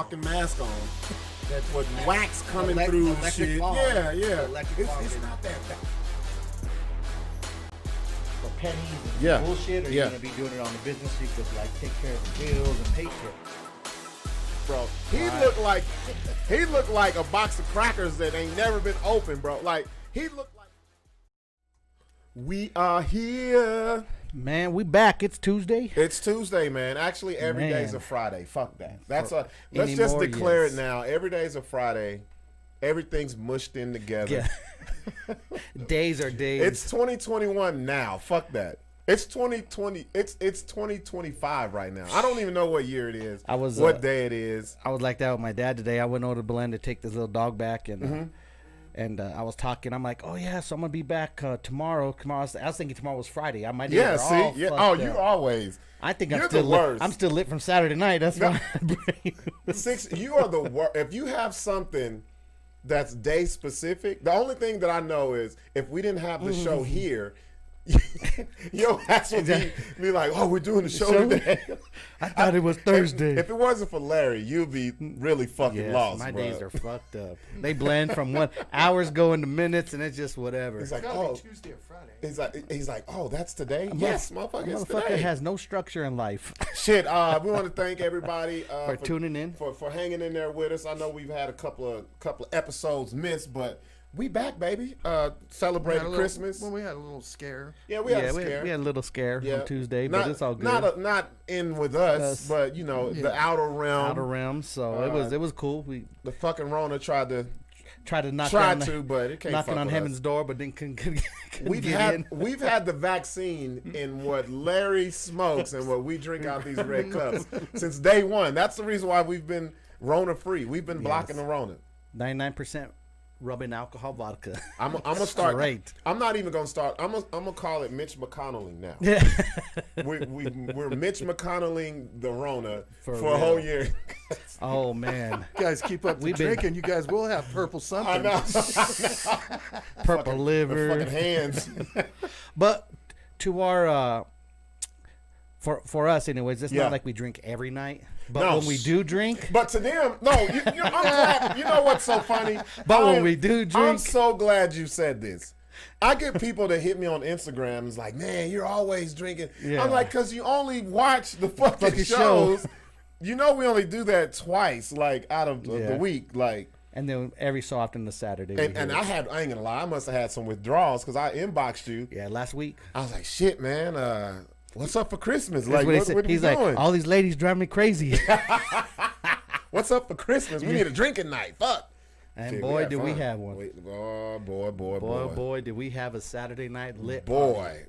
fucking mask on. With wax coming through shit. Fog. Yeah. It's not that bad. For pennies and bullshit, or you're gonna be doing it on the business so you could like take care of the bills and pay for it. Bro, he looked like a box of crackers that ain't never been opened, bro. Like he looked like. We are here. Man, we back. It's Tuesday. It's Tuesday, man. Actually, every day's a Friday. Fuck that. Let's just declare it now. Every day's a Friday. Everything's mushed in together. Yeah. Days are days. It's 2021 now. Fuck that. It's 2020. It's 2025 right now. I don't even know what year it is. What day it is. I was like that with my dad today. I went over to Belen to take this little dog back, and I was talking. I'm like, oh yeah, so I'm gonna be back tomorrow. I was thinking tomorrow was Friday. I might you always. I think You're I'm still the worst. I'm still lit from Saturday night. That's why. Sixx, you are the worst. If you have something that's day specific, the only thing that I know is if we didn't have the show here. Yo, that's what be like. Oh, we're doing the show today. I thought it was Thursday. If it wasn't for Larry, you'd be really fucking lost. My bro. days are fucked up. They blend from hours go into minutes, and it's just whatever. He's like, Tuesday or Friday. He's like, oh, that's today. Yes, motherfucker, it's motherfucker today. has no structure in life. Shit. We want to thank everybody for tuning in, for hanging in there with us. I know we've had a couple of episodes missed, but. We back, baby. Celebrating Christmas. Well, we had a little scare. Yeah, we had a scare. We had a little scare on Tuesday, but it's all good. Not in with us, but you know the outer realm. So it was cool. The fucking Rona tried to but it came knocking on heaven's door, but then couldn't we've had the vaccine in what Larry smokes and what we drink out these red cups since day one. That's the reason why we've been Rona free. We've been blocking the Rona. 99%. Rubbing alcohol vodka. I'm gonna start. Great. I'm not even gonna start. I'm gonna call it Mitch McConnelling now. Yeah. we're Mitch McConnelling the Rona for real. a whole year. Oh man, You guys keep up the drinking. You guys will have purple something. I know. purple fucking, liver, the fucking hands. But to our for us anyways, it's not like we drink every night. But when we do drink, but to them, no. I'm glad. You know what's so funny? But when we do drink, I'm so glad you said this. I get people that hit me on Instagram and is like, man, you're always drinking. Yeah. I'm like, because you only watch the fucking shows. You know, we only do that twice, like out of the week, like. And then every so often the Saturday. And I ain't gonna lie, I must have had some withdrawals because I inboxed you. Yeah, last week. I was like, shit, man. What's up for Christmas? That's like, what he's like, doing? all these ladies drive me crazy. What's up for Christmas? We need a drinking night. Fuck. And boy, did we have one. Boy, did we have a Saturday night lit boy.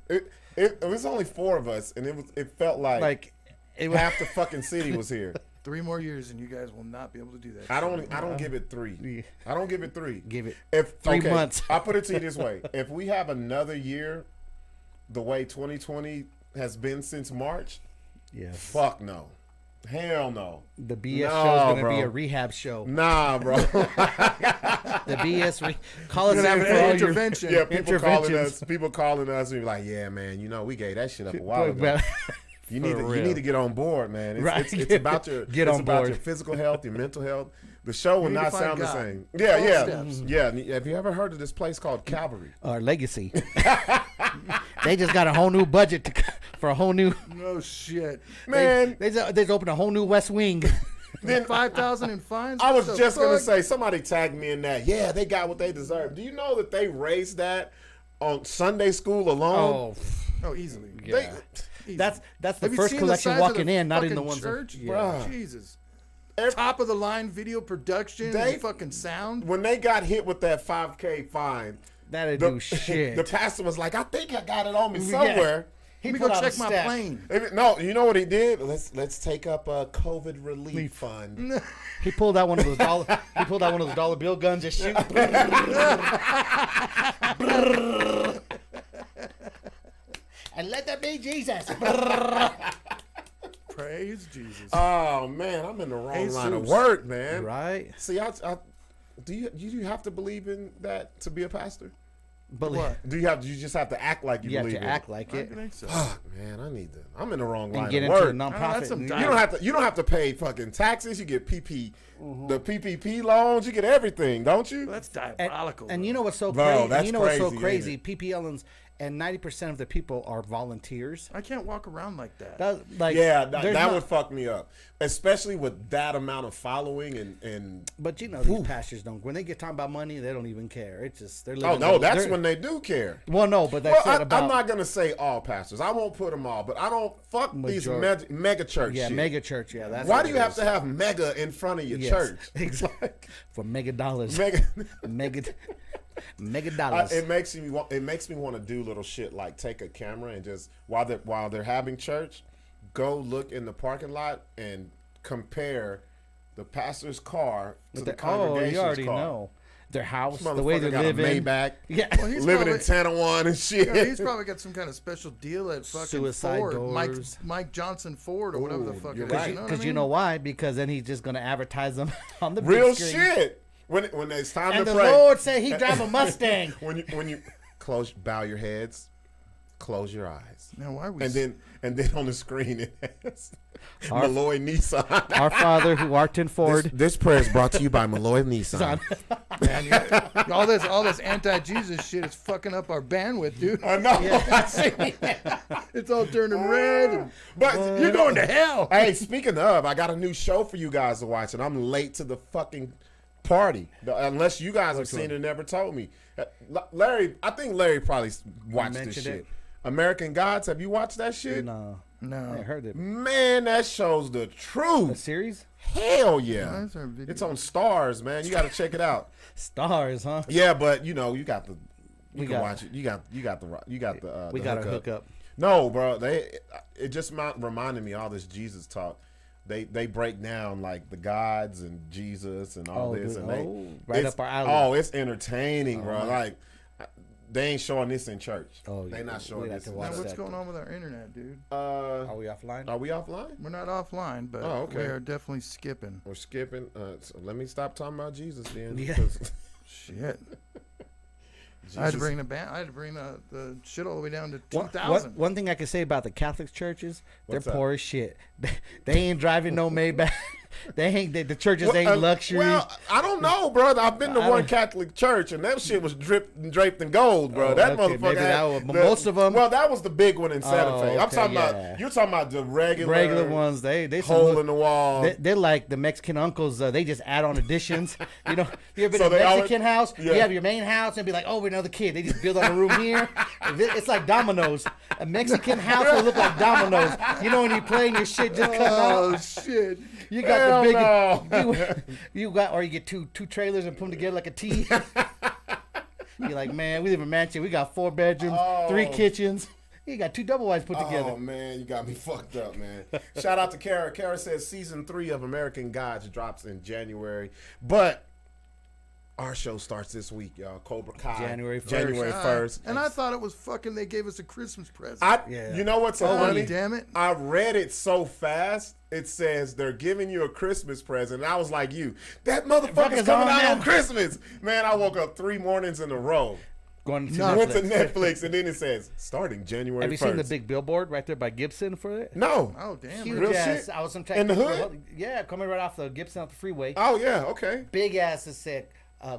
It was only 4 of us, and it felt like half the fucking city was here. 3 more years, and you guys will not be able to do that. I don't give it 3. I don't give it 3. Give it 3 months. I'll put it to you this way: if we have another year, the way 2020 has been since March, fuck no. Hell no. The BS show's going to be a rehab show. Nah, bro. The BS call us in for all intervention. Yeah, people calling us and be like, yeah, man, you know, we gave that shit up a while ago. You need to get on board, man. It's about your your physical health, your mental health. The show will not sound the same. Yeah. Have you ever heard of this place called Calvary? Or Legacy. They just got a whole new budget for a whole new. No shit, man. They just opened a whole new West Wing. Then 5,000 in fines. I was just gonna say, somebody tagged me in that. Yeah, they got what they deserve. Do you know that they raised that on Sunday school alone? Oh, easily. Yeah. That's the first collection walking in, not in the ones church. Bro. Jesus. Top of the line video production, fucking sound. When they got hit with that $5,000 fine, that'd do shit. The pastor was like, I think I got it on me somewhere. Let me go check my plane. No, you know what he did? Let's take up a COVID relief fund. He pulled out one of those dollar. He pulled out one of those dollar bill guns, just shoot. And let that be Jesus. Praise Jesus. Oh man, I'm in the wrong line of work, man. Right. See, do you have to believe in that to be a pastor? What? Do you just have to act like you believe have to it? act like it. I think so. Fuck, man, I'm in the wrong line Get of into a work. nonprofit. You don't have to pay fucking taxes. You get the PPP loans. You get everything, don't you? Well, that's diabolical. And you know what's so Bro, crazy? that's what's so crazy, crazy? ain't PPP loans, and 90% of the people are volunteers. I can't walk around like that. That would fuck me up, especially with that amount of following and. But these pastors don't. When they get talking about money, they don't even care. It's just they're living. Oh no, that's when they do care. Well, no, but that's I'm not gonna say all pastors. I won't put them all, but I don't fuck these mega church. Yeah, shit. mega church. Yeah, that's. Why do you have to have mega in front of your church? Exactly. For mega dollars. Mega dollars. It makes me want to do little shit like take a camera and just while they're having church, go look in the parking lot and compare the pastor's car to the congregation's car. You already know their house, the way they live in. Maybach. Yeah, well, living in Tanawan and shit. Yeah, he's probably got some kind of special deal at fucking Suicide Ford, doors. Mike Johnson Ford or whatever the fuck. You're it right. is. Because you know why? Because then he's just gonna advertise them on the real big screen. shit. When it's time And to the pray. Lord said he drive a Mustang. when you bow your heads, close your eyes. Now why are we? And then on the screen it has Malloy Nissan. Our Father who art in Ford. This prayer is brought to you by Malloy Nissan. Man, all this anti-Jesus shit is fucking up our bandwidth, dude. I know. I see. It's all turning red. But You're going to hell. Hey, speaking of, I got a new show for you guys to watch, and I'm late to the fucking party. Unless you guys have seen it and never told me. Larry, I think Larry probably watched this shit. American Gods, have you watched that shit? No. No. I heard it. Man, that show's the truth. A series? Hell yeah. That's our video. It's on Stars, man. You got to check it out. Stars, huh? Yeah, but you got the We can got- watch it. You got the We got our hookup. No, bro. It just reminded me all this Jesus talk. They break down like the gods and Jesus and all this, dude. and Right up our alley. Oh, it's entertaining, bro. Like they ain't showing this in church. Oh, they yeah. not showing We'd have this. to In Now, watch church. what's that. going on with our internet, dude? Are we offline? Are we offline? We're not offline, but okay. we are definitely skipping. We're skipping. So let me stop talking about Jesus then. Yeah. because Shit. Jesus, I had to bring the shit all the way down to 2,000. One thing I can say about the Catholic churches, What's they're up? poor as shit. They ain't driving no Maybach. The churches ain't luxury. Well, I don't know, bro. I've been to one Catholic church, and that shit was draped in gold, bro. Oh, that okay, maybe motherfucker. most of them. Well, that was the big one in Santa Fe. I'm okay, talking yeah. about. You're talking about the regular ones. They hole in the wall. They're like the Mexican uncles. They just add on additions. You know, you ever been So to a they Mexican house? yeah. You have your main house and be like, oh, we're another kid. They just build on a room here. It's like dominoes. A Mexican house will look like dominoes. You know when you play and your shit just comes out. Oh, shit. You got Hell the big. no. You got, or you get two trailers and put them together like a T. You're like, man, we live in a mansion. We got 4 bedrooms, 3 kitchens. You got 2 double wides put together. Oh man, you got me fucked up, man. Shout out to Kara. Kara says season 3 of American Gods drops in January, but our show starts this week, y'all. Cobra Kai. January 1st. January 1st. And I thought it was fucking, they gave us a Christmas present. You know what's so funny? Damn it. I read it so fast. It says they're giving you a Christmas present. And I was like, that motherfucker's coming out on Christmas. Man, I woke up 3 mornings in a row. Going to Went to Netflix. Netflix, and then it says starting January 1st. Have you seen the big billboard right there by Gibson for it? No. Oh, damn. Huge Real ass. shit? I was In the hood? Yeah, coming right off the Gibson off the freeway. Oh, yeah. Okay. Big ass that said,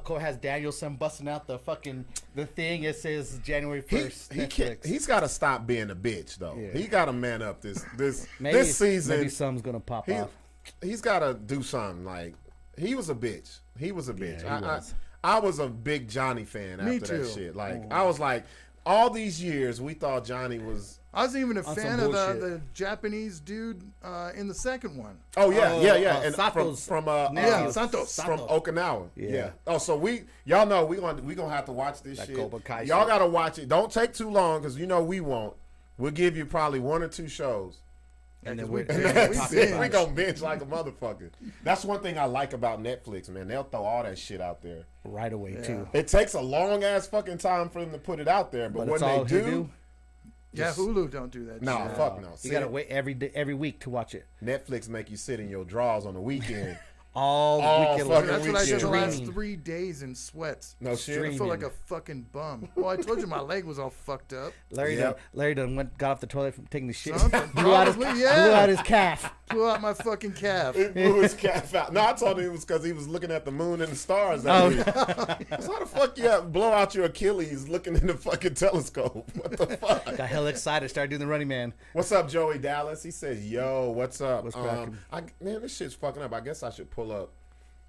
Cole has Danielson busting out the thing. It says January 1st. He can't. He's got to stop being a bitch, though. Yeah. He got to man up this Maybe season. Maybe something's gonna pop off. He's got to do something. Like he was a bitch. He was a bitch. Yeah, I was a big Johnny fan Me after too. that shit. Like I was like, all these years we thought Johnny was. I was even a On fan some of bullshit. the Japanese dude in the second one. Oh yeah. And Santos. from Santos. from Okinawa. Yeah. Oh, so y'all know we gonna have to watch this That shit. Cobra Kai Y'all shit. gotta watch it. Don't take too long because you know we won't. We'll give you probably 1 or 2 shows. And then we we're That's binge. it. We gonna binge like a motherfucker. That's one thing I like about Netflix, man. They'll throw all that shit out there. right away too. It takes a long ass fucking time for them to put it out there, but when it's they all do, Yeah, Hulu don't do that nah, shit. fuck no. You gotta wait every week to watch it. Netflix make you sit in your drawers on the weekend all weekend. That's what I did the last 3 days in sweats. No shit. I feel like a fucking bum. Well, I told you my leg was all fucked up. Larry done got off the toilet from taking the shit. Blew out his calf. Blew out my fucking calf. It blew his calf out. No, I told him it was because he was looking at the moon and the stars that week. So how the fuck you blow out your Achilles looking in the fucking telescope? What the fuck? Got hella excited. Started doing the Running Man. What's up, Joey Dallas? He says, yo, what's up? What's cracking? Man, this shit's fucking up. I guess I should pull up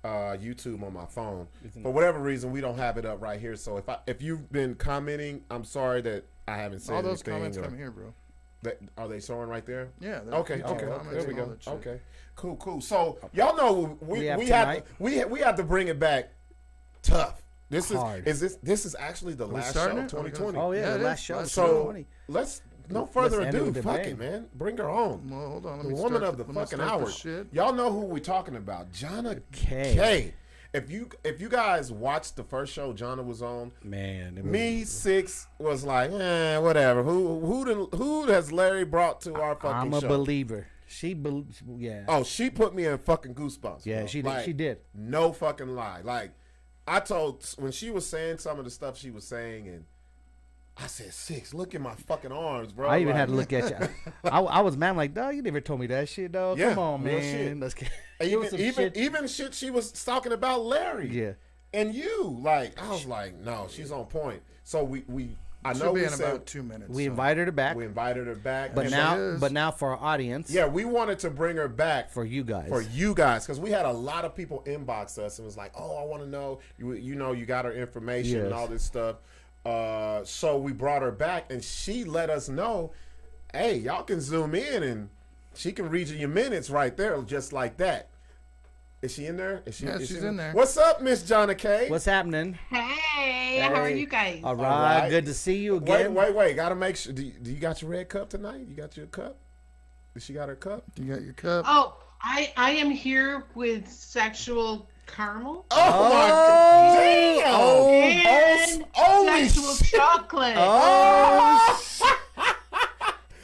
YouTube on my phone. For whatever reason, we don't have it up right here. So if you've been commenting, I'm sorry that I haven't said anything. All those comments come here, bro. Are they showing right there? Yeah. Okay. There we go. Okay. Cool. So y'all know we had to bring it back tough. This is actually the last show of 2020. Oh yeah, the last show. So let's no further ado. Fuck it, man. Bring her on. Well, hold on. The woman of the fucking hour. Y'all know who we're talking about. Jonna Kay. If you guys watched the first show Jonna was on, man, Sixx was like, whatever. Who has Larry brought to our fucking show? I'm a believer. She put me in fucking goosebumps. Yeah, bro. she did. She did. No fucking lie. Like, I told when she was saying some of the stuff she was saying, and I said, Sixx, look at my fucking arms, bro. I even had to look at you. I was mad, like, dog, you never told me that shit, dog. Yeah, come on, man. Let's get even shit she was talking about Larry. Yeah. And you, like, I was like, no, she's on point. So I know we said about 2 minutes. We invited her back. But now for our audience. Yeah, we wanted to bring her back for you guys. Because we had a lot of people inbox us and was like, oh, I want to know, you got her information and all this stuff. So we brought her back and she let us know, hey, y'all can zoom in and she can read you your minutes right there just like that. Is she in there? She's in there. What's up, Miss Jonna Kay? What's happening? Hey, how are you guys? All right. Good to see you again. Wait. Gotta make sure. Do you got your red cup tonight? You got your cup? Does she got her cup? You got your cup? Oh, I am here with sexual caramel. Oh my God! Damn! And sexual chocolate. Oh.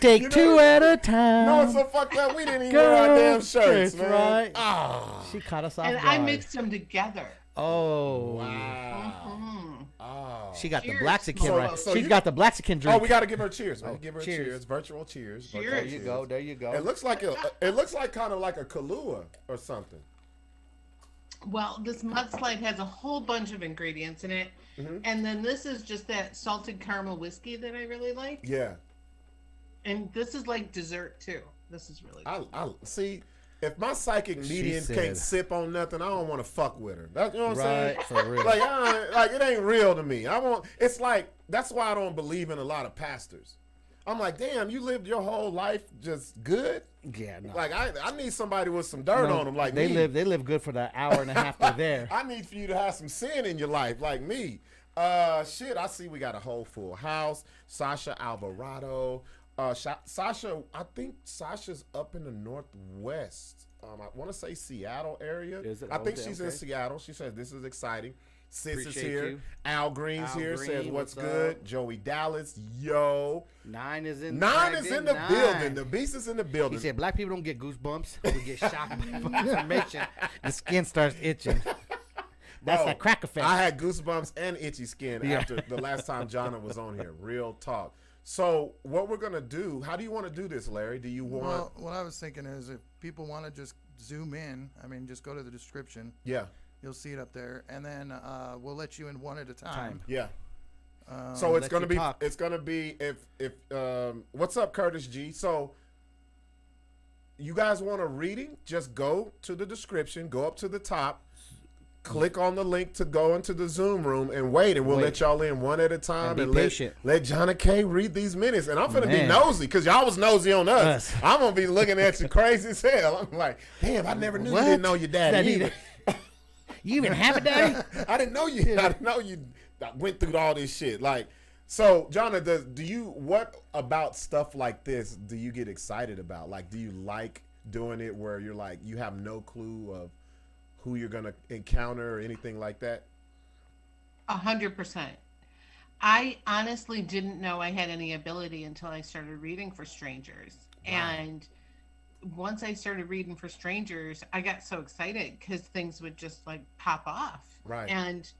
Take two at a time. No, it's so fucked up. We didn't even wear our damn shirts, man. Right. Oh. She caught us off guard. And I mixed them together. Oh. Wow. Mm-hmm. Oh. She got the Blaxican right. She's got the Blaxican drink. Oh, we got to give her cheers, man. Give her cheers. Virtual cheers. Cheers. There you go. It looks like kind of like a Kahlua or something. Well, this mudslide has a whole bunch of ingredients in it. Mm-hmm. And then this is just that salted caramel whiskey that I really like. Yeah. And this is like dessert too. This is really good. I see. If my psychic medium can't sip on nothing, I don't want to fuck with her. You know what I'm saying? Right, for real. Like it ain't real to me. It's like that's why I don't believe in a lot of pastors. I'm like, damn, you lived your whole life just good. Yeah, no. Like I need somebody with some dirt on them, like they me. They live good for the hour and a half they're there. I need for you to have some sin in your life, like me. Shit, I see we got a whole full house. Sasha Alvarado. Sasha, I think Sasha's up in the Northwest. I want to say Seattle area. I think she's in Seattle. She says this is exciting. Sis is here. You. Al Green's here. Says what's good. Up? Joey Dallas. Yo. Nine is in the building. The beast is in the building. He said black people don't get goosebumps. We get shocked by information. The skin starts itching. That's that crack effect. I had goosebumps and itchy skin after the last time Jonna was on here. Real talk. So what we're going to do, how do you want to do this, Larry? Do you want... Well, what I was thinking is if people want to just zoom in, just go to the description. Yeah. You'll see it up there. And then we'll let you in one at a time. Yeah. So it's going to be, if what's up, Curtis G? So you guys want a reading? Just go to the description, go up to the top. Click on the link to go into the Zoom room and wait, and we'll let y'all in one at a time and let Jonna Kay read these minutes. And I'm finna be nosy because y'all was nosy on us. I'm gonna be looking at you crazy as hell. I'm like, damn, I never knew you didn't know your daddy. You even have a daddy? I didn't know you. I didn't know you went through all this shit. Like, so Jonna, what about stuff like this do you get excited about? Like, do you like doing it where you're like you have no clue of who you're going to encounter or anything like that? 100%. I honestly didn't know I had any ability until I started reading for strangers. Wow. And once I started reading for strangers, I got so excited because things would just like pop off. Right. And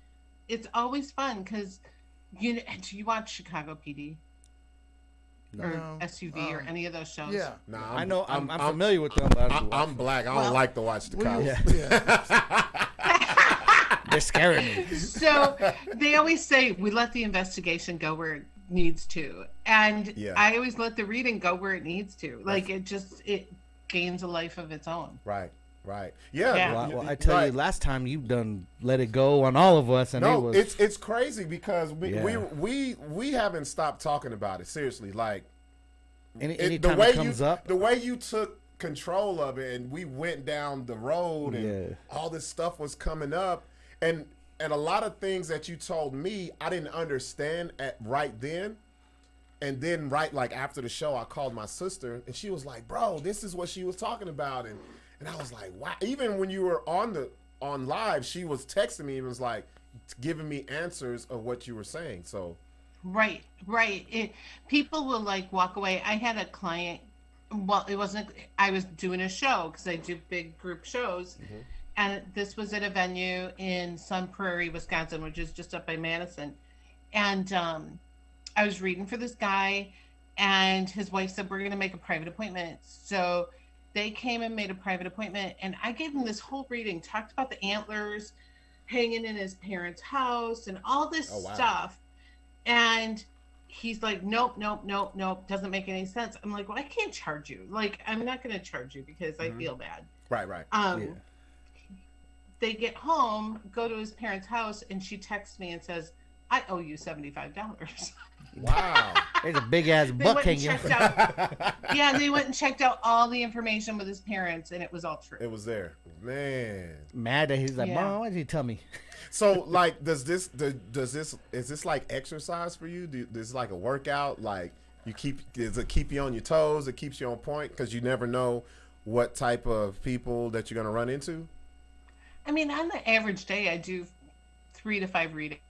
it's always fun because do you watch Chicago PD? Or SUV or any of those shows? Yeah. Nah, I know. I'm familiar with them. But I'm black. I don't like to watch the cops. They're scaring me. So they always say we let the investigation go where it needs to, and I always let the reading go where it needs to. Like it gains a life of its own. Right. Yeah. Well, I tell you, last time you've done Let It Go on all of us, and it's crazy because we haven't stopped talking about it seriously. Like anytime it comes up, the way you took control of it, and we went down the road, and all this stuff was coming up, and a lot of things that you told me I didn't understand right then. And then like after the show, I called my sister, and she was like, "Bro, this is what she was talking about," and I was like, "Wow!" Even when you were on live, she was texting me and was like giving me answers of what you were saying. So, right. People will like walk away. I had a client. Well, it wasn't. I was doing a show because I do big group shows, and this was at a venue in Sun Prairie, Wisconsin, which is just up by Madison, and I was reading for this guy, and his wife said, we're going to make a private appointment. So they came and made a private appointment, and I gave him this whole reading, talked about the antlers hanging in his parents' house and all this stuff. And he's like, nope, doesn't make any sense. I'm like, well, I can't charge you. Like, I'm not going to charge you because I feel bad. Right. They get home, go to his parents' house, and she texts me and says, I owe you $75. Wow. There's a big ass buck hanging. They went and checked out all the information with his parents, and it was all true. It was there. Man. Mad that he's like, Mom, why did you tell me? So, like, is this like exercise for you? This like a workout? Like, does it keep you on your toes? It keeps you on point because you never know what type of people that you're going to run into? I mean, on the average day, I do 3 to 5 readings.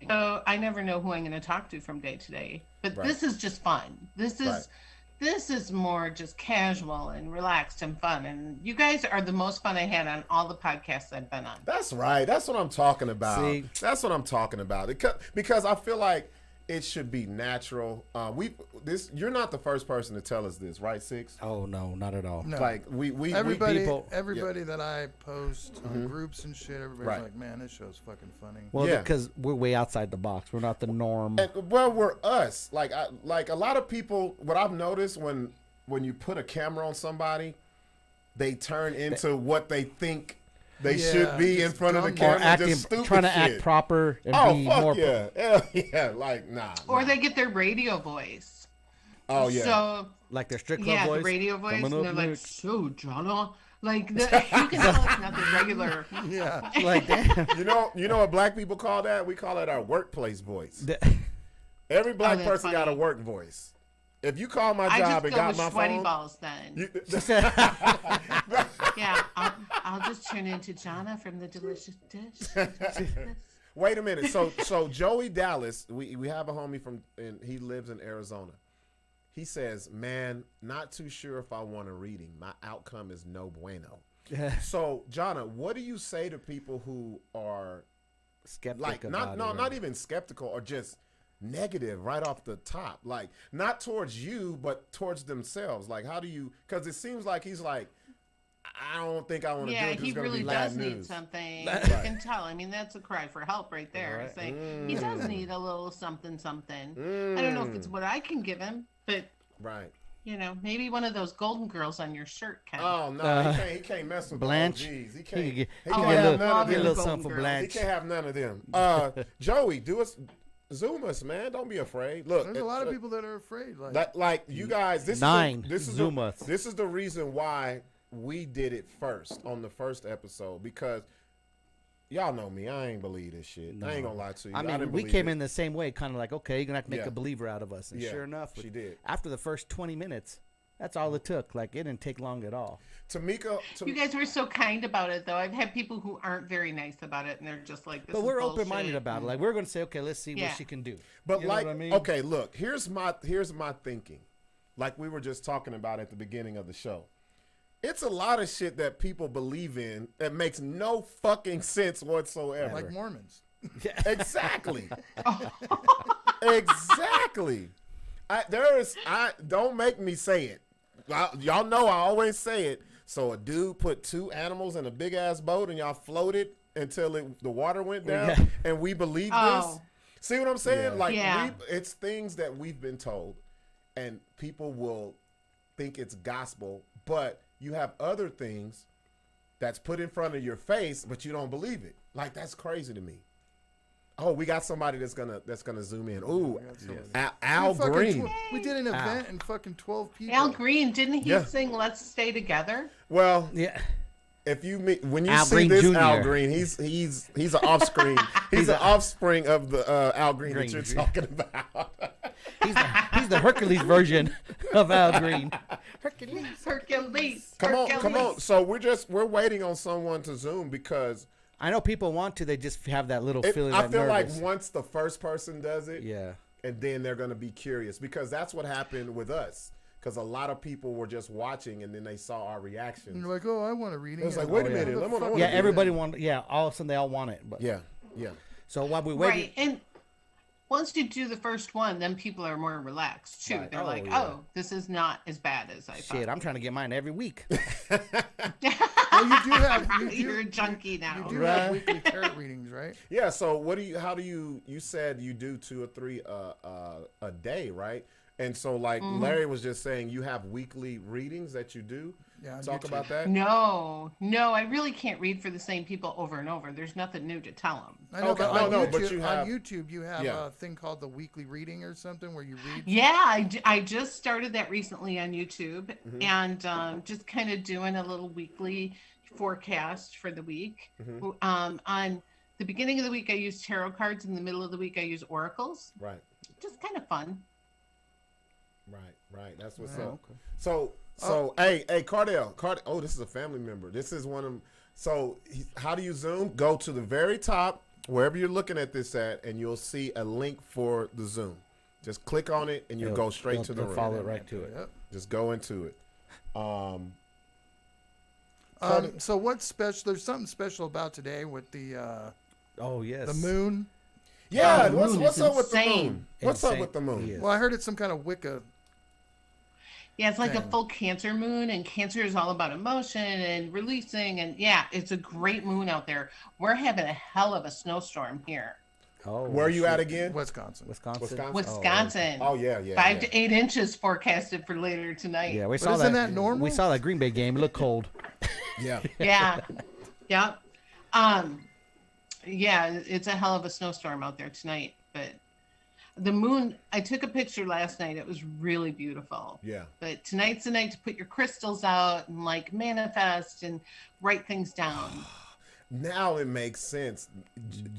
So I never know who I'm going to talk to from day to day. But this is just fun. This is more just casual and relaxed and fun. And you guys are the most fun I had on all the podcasts I've been on. That's right. That's what I'm talking about. See? That's what I'm talking about. Because I feel like it should be natural. You're not the first person to tell us this, right, Sixx? Oh no, not at all. No. Like everybody that I post on groups and shit, everybody's like, man, this show's fucking funny. Well, because we're way outside the box. We're not the norm. We're us. Like a lot of people. What I've noticed when you put a camera on somebody, they turn into what they think they should be in front of the camera, trying to act proper and be more. Like nah. Or they get their radio voice. Oh yeah. So like their strip club voice. the radio voice, and they're like, "So, Jonna." Like you can tell it's not the regular. Yeah. Like damn. You know what black people call that? We call it our workplace voice. Every black person got a work voice. If you call my job and got my phone, sweaty balls then. I'll just turn into Jonna from the Delicious Dish. Wait a minute. So Joey Dallas, we have a homie and he lives in Arizona. He says, man, not too sure if I want a reading. My outcome is no bueno. So, Jonna, what do you say to people who are skeptical? Not even skeptical, or just negative right off the top, like not towards you but towards themselves? Like, how do you, because it seems like he's like, I don't think I want to do it. He really does need something. You can tell. I mean, that's a cry for help right there. Right. Saying he does need a little something. I don't know if it's what I can give him, but maybe one of those golden girls on your shirt can. Oh no, he can't mess with Blanche. He can't have none of them. A little something for Blanche. He can't have none of them. Joey, Zoom us, man. Don't be afraid. Look, there's a lot of people that are afraid. Like you guys, this is the reason why we did it first on the first episode, because y'all know me. I ain't believe this shit. No. I ain't gonna lie to you. I mean, we came in the same way, kind of like, okay, you're gonna have to make a believer out of us. And sure enough, she did. After the first 20 minutes, that's all it took. Like, it didn't take long at all. Tamika, you guys were so kind about it, though. I've had people who aren't very nice about it, and they're just like, "This." But we're open-minded about it. Like, we're going to say, "Okay, let's see what she can do." But you know what I mean? Okay, look, here's my thinking. like we were just talking about at the beginning of the show. It's a lot of shit that people believe in that makes no fucking sense whatsoever. Like Mormons. Exactly. Exactly. Don't make me say it. Y'all know I always say it. So a dude put 2 animals in a big ass boat and y'all floated until the water went down, and we believe this. See what I'm saying? It's things that we've been told, and people will think it's gospel, but you have other things that's put in front of your face, but you don't believe it. Like, that's crazy to me. Oh, we got somebody that's gonna zoom in. Ooh, Al Green. We did an event and fucking 12 people. Al Green, didn't he sing "Let's Stay Together"? Well, yeah. If you meet when you Al see Green this Jr. Al Green, he's an offspring. He's an offspring of the Al Green that you're talking about. He's the Hercules version of Al Green. Hercules. Come on. So we're waiting on someone to Zoom because I know people want to. They just have that little feeling. I feel nervous. like once the first person does it, yeah, and then they're gonna be curious because that's what happened with us. Because a lot of people were just watching and then they saw our reactions. And they're like, "Oh, I want a reading." It was like, "Wait a minute, everybody wanted. Yeah, all of a sudden they all want it. But yeah. So while we wait, right, and once you do the first one, then people are more relaxed too. Right. They're oh, this is not as bad as I thought. Shit, I'm trying to get mine every week. Well, you do have. You're a junkie now. You do have weekly tarot readings, right? Yeah. So how do you? You said you do 2 or 3 a day, right? And so, like Larry was just saying, you have weekly readings that you do. Yeah, talk about that. No, I really can't read for the same people over and over. There's nothing new to tell them. I know, but you have on YouTube. You have a thing called the weekly reading or something where you read. Yeah, I just started that recently on YouTube, and just kind of doing a little weekly forecast for the week. On the beginning of the week, I use tarot cards. In the middle of the week, I use oracles. Right. Just kind of fun. Right. That's what's up. Okay. So, hey, Cardell. Oh, this is a family member. This is one of them. So, how do you Zoom? Go to the very top, wherever you're looking at this at, and you'll see a link for the Zoom. Just click on it, and you'll go straight to the room. Follow it right to it. Yep. Just go into it. So what's special? There's something special about today with the. Oh yes. The moon. Yeah. What's up with the moon? What's up with the moon? Well, I heard it's some kind of Wicca. Yeah, it's like a full Cancer moon, and Cancer is all about emotion and releasing, and yeah, it's a great moon out there. We're having a hell of a snowstorm here. Oh, where are you at again? Wisconsin. Oh yeah. 5 to 8 inches forecasted for later tonight. Yeah, we saw that. Isn't that normal? We saw that Green Bay game. It looked cold. Yeah. Yeah. It's a hell of a snowstorm out there tonight, but the moon, I took a picture last night. It was really beautiful. Yeah. But tonight's the night to put your crystals out and like manifest and write things down. Now it makes sense.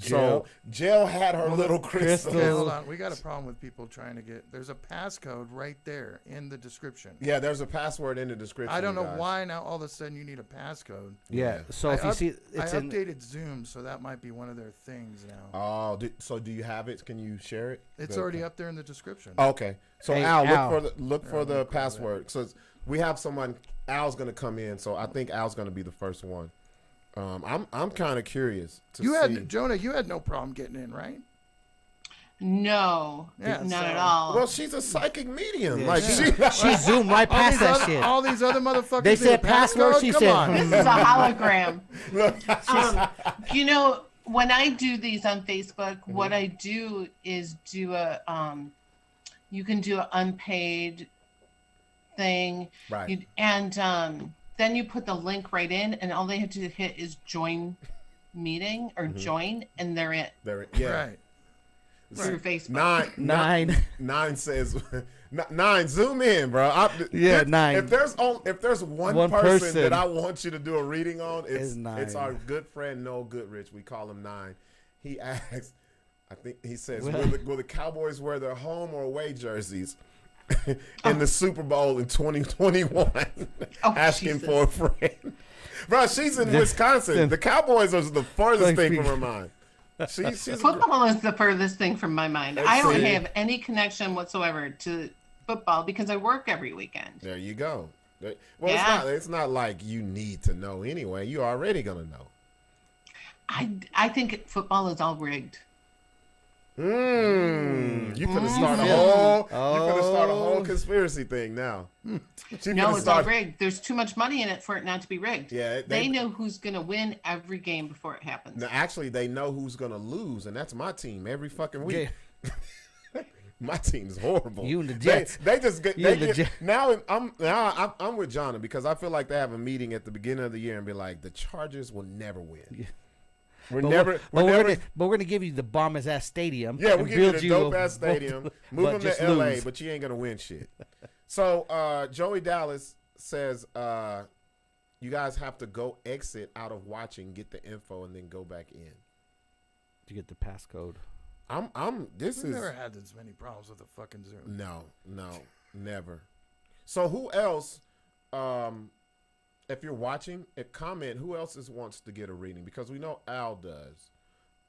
So Jill had her little crystal. Okay, hold on. We got a problem with people trying to get. There's a passcode right there in the description. Yeah, there's a password in the description. I don't know why now all of a sudden you need a passcode. Yeah. So if you see, it's updated Zoom, so that might be one of their things now. Oh, so do you have it? Can you share it? It's already up there in the description. Okay. So hey, Al, look for the password. So we have someone. Al's going to come in, so I think Al's going to be the first one. I'm kind of curious to see. Jonna, you had no problem getting in, right? No, not at all. Well, she's a psychic medium. Yeah, like she zoomed right past that shit. All these other motherfuckers. They said password. She said, "This is a hologram." You know, when I do these on Facebook, what I do is do a. You can do an unpaid thing, right? Then you put the link right in, and all they have to hit is join meeting or join, and they're in. Yeah. Right. Through Facebook. Nine says, 9 zoom in, bro. 9. If there's one person that I want you to do a reading on, it's our good friend Noel Goodrich. We call him 9. He asks, I think he says, will the Cowboys wear their home or away jerseys in the Super Bowl in 2021? Asking for a friend. Bro, she's in Wisconsin. The Cowboys are the furthest thing from her mind. Football is the furthest thing from my mind. I don't have any connection whatsoever to football because I work every weekend. There you go. Well, it's not like you need to know anyway. You're already gonna know. I think football is all rigged. You finna start a whole conspiracy thing now. No, it's all rigged. There's too much money in it for it not to be rigged. Yeah, they know who's gonna win every game before it happens. Now, actually, they know who's gonna lose, and that's my team every fucking week. Yeah. My team's horrible. You and the Jets. Now I'm with Jonna because I feel like they have a meeting at the beginning of the year and be like, the Chargers will never win. Yeah. We're gonna give you the bomb ass stadium. Yeah, we'll give you the dope ass stadium. Move them to LA, but you ain't gonna win shit. So Joey Dallas says you guys have to go exit out of watching, get the info, and then go back in. To get the passcode. We've never had this many problems with the fucking Zoom. No, never. So who else? If you're watching, comment who else wants to get a reading, because we know Al does.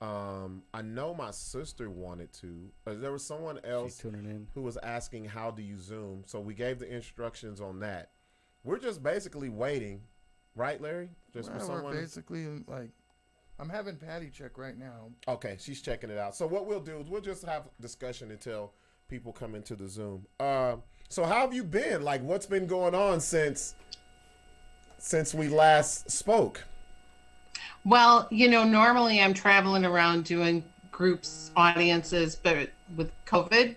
I know my sister wanted to. There was someone else who was asking how do you Zoom, so we gave the instructions on that. We're just basically waiting, right, Larry? For someone. We're basically like, I'm having Patty check right now. Okay, she's checking it out. So what we'll do is we'll just have discussion until people come into the Zoom. So how have you been? Like, what's been going on since we last spoke? Well, normally I'm traveling around doing groups, audiences, but with COVID,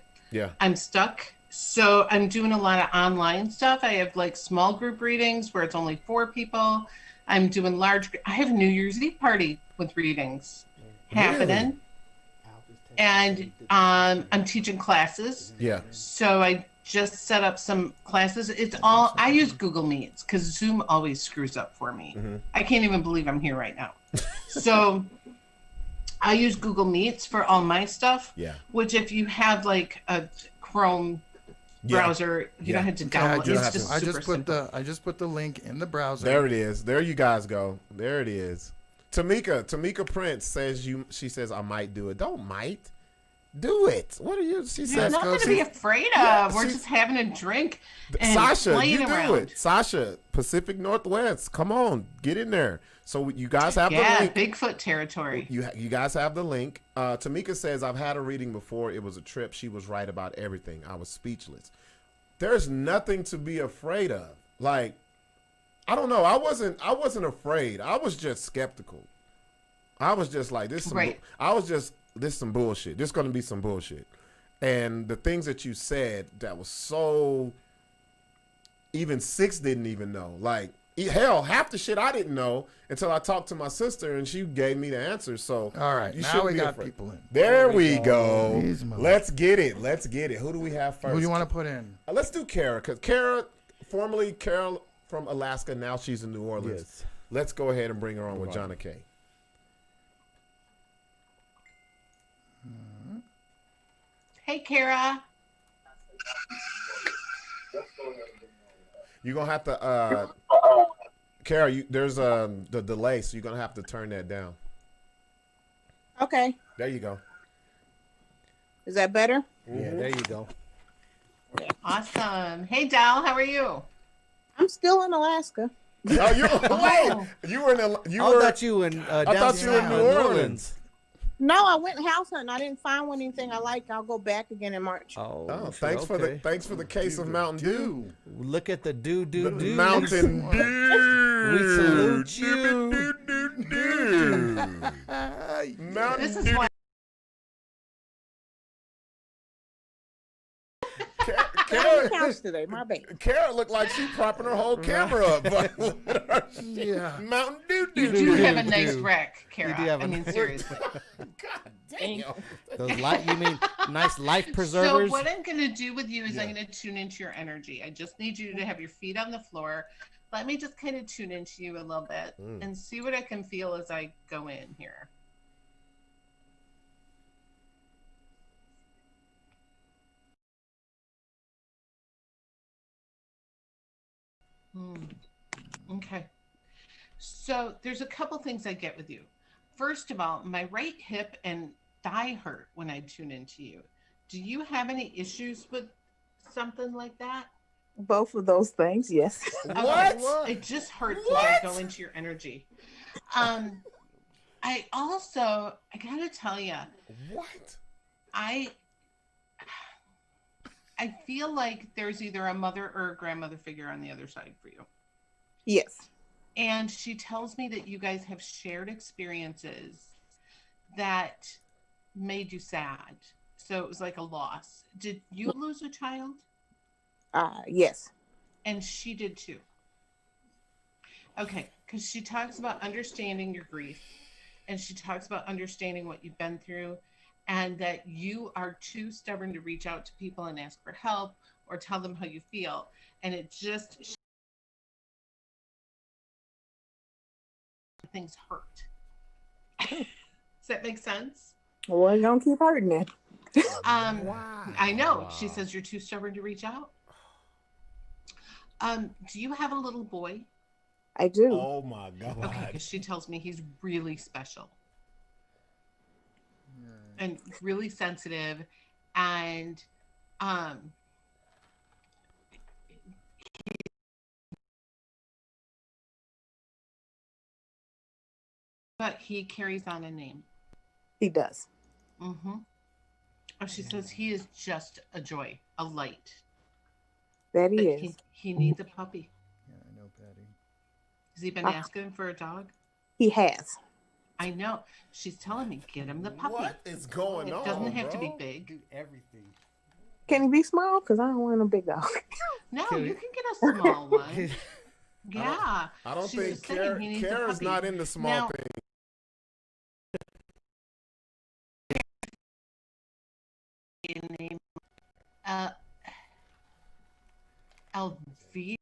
I'm stuck. So I'm doing a lot of online stuff. I have like small group readings where it's only 4 people. I'm doing I have a New Year's Eve party with readings happening. And I'm teaching classes. Yeah. So I just set up some classes. I use Google Meets because Zoom always screws up for me. Mm-hmm. I can't even believe I'm here right now. So I use Google Meets for all my stuff. Yeah. Which if you have like a Chrome browser, you don't have to download. I just put the link in the browser. There it is. There you guys go. There it is. Tamika Prince says she says I might do it. Don't might. Do it. What are you? She says nothing to be afraid of. We're just having a drink and Sasha, playing you around. Do it. Sasha, Pacific Northwest. Come on, get in there. So you guys have the link. Bigfoot territory. You guys have the link. Tamika says I've had a reading before. It was a trip. She was right about everything. I was speechless. There's nothing to be afraid of. Like, I don't know. I wasn't afraid. I was just skeptical. I was just like, this is some bullshit. This is going to be some bullshit. And the things that you said that was so, even Sixx didn't even know. Like, hell, half the shit I didn't know until I talked to my sister and she gave me the answers. So, all right, now we got people in. There we go. Let's get it. Who do we have first? Who do you want to put in? Let's do Kara, because Kara, formerly Carol from Alaska, now she's in New Orleans. Yes. Let's go ahead and bring her on with Jonna Kay. Hey, Kara. You're going to have to, Kara, there's the delay, so you're going to have to turn that down. Okay. There you go. Is that better? Mm-hmm. Yeah, there you go. Awesome. Hey, Dal, how are you? I'm still in Alaska. Oh, you were in I thought you were in New Orleans. No, I went house hunting. I didn't find anything I liked. I'll go back again in March. Thanks for the case of Mountain Dew. Look at the Dew. Mountain Dew. We salute you. Mountain Dew. Kara house today, my bad. Kara looked like she propping her whole camera up. Yeah. Mountain Dew. You do have a nice rack, Kara. I mean, seriously. God damn. You mean nice life preservers? So what I'm going to do with you is I'm going to tune into your energy. I just need you to have your feet on the floor. Let me just kind of tune into you a little bit and see what I can feel as I go in here. Okay. So there's a couple things I get with you. First of all, my right hip and thigh hurt when I tune into you. Do you have any issues with something like that? Both of those things, yes. What? Okay. It just hurts if I go into your energy. I gotta tell you, What? I feel like there's either a mother or a grandmother figure on the other side for you. Yes. And she tells me that you guys have shared experiences that made you sad. So it was like a loss. Did you lose a child? Yes. And she did too. Okay, because she talks about understanding your grief, and she talks about understanding what you've been through, and that you are too stubborn to reach out to people and ask for help or tell them how you feel. And it just things hurt. Does that make sense? Well, you don't keep hurting it. Wow. I know. Wow. She says you're too stubborn to reach out. Do you have a little boy? I do. Oh my God. Okay, because she tells me he's really special. And really sensitive, and but he carries on a name. He does. Mm-hmm. Oh, she says he is just a joy, a light. That he is. He needs a puppy. Yeah, I know, Patty. Has he been asking for a dog? He has. I know. She's telling me, get him the puppy. What is going on? It doesn't have to be big. Do everything. Can he be small? Because I don't want a big dog. No, you can get a small one. Yeah. I don't think Kara's not in the small thing. Name LV.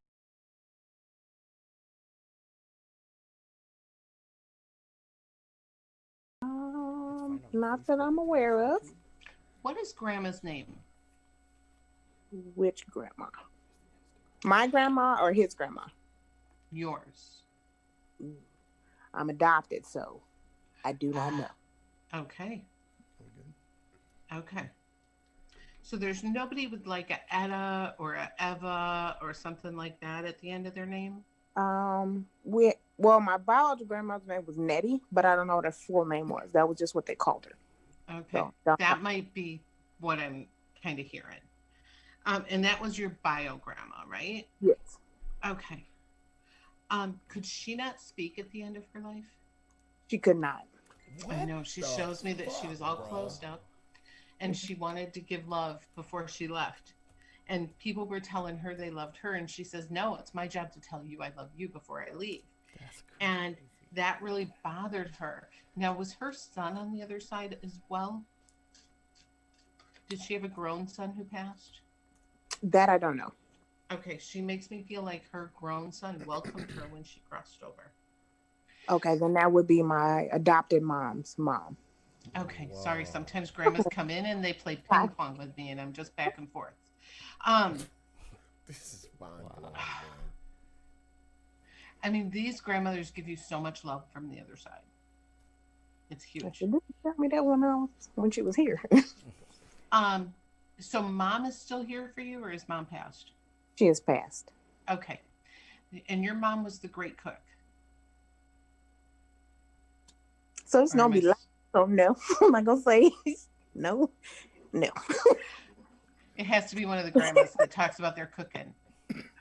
Not that I'm aware of. What is Grandma's name? Which grandma? My grandma or his grandma? Yours. I'm adopted, so I do not know. Okay. Okay. So there's nobody with like a Etta or a Eva or something like that at the end of their name? Well, my biological grandmother's name was Nettie, but I don't know what her full name was. That was just what they called her. Okay. So, that might be what I'm kind of hearing. And that was your bio grandma, right? Yes. Okay. Could she not speak at the end of her life? She could not. I know. She shows me that she was all closed up and she wanted to give love before she left. And people were telling her they loved her. And she says, no, it's my job to tell you I love you before I leave. That's crazy. And that really bothered her. Now, was her son on the other side as well? Did she have a grown son who passed? That I don't know. Okay, she makes me feel like her grown son welcomed her when she crossed over. Okay, then that would be my adopted mom's mom. Okay, sorry. Sometimes grandmas come in and they play ping pong with me and I'm just back and forth. This is fine. Wow. I mean, these grandmothers give you so much love from the other side. It's huge. She didn't tell me that when she was here. So mom is still here for you, or is mom passed? She has passed. Okay. And your mom was the great cook. So it's gonna be like, so no. I'm not gonna say no. It has to be one of the grandmas that talks about their cooking.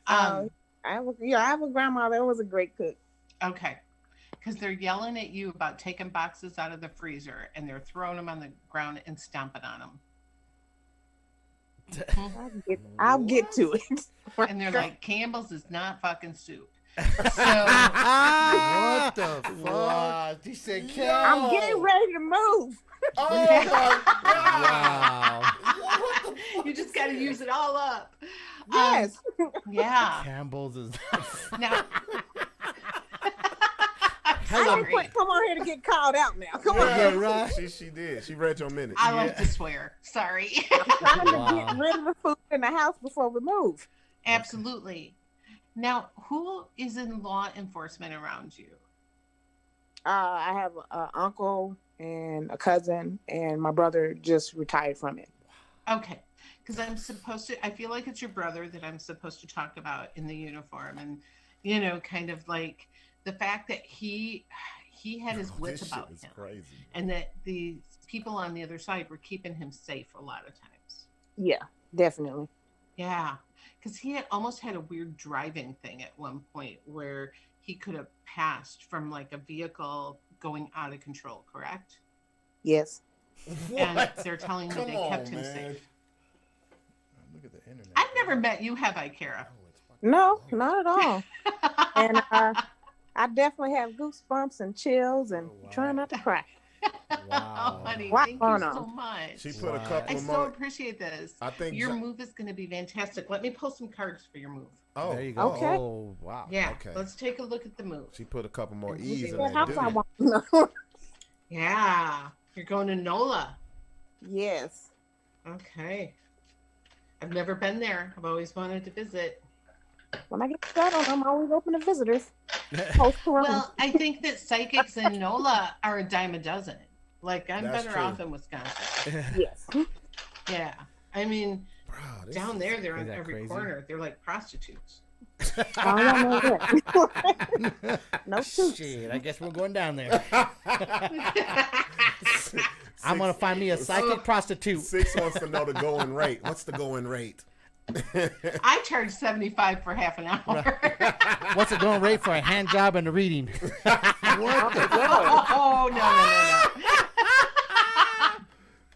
I have a grandma that was a great cook. Okay. Because they're yelling at you about taking boxes out of the freezer and they're throwing them on the ground and stomping on them. I'll get to it. And they're like, Campbell's is not fucking soup. So what the fuck? Wow. She said, I'm getting ready to move. Oh my God. wow. You just got to use it all up. Yes. Yeah. Campbell's is Now, I didn't come on here to get called out now. Come on. Yeah, right. She did. She read your minutes. I like to swear. Sorry. I'm trying to get rid of the food in the house before we move. Absolutely. Now, who is in law enforcement around you? I have an uncle and a cousin, and my brother just retired from it. Okay. because I'm supposed to. I feel like it's your brother that I'm supposed to talk about in the uniform, and you know, kind of like the fact that he had his wits about him, crazy. And that the people on the other side were keeping him safe a lot of times. Yeah, definitely. Yeah, because he almost had a weird driving thing at one point where he could have passed from like a vehicle going out of control, correct? Yes. And they're telling me they kept him safe. Look at the internet. I've never met you, have I, Kara? No, not at all. And I definitely have goosebumps and chills and trying not to cry. Wow. Oh, honey, thank you so much. She put a couple I so appreciate this. I think your move is going to be fantastic. Let me pull some cards for your move. Oh, there you go. Okay. Oh, wow. Yeah. Okay. Let's take a look at the move. She put a couple more E's in there. Yeah. You're going to NOLA. Yes. Okay. I've never been there. I've always wanted to visit. When I get settled, I'm always open to visitors. Well, I think that psychics in NOLA are a dime a dozen. Like, I'm That's better true. off in Wisconsin. Yes. Yeah. I mean, Bro, down there, they're on every crazy? corner. They're like prostitutes. I don't know that. No toots. Shit, I guess we're going down there. I'm going to find me a psychic prostitute. Sixx wants to know the going rate. What's the going rate? I charge $75 for half an hour. What's the going rate for a hand job and a reading? Oh,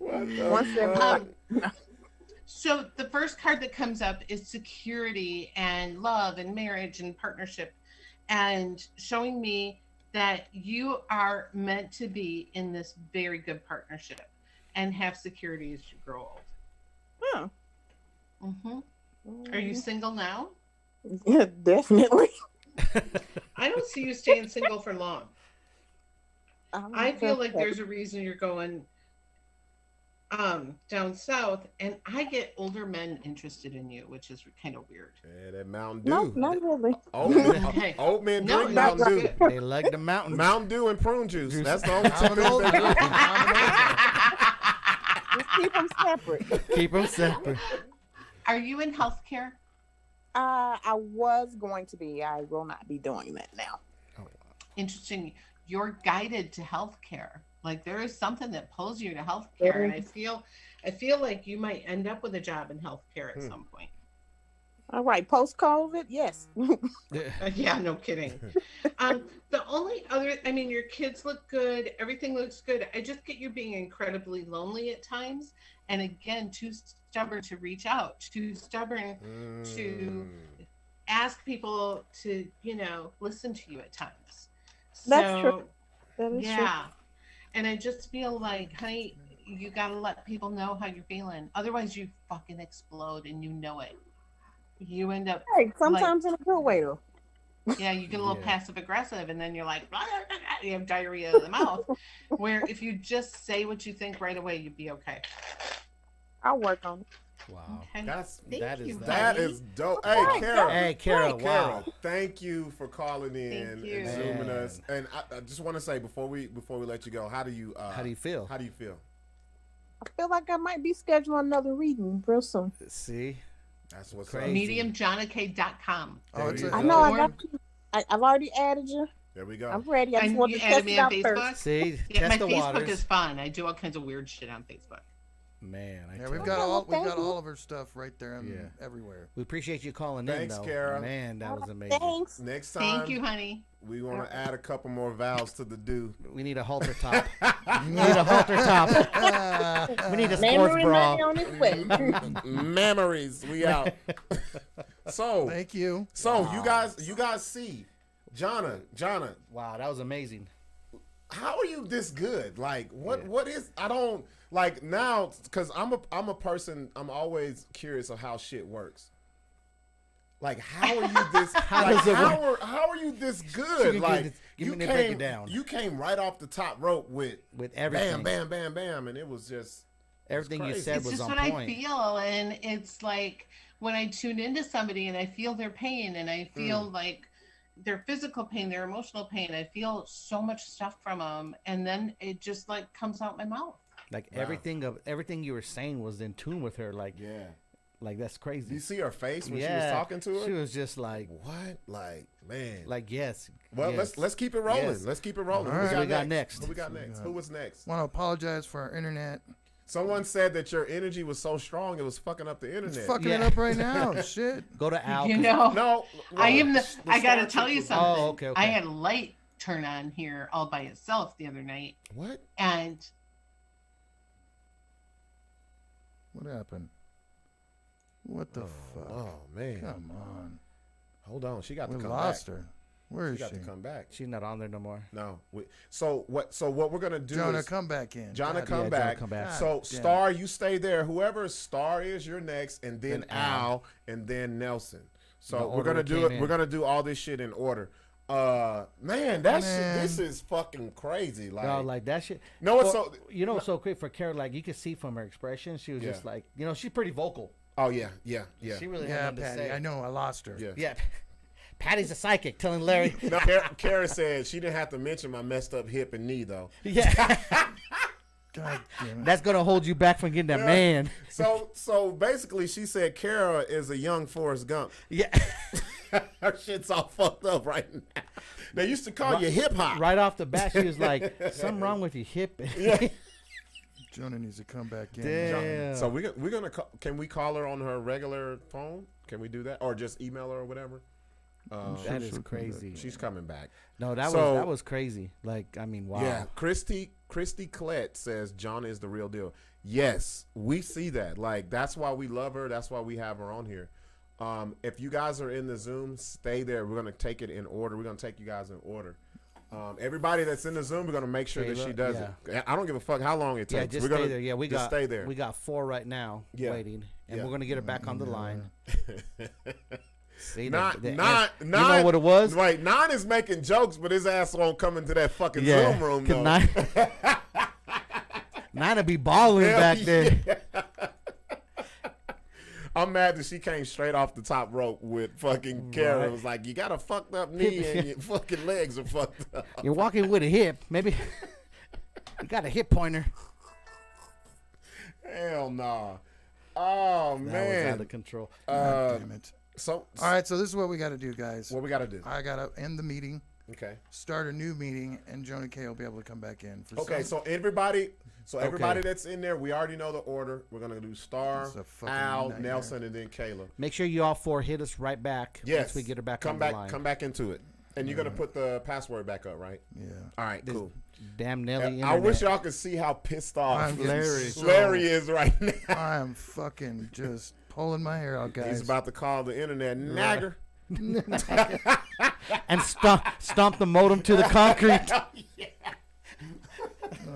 no. Once they're So the first card that comes up is security and love and marriage and partnership, and showing me that you are meant to be in this very good partnership and have security as you grow old. Huh. Mm-hmm. Are you single now? Yeah, definitely. I don't see you staying single for long. I feel like there's a reason you're going down south, and I get older men interested in you, which is kind of weird. Yeah, that Mountain Dew. No, not really. Old men drink Mountain Dew. They like the mountain. Mountain Dew and prune juice. That's the only two things Just keep them separate. Keep them separate. Are you in healthcare? I was going to be. I will not be doing that now. Interesting. You're guided to healthcare. Like there is something that pulls you to healthcare, and I feel like you might end up with a job in healthcare at some point. All right, post-COVID, yes. Yeah, no kidding. The only other, I mean, your kids look good. Everything looks good. I just get you being incredibly lonely at times. And again, too stubborn to reach out, too stubborn to ask people to, listen to you at times. That's true. That is true. And I just feel like, honey, you got to let people know how you're feeling. Otherwise, you fucking explode and you know it. You end up sometimes in a good way though. Yeah, you get a little passive aggressive, and then you're like, blah, blah, blah, you have diarrhea of the mouth. Where if you just say what you think right away, you'd be okay. I'll work on it. Wow, Okay. That is dope. Hey, Kara. Wow. Thank you for calling in and zooming us. And I just want to say before we let you go, how do you feel? How do you feel? I feel like I might be scheduling another reading real soon. See. That's what's crazy. MediumJonnaKay.com. Oh, it's I know. I got you. I've already added you. There we go. I'm ready. I just want to added test me it on out Facebook. first. See, Yeah, my test the Facebook waters. is fun. I do all kinds of weird shit on Facebook. Man, we've got all of her stuff right there everywhere. We appreciate you calling Thanks, in, though. Kara. Man, that was amazing. Thanks. Next time. Thank you, honey. We want to add a couple more vowels to the do. We need a halter top. We need a halter top. We need a sports bra. Memories. We out. So thank you. So you guys see, Jonna. Wow, that was amazing. How are you this good? Like what is? I don't like now because I'm a person. I'm always curious of how shit works. Like how are you this? how are you this good? Like give me the break it down. You came right off the top rope with everything. Bam, bam, bam, bam, and it was just everything you said was on point. It's just what I feel, and it's like when I tune into somebody and I feel their pain, and I feel like their physical pain, their emotional pain. I feel so much stuff from them, and then it just like comes out my mouth. Like everything you were saying was in tune with her. Like like that's crazy. Do you see her face when she was talking to her? She was just like, what? Like, man. Like, yes. Well, let's keep it rolling. Yes. Let's keep it rolling. All right. Who we got next? Who we got next? Who was next? Want to apologize for our internet. Someone said that your energy was so strong it was fucking up the internet. It's fucking it up right now. Shit. Go to Al. You know, no, I got to tell you something. Oh, okay. I had a light turn on here all by itself the other night. What? And what happened? What the fuck? Oh man! Come on. Hold on, she got to come back. We lost her. Where is she? Got to come back. She's not on there no more. No. So what we're gonna do? Jonna, is, come back in. Jonna, come back. Jonna, come back. So Star, you stay there. Whoever Star is, you're next, and then Al, and then Nelson. So we're gonna do it. We're gonna do all this shit in order. Man, shit, this is fucking crazy. Like, no, like that shit. No, it's so so quick for Kara. Like you could see from her expression, she was just like, she's pretty vocal. Oh yeah. She really had nothing to say. I know, I lost her. Yeah. Patty's a psychic, telling Larry. No, Kara said she didn't have to mention my messed up hip and knee though. Yeah. God damn it. That's gonna hold you back from getting that man. So basically, she said Kara is a young Forrest Gump. Yeah. Her shit's all fucked up right now. They used to call you hip hop. Right off the bat, she was like, "Something wrong with your hip." Yeah. Jonna needs to come back in. Damn. So we're gonna can we call her on her regular phone? Can we do that, or just email her or whatever? That is crazy. She's coming back. No, that was crazy. Like, I mean, wow. Yeah, Christy Klett says Jonna is the real deal. Yes, we see that. Like, that's why we love her. That's why we have her on here. If you guys are in the Zoom, stay there. We're gonna take it in order. We're gonna take you guys in order. Everybody that's in the Zoom, we're gonna make sure that she does it. I don't give a fuck how long it takes. Yeah, just stay there. Yeah, we got stay there. We got 4 right now waiting, and we're gonna get her back on the line. See, you know what it was? Wait, 9 is making jokes, but his ass won't come into that fucking Zoom room though. 9 will be balling back there. Yeah. I'm mad that she came straight off the top rope with fucking Kara. It was like, you got a fucked up knee and your fucking legs are fucked up. You're walking with a hip. Maybe you got a hip pointer. Hell no. Oh, man. That was out of control. God damn it. All right, so this is what we got to do, guys. What we got to do? I got to end the meeting. Okay. Start a new meeting, and Jonna Kay will be able to come back in. So everybody that's in there, we already know the order. We're gonna do Star, Al, Nelson, and then Kayla. Make sure you all 4 hit us right back. Yes. Once we get her back on the line. Come back into it. And you're gonna put the password back up, right? Yeah. All right, cool. Damn Nelly. I wish y'all could see how pissed off Larry is right now. I am fucking just pulling my hair out, guys. He's about to call the internet nagger. And stomp the modem to the concrete.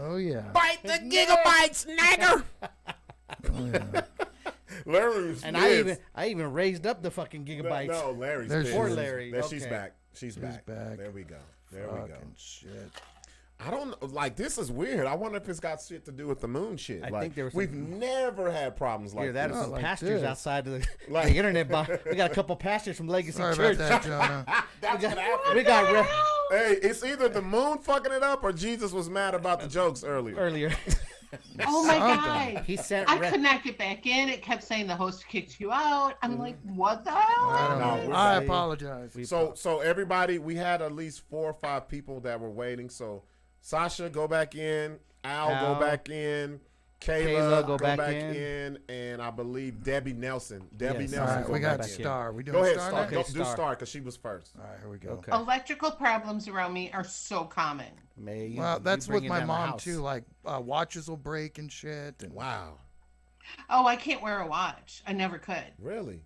Oh yeah. Bite the gigabytes, nagger. Oh yeah. Larry's and I even raised up the fucking gigabytes. No, Larry's Poor Larry. She's back. She's back. There we go. There we go. Shit. I don't know. Like, this is weird. I wonder if it's got shit to do with the moon shit. I think there was we've never had problems like that. this. Some pastors outside of the Like- internet box. We got a couple pastors from Legacy Sorry Church. about that, Jonna. That's what happened. We got Hey, it's either the moon fucking it up or Jesus was mad about the jokes earlier. Oh my God. He sent I could not get back in. It kept saying the host kicked you out. I'm like, what the hell? I apologize. So everybody, we had at least 4 or 5 people that were waiting. So Sasha, go back in. Al, go back in. Kayla, go back in. And I believe Debbie Nelson. Nelson. All right, we got Star. We doing go ahead, Star. Star. Do Star because she was first. All right, here we go. Okay. Electrical problems around me are so common. Well, that's with my mom too. Like watches will break and shit. And wow. Oh, I can't wear a watch. I never could. Really?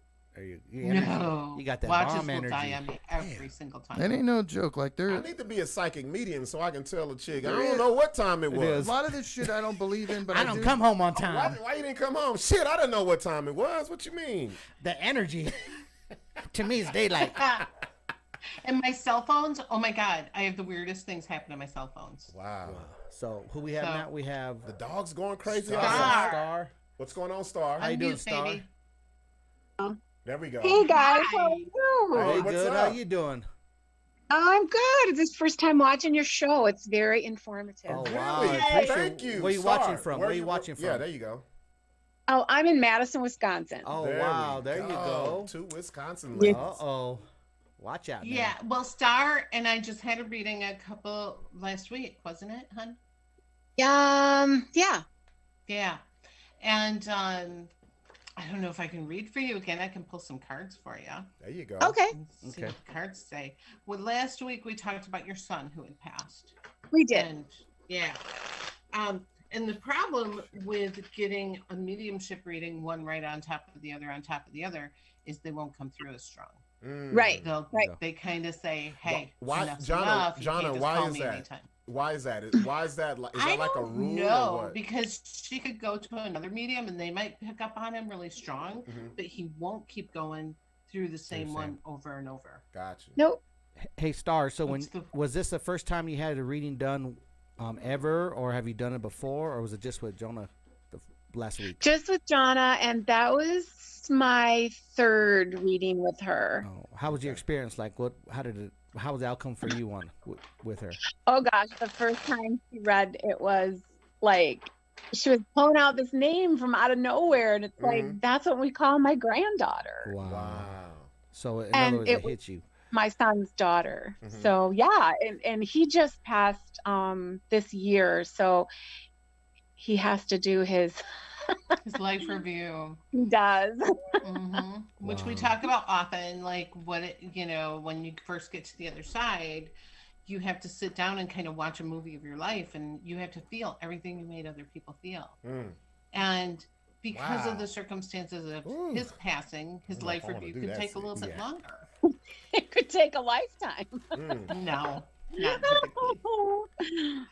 No. You got that watches bomb will energy. die on me every single time. That ain't no joke. Like I need to be a psychic medium so I can tell a chick. I don't know what time it was. A lot of this shit I don't believe in, but I don't come home on time. Why you didn't come home? Shit, I didn't know what time it was. What you mean? The energy. To me, it's daylight. And my cell phones, oh my God, I have the weirdest things happen to my cell phones. Wow. So who we have now? We have the dog's going crazy. Star. What's going on, Star? How you doing, Star? Baby. There we go. Hey guys, how are you? Hey, what's good. up? How you doing? I'm good. This is first time watching your show. It's very informative. Oh, wow. Really? Thank you. Where are you watching from? Where are you watching from? Yeah, there you go. Oh, I'm in Madison, Wisconsin. Oh, wow. There you go. 2 Wisconsin Yes. ladies. Uh-oh. Watch out. Yeah, well, Star and I just had a reading a couple last week, wasn't it, hun? Yeah. Yeah. And I don't know if I can read for you again. I can pull some cards for you. There you go. Okay. And see what the cards say. Well, last week we talked about your son who had passed. We did. And yeah. And the problem with getting a mediumship reading, one right on top of the other, is they won't come through as strong. Right. They kind of say, "Hey, why, enough's Jonna? enough. You Jonna, can't just why call is me that? anytime." Why is that? Why is that? Is I that like a don't rule? know, or what? because she could go to another medium and they might pick up on him really strong, but he won't keep going through the same one over and over. Gotcha. Nope. Hey, Star, so was this the first time you had a reading done ever, or have you done it before, or was it just with Jonna last week? Just with Jonna, and that was my third reading with her. Oh, how was your experience? Like, how was the outcome for you with her? Oh gosh, the first time she read, it was like she was pulling out this name from out of nowhere, and it's like, that's what we call my granddaughter. Wow. So in other words, it hit you. My son's daughter. So yeah, and he just passed this year, so he has to do his life review. He does. Which we talk about often, like when you first get to the other side, you have to sit down and kind of watch a movie of your life, and you have to feel everything you made other people feel. And because of the circumstances of his passing, his life review could take a little bit longer. It could take a lifetime. No, not typically.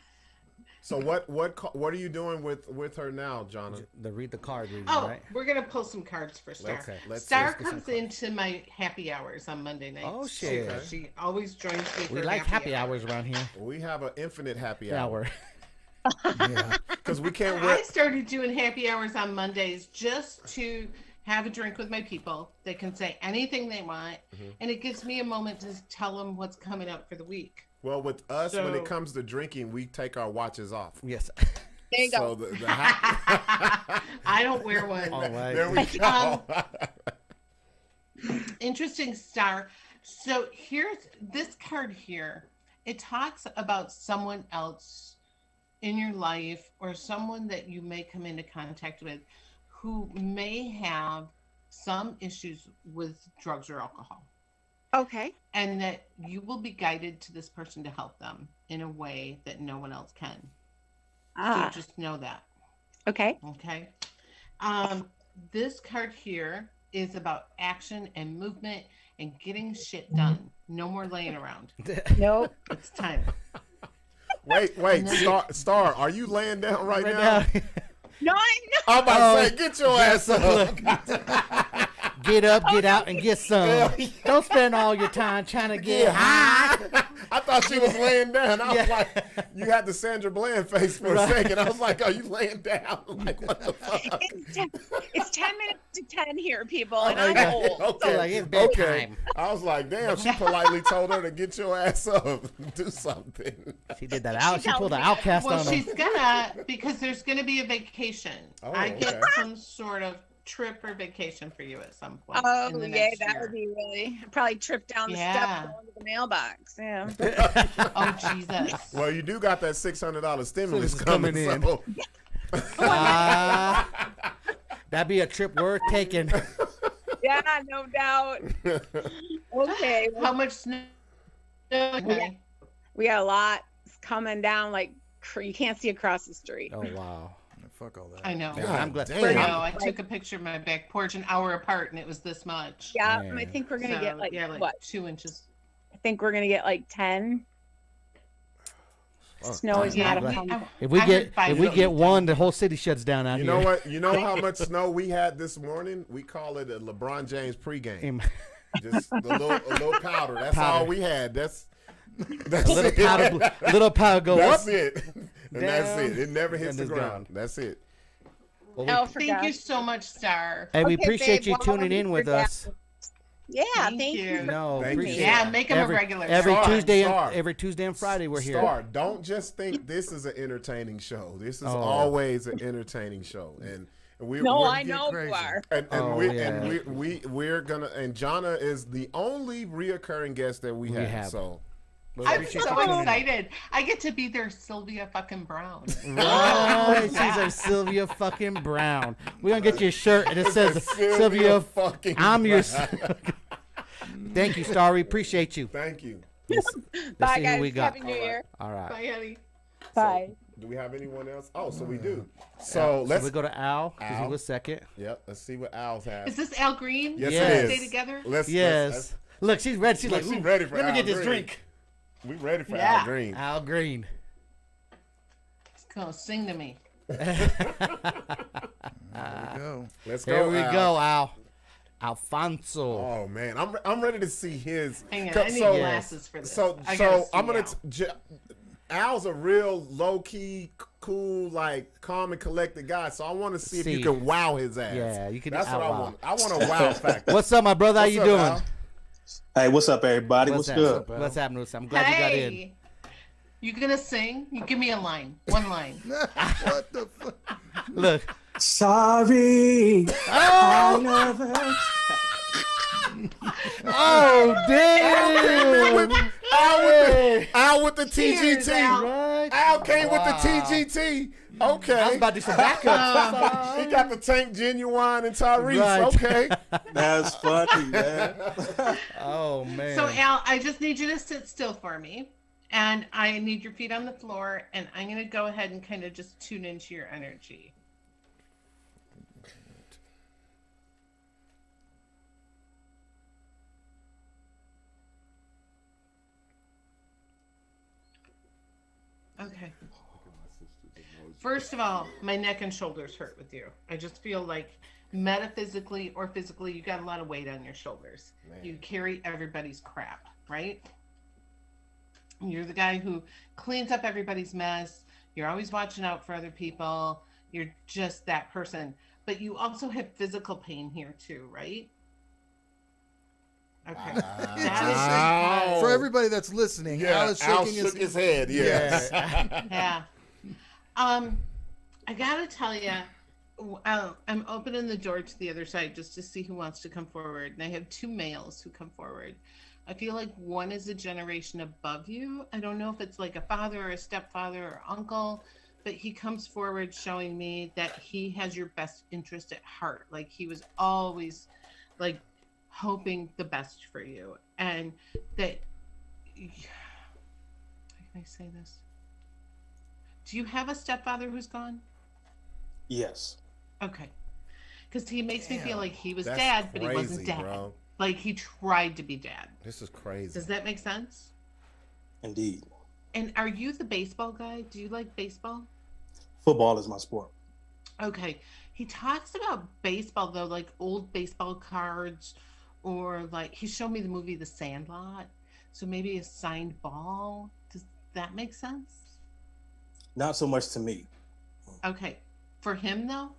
So what are you doing with her now, Jonna? Read the card reading, right? We're gonna pull some cards for Star. Star comes into my happy hours on Monday nights. Oh shit! She always joins me. We like happy hours around here. We have an infinite happy hour. Yeah, because we can't. I started doing happy hours on Mondays just to have a drink with my people. They can say anything they want, and it gives me a moment to tell them what's coming up for the week. Well, with us, when it comes to drinking, we take our watches off. Yes. There you go. I don't wear one. All right. There we go. Interesting, Star. So here's this card here. It talks about someone else in your life, or someone that you may come into contact with who may have some issues with drugs or alcohol. Okay. And that you will be guided to this person to help them in a way that no one else can. So just know that. Okay. Okay. This card here is about action and movement and getting shit done. No more laying around. Nope. It's time. Wait, Star, are you laying down right now? No, I'm about to say, get your ass up. Get up, get out, and get some. Don't spend all your time trying to get high. I thought she was laying down. I was like, you had the Sandra Bland face for a second. I was like, are you laying down? Like, what the fuck? It's 10 minutes to 10 here, people, and I'm old. Okay. Like, it's bedtime. Okay. I was like, damn, she politely told her to get your ass up. Do something. She did that out. She pulled the outcast on her. Well, she's gonna, because there's gonna be a vacation. I get some sort of trip or vacation for you at some point. Oh, in the yeah, next that year. would be really, probably trip down the steps going to the mailbox. Yeah. Oh, Jesus. Well, you do got that $600 stimulus coming in. So. That'd be a trip worth taking. Yeah, no doubt. Okay. How much snow? Okay. We got a lot coming down, like you can't see across the street. Oh, wow. Fuck all that. I know. Yeah, I'm glad. Damn. I took a picture of my back porch an hour apart, and it was this much. Yeah, Man. I think we're gonna get like what? 2 inches. I think we're gonna get like 10. Snow is not a problem. If we get one, the whole city shuts down out here. You know what? You know how much snow we had this morning? We call it a LeBron James pregame. Just a little powder. That's all we had. That's little powder go that's up. That's it. And that's it. It never hits the ground. That's it. Well, thank you so much, Star. Hey, we appreciate you tuning in with us. Yeah, thank you. No, appreciate yeah, make him a regular. Every Tuesday and Friday we're here. Star, don't just think this is an entertaining show. This is always an entertaining show, and we're I know you are. We're gonna, and Jonna is the only reoccurring guest that we have. So I'm so excited. I get to be their Sylvia fucking Brown. Right, she's our Sylvia fucking Brown. We're gonna get you a shirt and it says Sylvia fucking I'm your Thank you, Star. We appreciate you. Thank you. Bye, guys. Happy New Year. All right. Bye, honey. Bye. So, do we have anyone else? Oh, so we do. So let's we go to Al because he was second. Yep. Let's see what Al's has. Is this Al Green? Yes, it is. Stay together. Let's look. She's ready. She's ready for. Let me Al get this Green. drink. We ready for Al Green. Al Green. He's gonna sing to me. There we go. Let's go. Here we go, Al. Alfonso. Oh man, I'm ready to see his. Hang on, I need glasses for this. So I'm gonna. Al's a real low key, cool, like calm and collected guy. So I want to see if you can wow his ass. Yeah, you can. That's what I want. I want a wow factor. What's up, my brother? How you doing? Al? Hey, what's up, everybody? What's good? What's happening? I'm glad you got in. You gonna sing? You give me a line. One line. What the fuck? Look. Sorry. I never. Oh, damn. Al with the Cheers, TGT. Right? Al came with the TGT. Okay. I was about to do some backup. He got the Tank Genuine and Tyrese. Right. Okay. That's funny, man. Oh, man. So, Al, I just need you to sit still for me. And I need your feet on the floor. And I'm going to go ahead and kind of just tune into your energy. Okay. First of all, my neck and shoulders hurt with you. I just feel like metaphysically or physically, you got a lot of weight on your shoulders. Man. You carry everybody's crap, right? You're the guy who cleans up everybody's mess. You're always watching out for other people. You're just that person. But you also have physical pain here too, right? Okay. Wow. For everybody that's listening, Al is shaking his head. Yes. Yeah. I gotta tell you, I'm opening the door to the other side just to see who wants to come forward, and I have two males who come forward. I feel like one is a generation above you. I don't know if it's like a father or a stepfather or uncle, but he comes forward showing me that he has your best interest at heart. Like he was always like hoping the best for you, and that how can I say this? Do you have a stepfather who's gone? Yes. Okay. Because he makes me feel like he was dad, but he wasn't dad. Bro. Like he tried to be dad. This is crazy. Does that make sense? Indeed. And are you the baseball guy? Do you like baseball? Football is my sport. Okay. He talks about baseball though, like old baseball cards, or like he showed me the movie The Sandlot. So maybe a signed ball. Does that make sense? Not so much to me. Okay. For him though?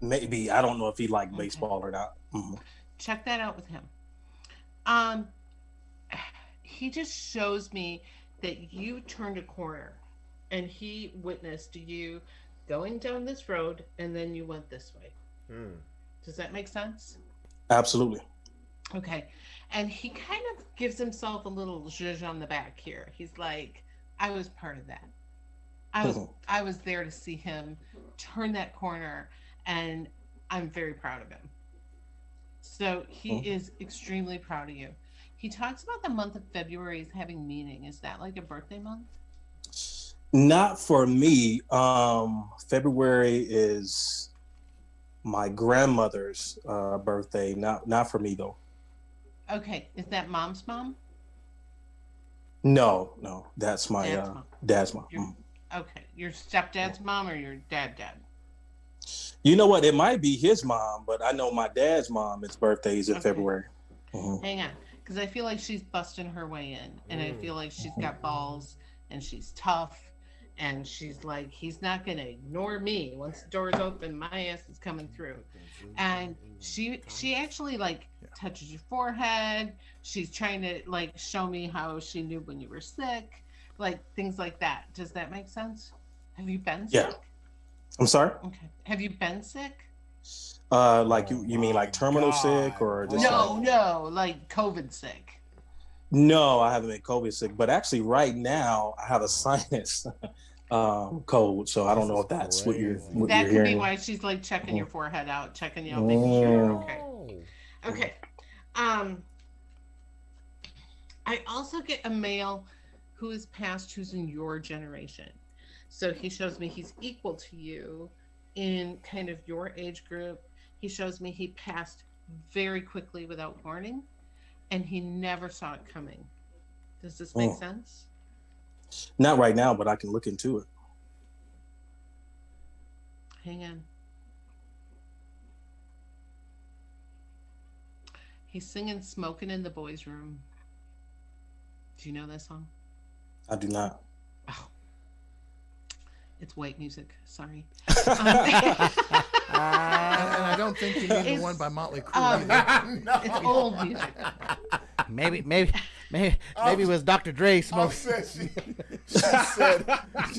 Maybe. I don't know if he liked baseball or not. Mm-hmm. Check that out with him. He just shows me that you turned a corner and he witnessed you going down this road and then you went this way. Does that make sense? Absolutely. Okay. And he kind of gives himself a little zhuzh on the back here. He's like, I was part of that. I was there to see him turn that corner, and I'm very proud of him. So he is extremely proud of you. He talks about the month of February as having meaning. Is that like a birthday month? Not for me. February is my grandmother's birthday. Not for me though. Okay. Is that mom's mom? No. That's my dad's mom. Okay. Your stepdad's mom or your dad? You know what? It might be his mom, but I know my dad's mom, its birthday's in February. Mm-hmm. Hang on. Because I feel like she's busting her way in. And I feel like she's got balls and she's tough. And she's like, he's not going to ignore me. Once the door's open, my ass is coming through. And she actually like touches your forehead. She's trying to like show me how she knew when you were sick, like things like that. Does that make sense? Have you been sick? I'm sorry? Okay. Have you been sick? Like you mean like terminal sick or just no, like COVID sick? No, I haven't been COVID sick, but actually right now I have a sinus cold, so I don't know if that's what you're hearing. That could be why she's like checking your forehead out, checking you out, making sure you're okay. Okay. I also get a male who is past, who's in your generation. So he shows me he's equal to you in kind of your age group. He shows me he passed very quickly without warning, and he never saw it coming. Does this make sense? Not right now, but I can look into it. Hang on. He's singing "Smoking in the Boys' Room." Do you know that song? I do not. Oh. It's white music. Sorry. And I don't think you need the one by Motley Crue. No. It's old music. Maybe it was Dr. Dre smoke. She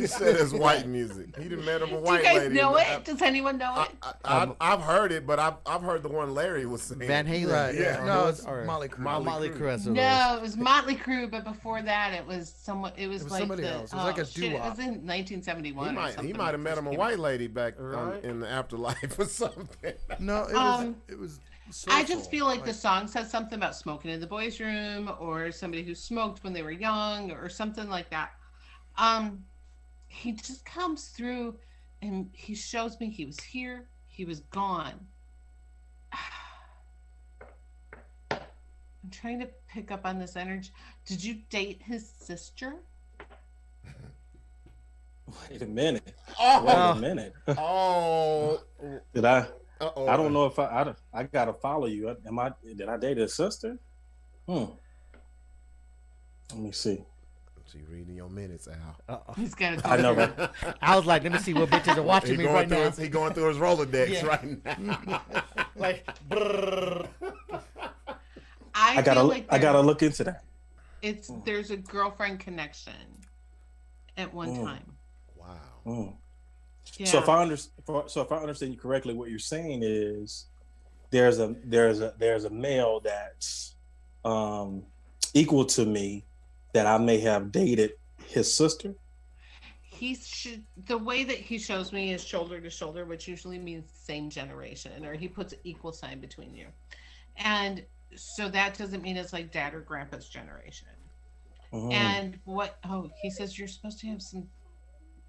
said it's white music. He done met him a white lady. Do you guys know it? Does anyone know it? I've heard it, but I've heard the one Larry was singing. Van Halen. Right. Yeah. No, it's Motley Crue. Motley Crue. No, it was Motley Crue, but before that, it was someone. It was like somebody else. It was like a doo-wop. It was in 1971. He might have met him a white lady back in the afterlife or something. No, it was. Social. I just feel like the song says something about smoking in the boys' room, or somebody who smoked when they were young, or something like that. He just comes through, and he shows me he was here, he was gone. I'm trying to pick up on this energy. Did you date his sister? Wait a minute. Oh. Did I? I don't know if I gotta follow you. Did I date his sister? Let me see. So you reading your minutes, Al. He's got I know, right? I was like, let me see what bitches are watching me right now. He going through his Rolodex right now. Like, brrr. I gotta look into that. There's a girlfriend connection at one time. Wow. Yeah. So if I understand you correctly, what you're saying is there's a male that's equal to me that I may have dated his sister. The way that he shows me is shoulder to shoulder, which usually means same generation, or he puts an equal sign between you, and so that doesn't mean it's like dad or grandpa's generation. And he says you're supposed to have some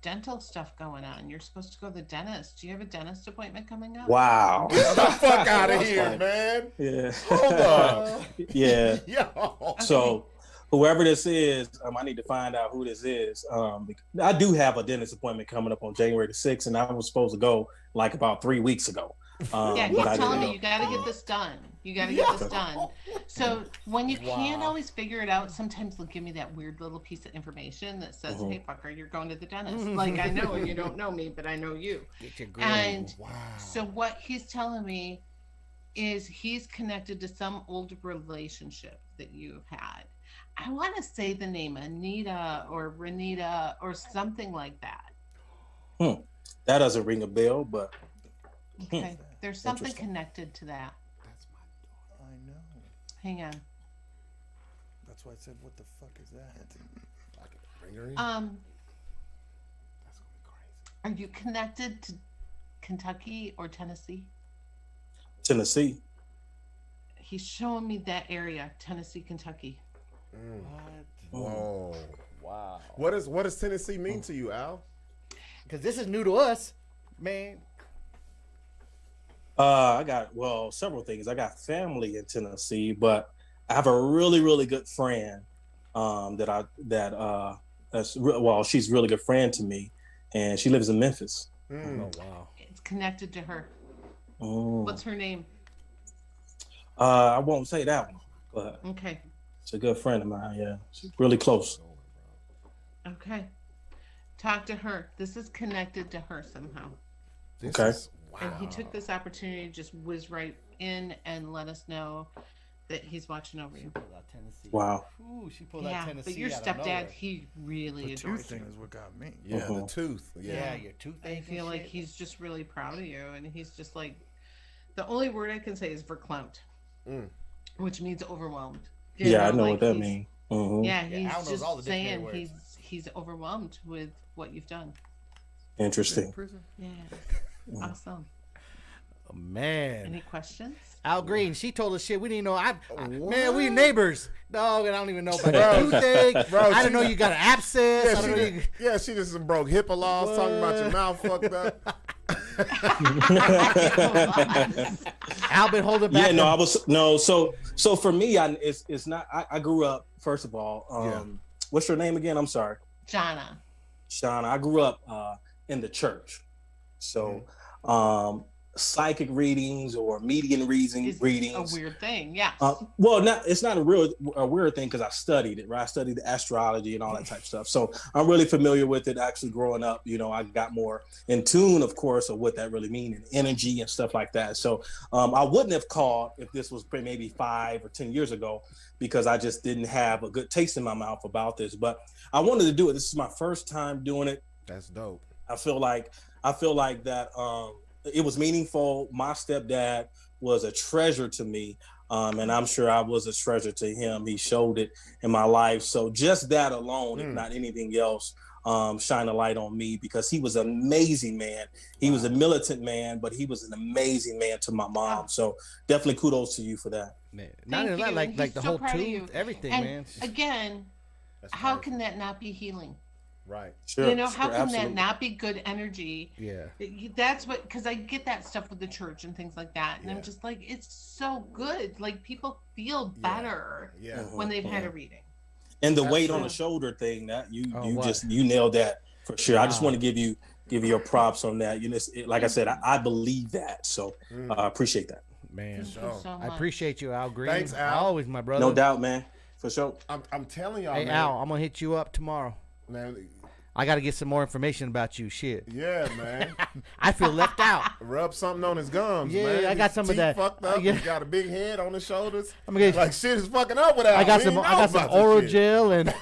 dental stuff going on. You're supposed to go to the dentist. Do you have a dentist appointment coming up? Wow. Get the fuck out of here, man. Yeah. Hold up. Yeah. Yo. So whoever this is, I need to find out who this is. I do have a dentist appointment coming up on January the 6th, and I was supposed to go like about 3 weeks ago. He's telling me you got to get this done. You got to get this done. So when you can't always figure it out, sometimes they'll give me that weird little piece of information that says, "Hey, fucker, you're going to the dentist." Like, I know you don't know me, but I know you. And so what he's telling me is he's connected to some old relationship that you've had. I want to say the name Anita or Renita or something like that. That doesn't ring a bell, but okay. There's something connected to that. That's my daughter. I know. Hang on. That's why I said, "What the fuck is that?" Like a ringer? That's gonna be crazy. Are you connected to Kentucky or Tennessee? Tennessee. He's showing me that area, Tennessee, Kentucky. Whoa! Wow. What does Tennessee mean to you, Al? Because this is new to us, man. I got several things. I got family in Tennessee, but I have a really, really good friend she's a really good friend to me, and she lives in Memphis. Oh wow! It's connected to her. What's her name? I won't say that one, but okay. It's a good friend of mine. Yeah, she's really close. Okay, talk to her. This is connected to her somehow. Okay. And he took this opportunity to just whiz right in and let us know that he's watching over you. Wow. Ooh, she pulled that Tennessee. But your stepdad, he really adores you. The tooth thing is what got me. Yeah, the tooth. Yeah, your tooth. I feel like he's just really proud of you, and he's just like, the only word I can say is verklempt, which means overwhelmed. I know what that means. Yeah, he's just saying he's overwhelmed with what you've done. Interesting. Yeah. Awesome. Oh, man. Any questions? Al Green, she told us shit we didn't know. Man, we neighbors. Dog, and I don't even know about that toothache. Bro, I didn't know you got an abscess. She just some broke HIPAA laws talking about your mouth fucked up. Al been holding back. Yeah, So for me, it's not. I grew up, first of all. What's your name again? I'm sorry. Jonna. I grew up in the church, so psychic readings or median readings. A weird thing, yeah. It's not a weird thing because I studied it, right? I studied the astrology and all that type of stuff. So I'm really familiar with it. Actually, growing up, I got more in tune, of course, of what that really means and energy and stuff like that. So I wouldn't have called if this was maybe 5 or 10 years ago because I just didn't have a good taste in my mouth about this. But I wanted to do it. This is my first time doing it. That's dope. I feel like that. It was meaningful. My stepdad was a treasure to me, and I'm sure I was a treasure to him. He showed it in my life. So just that alone, if not anything else, shine a light on me because he was an amazing man. He was a militant man, but he was an amazing man to my mom. So definitely kudos to you for that. Man, not only that, like the whole tooth, everything, and man. Again, how can that not be healing? Right. Sure. How can that not be good energy? Yeah. That's what, because I get that stuff with the church and things like that. And I'm just like, it's so good. Like people feel better when they've had a reading. And the weight on the shoulder thing, that you nailed that for sure. Wow. I just want to give you your props on that. Like I said, I believe that. So I appreciate that. Man, Thank you so much. I appreciate you, Al Green. Thanks, Al. Always my brother. No doubt, man. For sure. I'm telling y'all, hey, man. Al, I'm gonna hit you up tomorrow. Man, I got to get some more information about you. Shit. Yeah, man. I feel left out. Rub something on his gums, man. I got some of that. Fucked up. He got a big head on his shoulders. I'm gonna get, like shit is fucking up with Al. I got some oral gel and.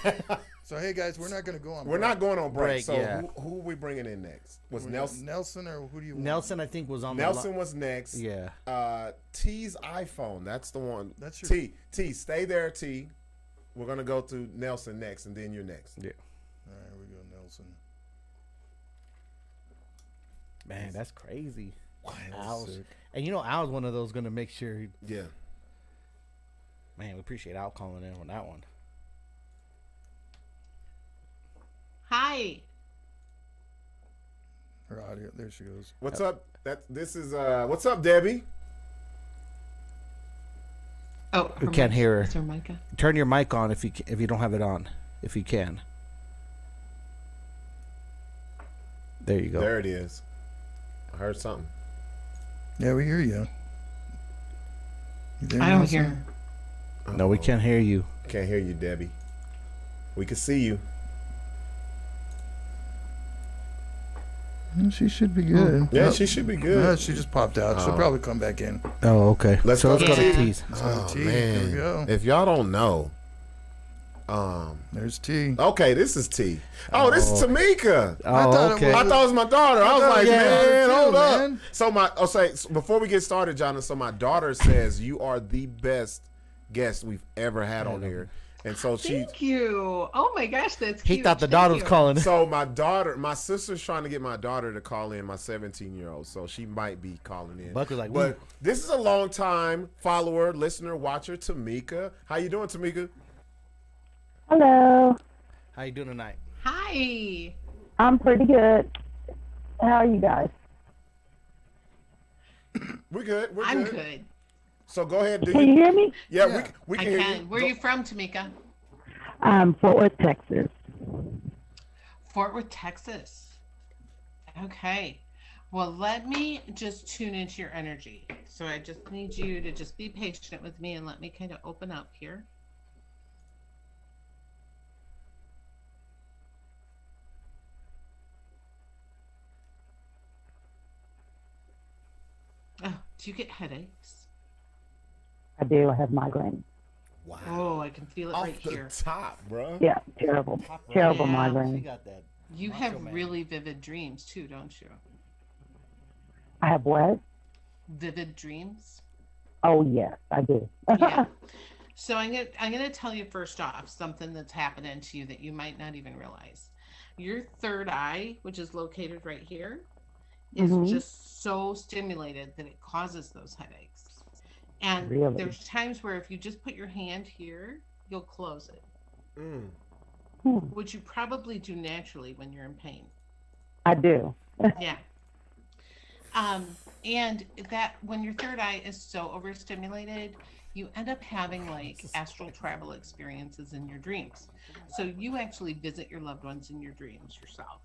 So hey guys, we're not going to go on. We're not going on break. So who are we bringing in next? Was Nelson? Nelson or who do you want? Nelson, I think was on. Nelson was next. Yeah. T's iPhone. That's the one. That's your T. Stay there, T. We're gonna go to Nelson next, and then you're next. Yeah. All right, we go Nelson. Man, that's crazy. Wow. And Al's one of those gonna make sure. Yeah. Man, we appreciate Al calling in on that one. Hi. Her audio. There she goes. What's up? What's up, Debbie? Oh, we can't hear her. Is her mic on? Turn your mic on if you don't have it on, if you can. There you go. There it is. I heard something. Yeah, we hear you. I don't hear. No, we can't hear you. Can't hear you, Debbie. We can see you. She should be good. Yeah, she should be good. She just popped out. She'll probably come back in. Oh, okay. Let's go to T's. Oh, T. man. Here we go. If y'all don't know, there's T. Okay, this is T. Oh, this is Tamika. Oh, okay. I thought it was my daughter. I was like, man, hold up. Man. So before we get started, Jonna, so my daughter says you are the best guest we've ever had on here. And so Thank you. Oh my gosh, that's cute. He thought the daughter was calling. So my sister's trying to get my daughter to call in, my 17-year-old. So she might be calling in. Buck was like, but this is a long time follower, listener, watcher, Tamika. How you doing, Tamika? Hello. How you doing tonight? Hi. I'm pretty good. How are you guys? We're good. I'm good. So go ahead. Can you hear me? Yeah, we can hear you. Where are you from, Tamika? Fort Worth, Texas. Fort Worth, Texas. Okay. Well, let me just tune into your energy. So I just need you to just be patient with me and let me kind of open up here. Oh, do you get headaches? I do. I have migraine. Wow. Oh, I can feel it Off right the here. top, bro. Yeah, terrible. Terrible She migraine. got that. You Macho have man. really vivid dreams too, don't you? I have what? Vivid dreams. Oh, yes, I do. Yeah. So I'm gonna tell you first off something that's happening to you that you might not even realize. Your third eye, which is located right here, is just so stimulated that it causes those headaches. And Really? there's times where if you just put your hand here, you'll close it. Which you probably do naturally when you're in pain. I do. Yeah. And that when your third eye is so overstimulated, you end up having like astral travel experiences in your dreams. So you actually visit your loved ones in your dreams yourself.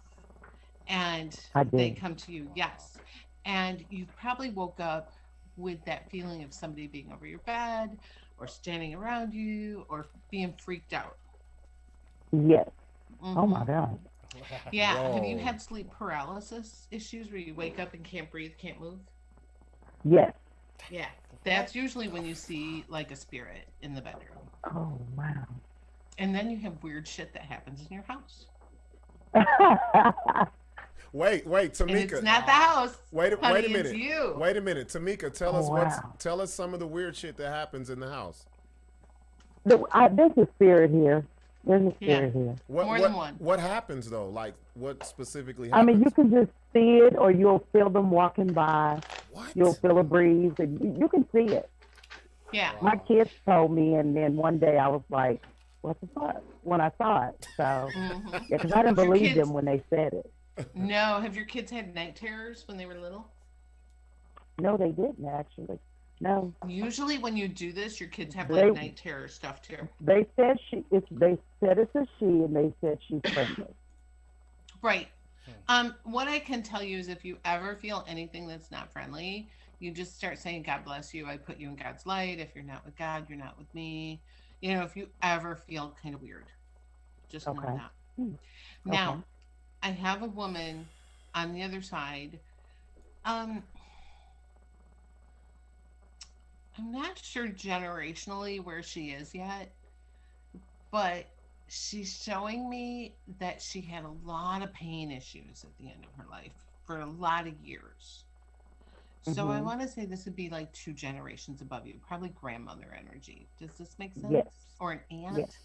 And they come to you, yes. And you probably woke up with that feeling of somebody being over your bed or standing around you or being freaked out. Yes. Oh, my God. Yeah. Whoa. Have you had sleep paralysis issues where you wake up and can't breathe, can't move? Yes. Yeah. That's usually when you see like a spirit in the bedroom. Oh, wow. And then you have weird shit that happens in your house. Wait, Tamika. And it's not the house. Wait a minute. It's you. Wait a minute, Tamika. Tell us wow. tell us some of the weird shit that happens in the house. There's a spirit here. There's a spirit here. More than one. What happens though? Like what specifically I happens? mean, you can just see it, or you'll feel them walking by. What? You'll feel a breeze, and you can see it. Yeah. My kids told me, and then one day I was like, "What the fuck?" when I saw it. So, yeah, because I didn't believe them when they said it. No. Have your kids had night terrors when they were little? No, they didn't actually. No. Usually when you do this, your kids have like night terror stuff too. They said they said it's a she, and they said she's pregnant. Right. What I can tell you is if you ever feel anything that's not friendly, you just start saying, God bless you. I put you in God's light. If you're not with God, you're not with me. You know, if you ever feel kind of weird, just know that. Now, I have a woman on the other side. I'm not sure generationally where she is yet, but she's showing me that she had a lot of pain issues at the end of her life for a lot of years. So I want to say this would be like 2 generations above you, probably grandmother energy. Does this make sense? Yes. Or an aunt? Yes.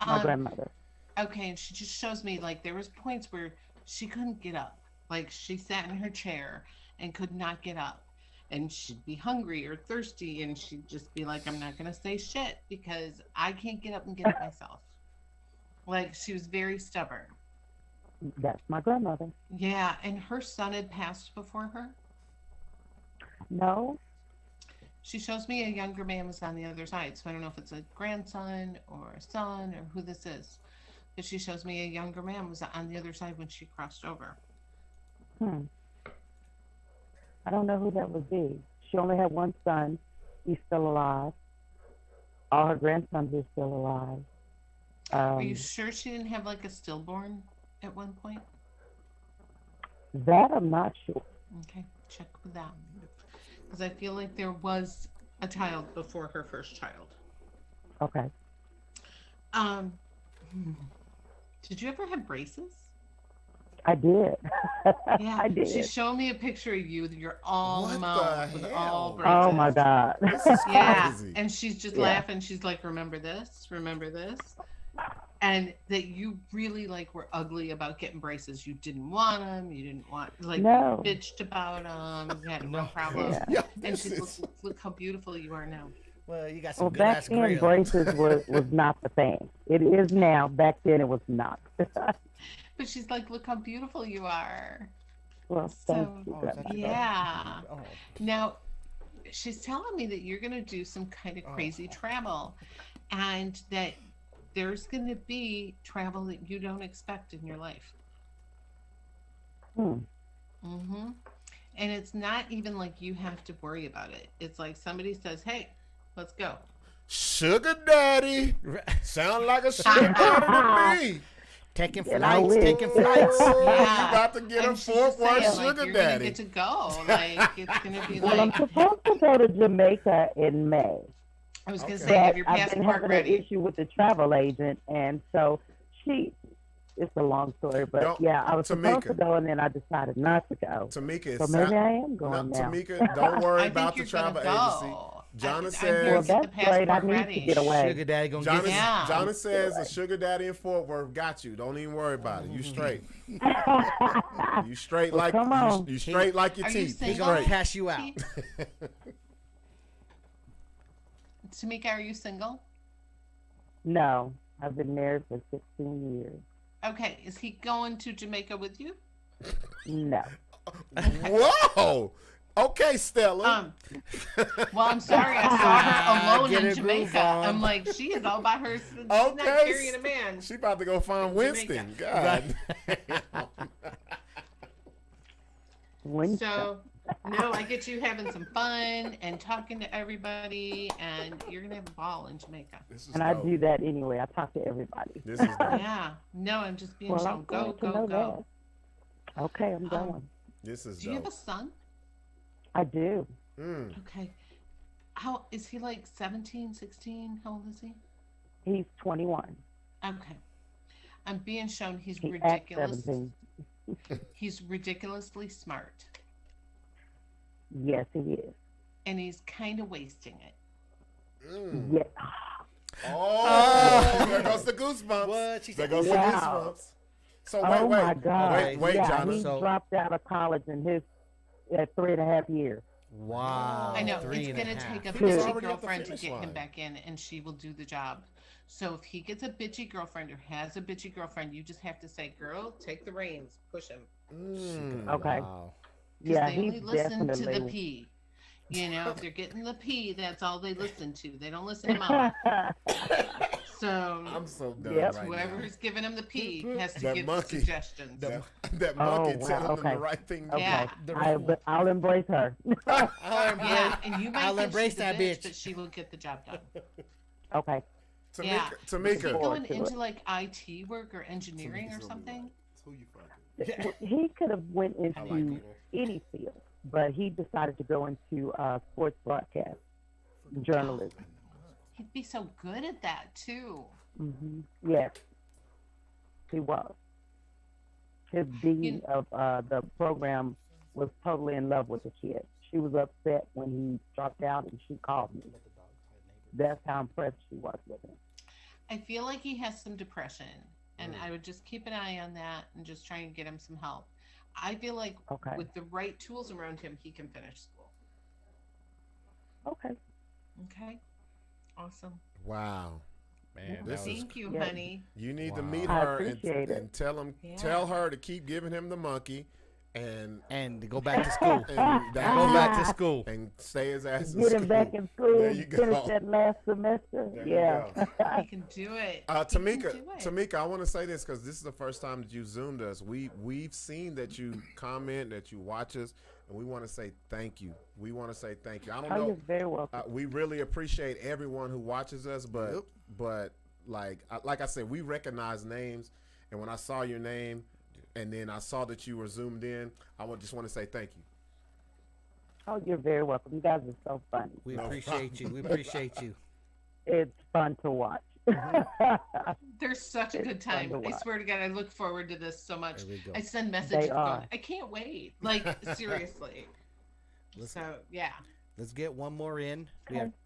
My grandmother. Okay, and she just shows me like there was points where she couldn't get up. Like she sat in her chair and could not get up. And she'd be hungry or thirsty, and she'd just be like, I'm not going to say shit because I can't get up and get it myself. Like, she was very stubborn. That's my grandmother. Yeah, and her son had passed before her? No. She shows me a younger man was on the other side, so I don't know if it's a grandson or a son or who this is. But she shows me a younger man was on the other side when she crossed over. I don't know who that would be. She only had one son. He's still alive. All her grandsons are still alive. Are you sure she didn't have like a stillborn at one point? That I'm not sure. Okay, check with that. Because I feel like there was a child before her first child. Okay. Did you ever have braces? I did. Yeah, I did. She showed me a picture of you that you're all mouth with all braces. Oh my God. This is crazy. And she's just laughing. She's like, remember this? Remember this? And that you really like were ugly about getting braces. You didn't want them. You didn't want you bitched about them. You had no problem. Yeah, and she's look how beautiful you are now. Well, you got some good back ass then grill. braces was not the thing. It is now. Back then it was not. But she's like, look how beautiful you are. Well, thank you. Yeah. Now, she's telling me that you're going to do some kind of crazy travel and that there's going to be travel that you don't expect in your life. And it's not even like you have to worry about it. It's like somebody says, hey, let's go. Sugar daddy. Sound like a sugar daddy to me. Taking flights. Yeah. You about to get a Fort Worth sugar you're daddy. Gonna get to go. Like it's gonna be Well, like. I'm supposed to go to Jamaica in May. I was going to say, have your I've been passport having ready. an issue with the travel agent, and so it's a long story, but I was supposed to go, and then I decided not to go. Tamika, so maybe I am going now. Tamika, don't worry about the travel agency. Jonna says, well, that's great. I need to get away. Sugar daddy gonna get you. Jonna says a sugar daddy in Fort Worth got you. Don't even worry about it. You straight. You straight like you straight like your teeth. He's gonna cash you out. Tamika, are you single? No, I've been married for 16 years. Okay, is he going to Jamaica with you? No. Whoa. Okay, Stella. Well, I'm sorry. I saw her alone in Jamaica. I'm like, she is all by herself. She's not carrying a man. She about to go find Winston. God. So, no, I get you having some fun and talking to everybody, and you're going to have a ball in Jamaica. And I do that anyway. I talk to everybody. This is dope. Yeah. No, I'm just being shown. Go. That. Okay, I'm going. This is Do you have a son? I do. Okay. How is he, like 17, 16? How old is he? He's 21. Okay. I'm being shown he's ridiculous. He's ridiculously smart. Yes, he is. And he's kind of wasting it. Yeah. Oh, there goes the goosebumps. What? There goes the goosebumps. So wait, my God. wait, Jonna. He dropped out of college in his 3.5 years. Wow. I know. It's going to take a bitchy girlfriend to get him back in, and she will do the job. So if he gets a bitchy girlfriend or has a bitchy girlfriend, you just have to say, girl, take the reins, push him. Okay. Wow. Yeah, they only listen to the P. You know, if they're getting the P, that's all they listen to. They don't listen to Mama. So I'm so done right whoever's giving him the P has to give monkey, suggestions. That monkey telling them the right thing to do. I'll embrace her. And you might embrace that bitch, but she will get the job done. Okay. Tamika. Is he going into like IT work or engineering or something? He could have went into any field, but he decided to go into sports broadcast journalism. He'd be so good at that too. Yes, he was. His dean of the program was totally in love with the kid. She was upset when he dropped out, and she called me. That's how impressed she was with him. I feel like he has some depression, and I would just keep an eye on that and just try and get him some help. I feel like with the right tools around him, he can finish school. Okay. Awesome. Wow. Man, thank you, honey. You need to meet her and tell her to keep giving him the monkey and to go back to school. And stay his ass in Get school. him back in school. There you go. Finish that last semester. He can do it. Tamika, I want to say this because this is the first time that you Zoomed us. We've seen that you comment, that you watch us, and we want to say thank you. I don't know. You're very welcome. We really appreciate everyone who watches us, but like I said, we recognize names, and when I saw your name, and then I saw that you were zoomed in, I just want to say thank you. Oh, you're very welcome. You guys are so funny. We appreciate you. We appreciate you. It's fun to watch. They're such a good time. I swear to God, I look forward to this so much. I send messages going, I can't wait. Like, seriously. Let's get one more in.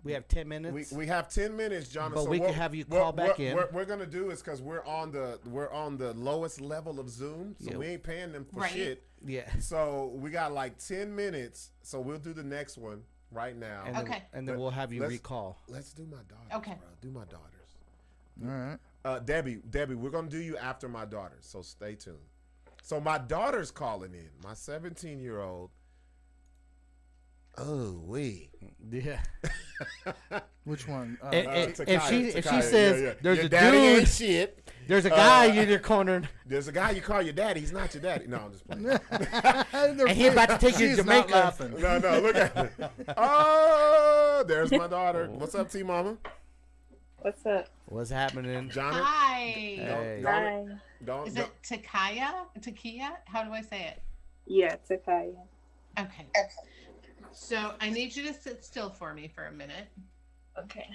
We have 10 minutes. We have 10 minutes, Jonna. But we can have you call back in. What we're gonna do is because we're on the lowest level of Zoom, so we ain't paying them for shit. Yeah. So we got like 10 minutes. So we'll do the next one right now. And then we'll have you recall. Let's do my daughters. Okay. Bro. Do my daughters. All right. Debbie, we're gonna do you after my daughters. So stay tuned. So my daughter's calling in. My 17-year-old. Oh, yeah. Which one? If she says there's a daddy dude, ain't shit. There's a guy in your corner. There's a guy you call your daddy. He's not your daddy. No, I'm just playing. And he's about to take you to Jamaica. No, look at it. Oh, there's my daughter. What's up, T Mama? What's up? What's happening, Jonna? Hi. Hey. Hi. Is it Takia? How do I say it? Yeah, Takia. Okay. So I need you to sit still for me for a minute. Okay.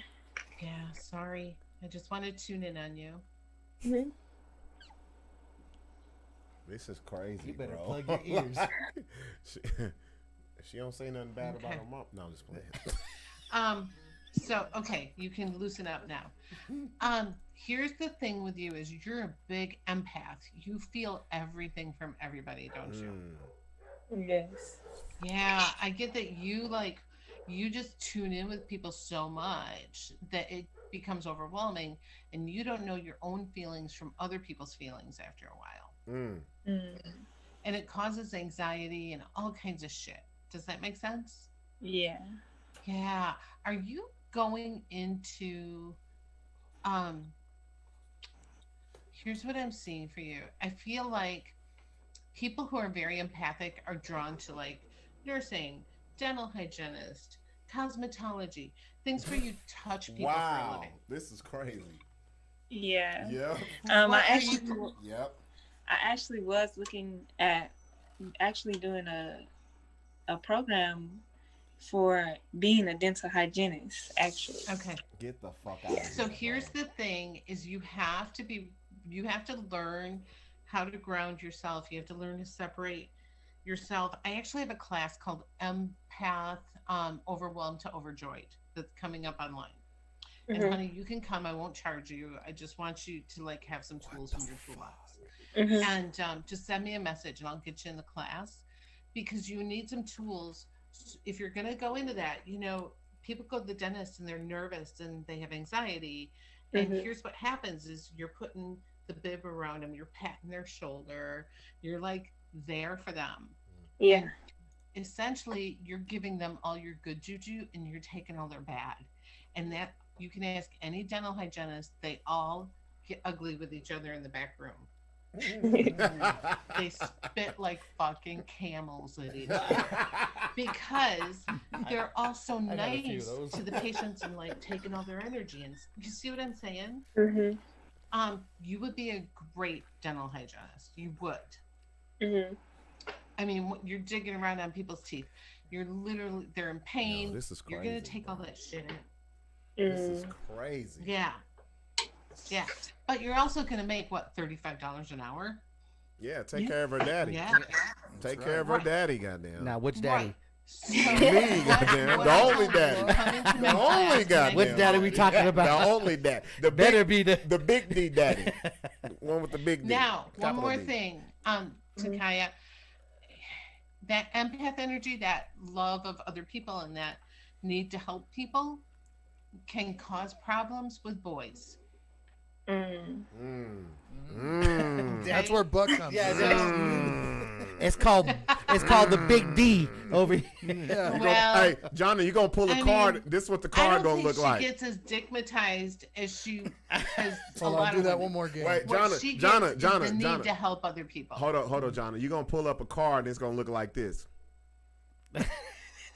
Yeah, sorry. I just wanted to tune in on you. Mm-hmm. This is crazy, You better bro. plug your ears. She don't say nothing bad about her mom. No, I'm just playing. So okay, you can loosen up now. Here's the thing with you is you're a big empath. You feel everything from everybody, don't you? Yes. Yeah, I get that you just tune in with people so much that it becomes overwhelming and you don't know your own feelings from other people's feelings after a while. And it causes anxiety and all kinds of shit. Does that make sense? Yeah. Yeah. Are you going into here's what I'm seeing for you. I feel like people who are very empathic are drawn to like nursing, dental hygienist, cosmetology, things where you touch people for a living. This is crazy. Yeah. Yep. I actually was looking at doing a program for being a dental hygienist, actually. Okay. Get the fuck out of here. So here's the thing is you have to learn how to ground yourself. You have to learn to separate yourself. I actually have a class called Empath Overwhelmed to Overjoyed that's coming up online. And honey, you can come. I won't charge you. I just want you to like have some tools from your toolbox. And just send me a message and I'll get you in the class because you need some tools. If you're going to go into that, you know, people go to the dentist and they're nervous and they have anxiety. And here's what happens is you're putting the bib around them. You're patting their shoulder. You're like there for them. Yeah. And essentially, you're giving them all your good juju and you're taking all their bad. And that you can ask any dental hygienist. They all get ugly with each other in the back room. They spit like fucking camels at each other because they're all so nice to the patients and like taking all their energy. And you see what I'm saying? You would be a great dental hygienist. You would. I mean, you're digging around on people's teeth. You're literally, they're in pain. This is crazy. You're gonna take all that shit in. This is crazy. Yeah. Yeah. But you're also going to make, what, $35 an hour? Yeah, take care of her daddy. Yeah. Take care of her daddy, goddamn. Now, which daddy? So me, goddamn. The only daddy. The only goddamn. Which daddy we talking about? The only daddy. The better big, be the big D daddy. The one with the big D. Now, one more D. thing, Takaya. That empath energy, that love of other people and that need to help people can cause problems with boys. That's where Buck comes in. It's called the Big D over here. Hey, Jonna, you gonna pull a card? This is what the card gonna look like. She gets as digmatized as she has. Hold on, do that one more game. Wait, Jonna, the need to help other people. Hold on, Jonna. You gonna pull up a card and it's gonna look like this.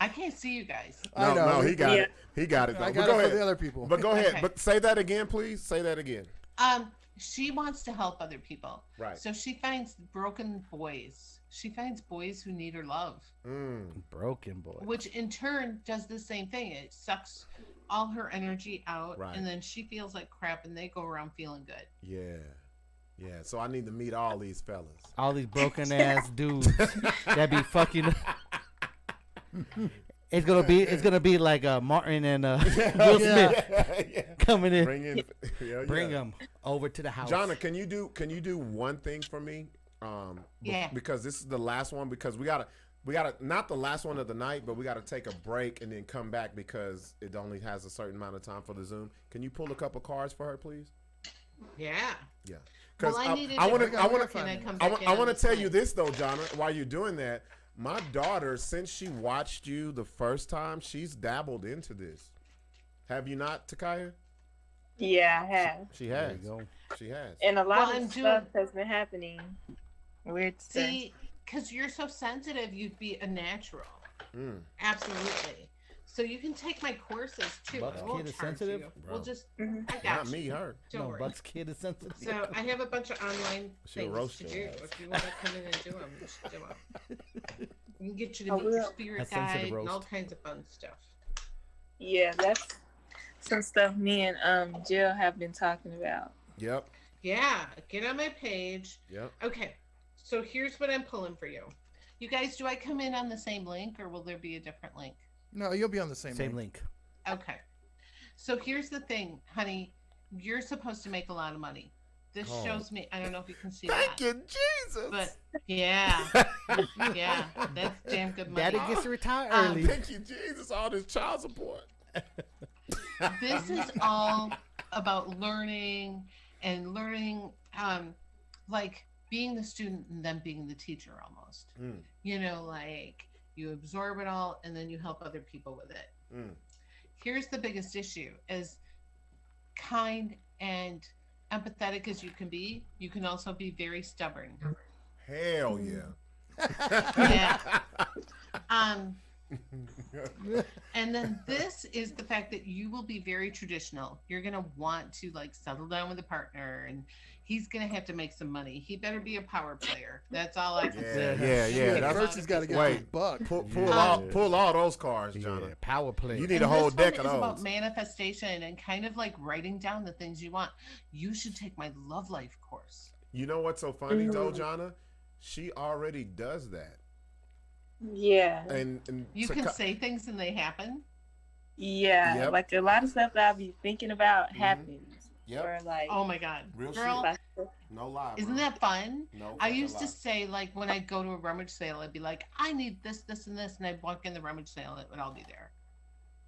I can't see you guys. No, he got it. He got it though. I got it for the other people. But go ahead. Okay. But say that again, please. Say that again. She wants to help other people. Right. So she finds broken boys. She finds boys who need her love. Broken boys. Which in turn does the same thing. It sucks all her energy out, Right. and then she feels like crap, and they go around feeling good. Yeah. So I need to meet all these fellas. All these broken ass dudes that be fucking. It's gonna be like Martin and Will Smith coming in. Bring them over to the house. Jonna, can you do one thing for me? Because this is the last one. Because we gotta not the last one of the night, but we gotta take a break and then come back because it only has a certain amount of time for the Zoom. Can you pull a couple cards for her, please? Yeah. Because I want to tell you this though, Jonna. While you're doing that. My daughter, since she watched you the first time, she's dabbled into this. Have you not, Takaya? Yeah, I have. She has. She has. And a lot of stuff has been happening. Weird stuff. See, because you're so sensitive, you'd be a natural. Absolutely. So you can take my courses too. Buck's kid is sensitive? We'll just, I got Not you. me, her. Don't worry. Buck's kid is sensitive. So I have a bunch of online She'll things roast to your do. ass. If you want to come in and do them, just do them. We can get you to meet your spirit guide and all kinds of fun stuff. Yeah, some stuff me and Jill have been talking about. Yep. Yeah, get on my page. Yep. Okay, so here's what I'm pulling for you. You guys, do I come in on the same link or will there be a different link? No, you'll be on the same link. Okay. So here's the thing, honey. You're supposed to make a lot of money. This shows me, I don't know if you can see that. Thank you, Jesus. But yeah, yeah, that's damn good money. Daddy gets to retire early. Thank you, Jesus. All this child support. This is all about learning and learning, like being the student and then being the teacher almost. You know, like you absorb it all and then you help other people with it. Here's the biggest issue is kind and empathetic as you can be, you can also be very stubborn. Hell yeah. Yeah. And then this is the fact that you will be very traditional. You're going to want to like settle down with a partner and he's going to have to make some money. He better be a power player. That's all I can say. Yeah. First he's got to get his buck. Pull all those cards, Jonna. Power player. You need a whole deck of those. It's about manifestation and kind of like writing down the things you want. You should take my love life course. You know what's so funny though, Jonna? She already does that. Yeah. And you can say things and they happen. Yeah. Yep. Like a lot of stuff that I'll be thinking about happens. Yep. Or like, oh my God. Real girl, shit. No lie. Isn't that fun? No. I used to say, like, when I'd go to a rummage sale, I'd be like, I need this, this, and this. And I'd walk in the rummage sale and it would all be there.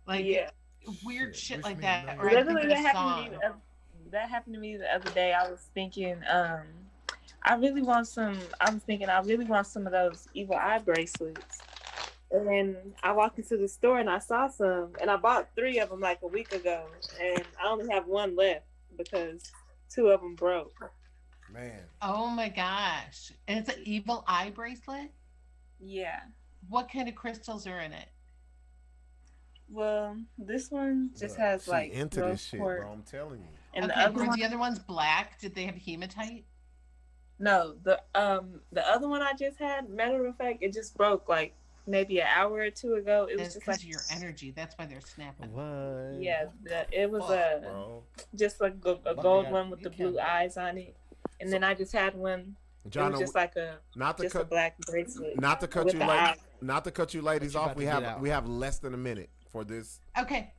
Like, weird shit like that. Or I'd think of a song. That happened to me the other day. I was thinking, I really want some of those evil eye bracelets. And then I walked into the store and I saw some and I bought 3 of them like a week ago. And I only have 1 left because 2 of them broke. Man. Oh my gosh. And it's an evil eye bracelet? Yeah. What kind of crystals are in it? Well, this one just has like into this shit, bro. I'm telling you. And were the other ones black? Did they have hematite? No, the other one I just had, matter of fact, it just broke like maybe an hour or 2 ago. It was just like your energy. That's why they're snapping. What? Yeah, it was just like a gold one with the blue eyes on it, and then I just had one. Jonna, it was just like a black bracelet. Not to cut you ladies off. We have less than a minute for this. Okay.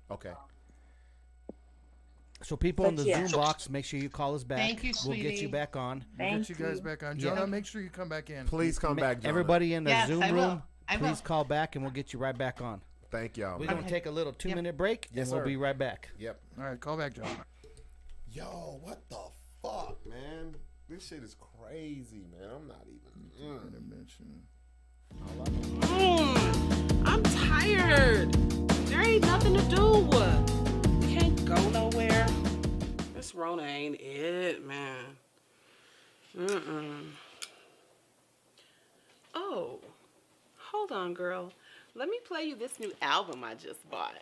So people in the Zoom box, make sure you call us back. Thank you, sweetie. We'll get you back on. Get you guys back on. Jonna, make sure you come back in. Please come back, Jonna. Everybody in the Zoom room, please call back and we'll get you right back on. Thank y'all. We're going to take a little 2-minute break and we'll be right back. Yep. All right, call back, Jonna. Yo, what the fuck, man? This shit is crazy, man. I'm not even. I'm tired. There ain't nothing to do. Can't go nowhere. This Rona ain't it, man. Oh, hold on, girl. Let me play you this new album I just bought.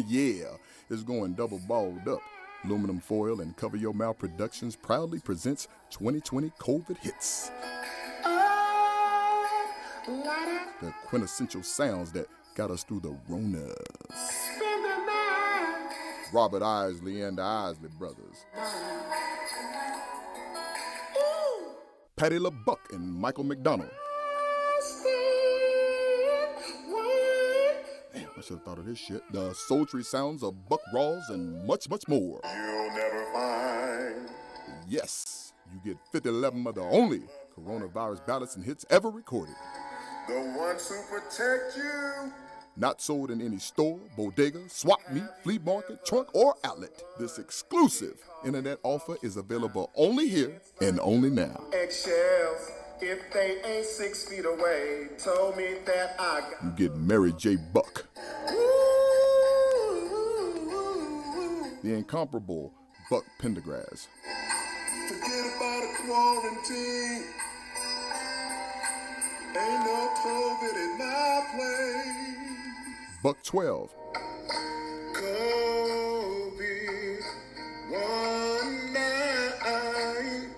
Yeah, it's going double balled up. Aluminum Foil and Cover Your Mouth Productions proudly presents 2020 COVID Hits. The quintessential sounds that got us through the Rona. Robert Isley and the Isley Brothers. Patti LaBeouf and Michael McDonald. Damn, I should have thought of this shit. The sultry sounds of Buck Rawls and much, much more. You'll never find. Yes, you get 5011 of the only coronavirus ballads and hits ever recorded. The ones who protect you. Not sold in any store, bodega, swap meet, flea market, trunk, or outlet. This exclusive internet offer is available only here and only now. Eggshells, if they ain't 6 feet away, told me that I got. You get Mary J. Buck. The incomparable Buck Pendergrass. Forget about a quarantine. Ain't no COVID in my place. Buck 12. COVID-19.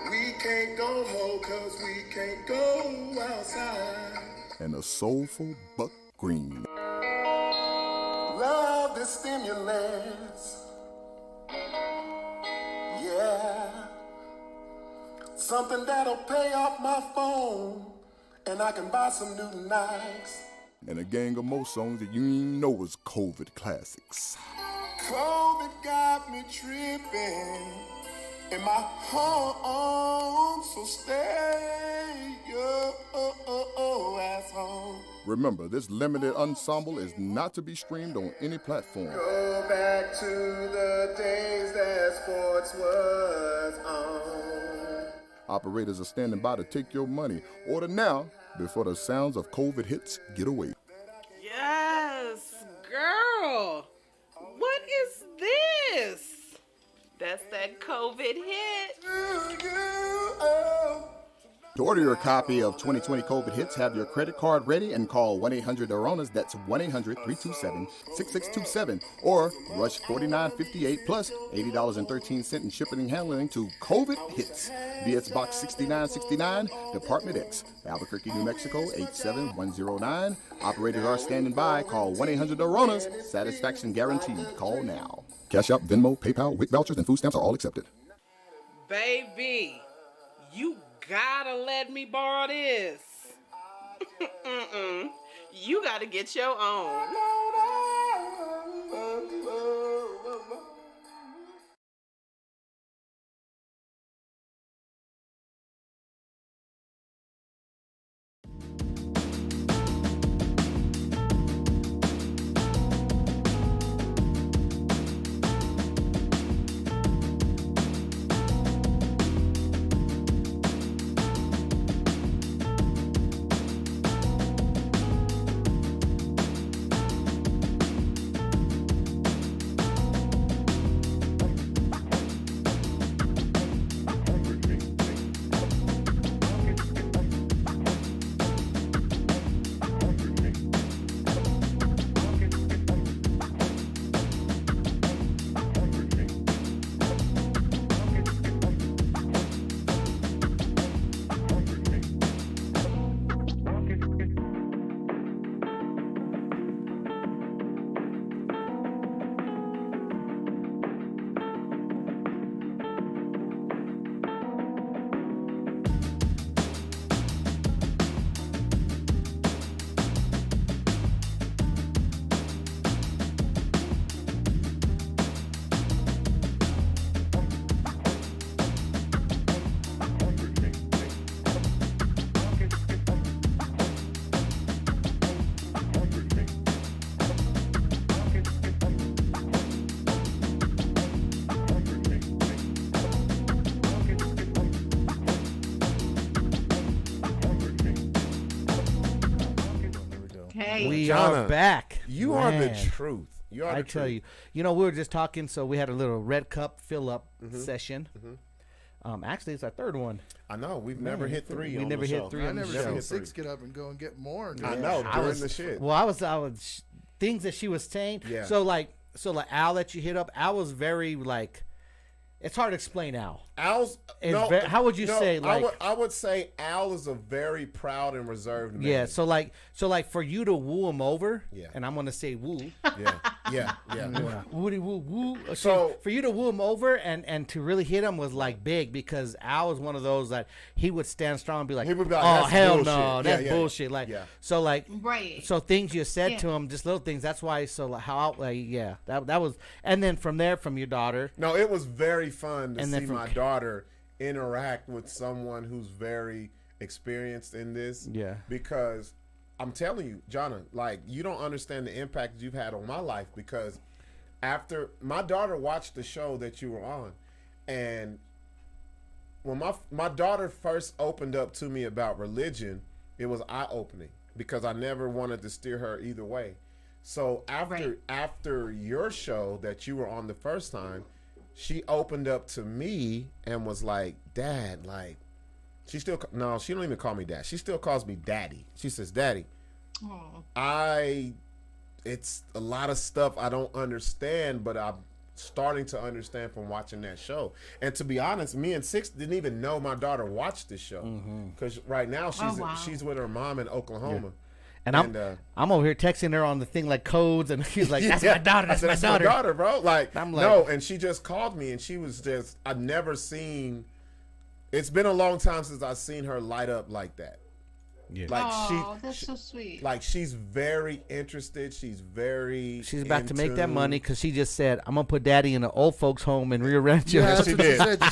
We can't go home cause we can't go outside. And a soulful Buck Green. Love this stimulants. Yeah. Something that'll pay off my phone, and I can buy some new Nikes. And a gang of more songs that you ain't know was COVID classics. COVID got me tripping in my home, so stay at home. Remember, this limited ensemble is not to be streamed on any platform. Go back to the days that sports was on. Operators are standing by to take your money. Order now before the sounds of COVID hits get away. Yes, girl. What is this? That's that COVID hit. To order your copy of 2020 COVID Hits, have your credit card ready and call 1-800-ARONAS. That's 1-800-327-6627. Or rush $49.58 plus $80.13 in shipping and handling to COVID Hits. BS Box 6969, Department X, Albuquerque, New Mexico, 87109. Operators are standing by. Call 1-800-ARONAS. Satisfaction guaranteed. Call now. Cash App, Venmo, PayPal, WIC vouchers, and food stamps are all accepted. Baby, you gotta let me borrow this. You gotta get your own. We are back. You are the truth. You are the I truth. tell you. You know, we were just talking, so we had a little red cup fill up session. Actually, it's our third one. I know. We've never hit three. We never hit three. I never seen Sixx get up and go and get more. I know. During the shit. Well, I was things that she was saying. Yeah. So like Al that you hit up. Al was very like. It's hard to explain Al. Al's how would you say like? I would say Al is a very proud and reserved man. Yeah. So like for you to woo him over. Yeah. And I'm gonna say woo. Yeah. Woody woo woo. So for you to woo him over and to really hit him was like big because Al was one of those that he would stand strong and be like, oh hell bullshit. no, that's bullshit. Like so like right. So things you said to him, just little things. That's why. So like how that was. And then from there, from your daughter. No, it was very fun to see my daughter interact with someone who's very experienced in this. Yeah. Because I'm telling you, Jonna, like you don't understand the impact you've had on my life because after my daughter watched the show that you were on, and when my daughter first opened up to me about religion, it was eye-opening because I never wanted to steer her either way. So after your show that you were on the first time, she opened up to me and was like, Dad, like, she don't even call me Dad. She still calls me Daddy. She says, Daddy, it's a lot of stuff I don't understand, but I'm starting to understand from watching that show. And to be honest, me and Sixx didn't even know my daughter watched this show because right now she's with her mom in Oklahoma. And I'm over here texting her on the thing like codes, and she's like, "That's my daughter. That's my daughter, bro." Like, I'm like, no, and she just called me, and she was just, I've never seen. It's been a long time since I've seen her light up like that. Yeah. Like that's so sweet. Like she's very interested. She's about to make that money because she just said, "I'm gonna put Daddy in an old folks home in Rio Rancho." Yeah, she did.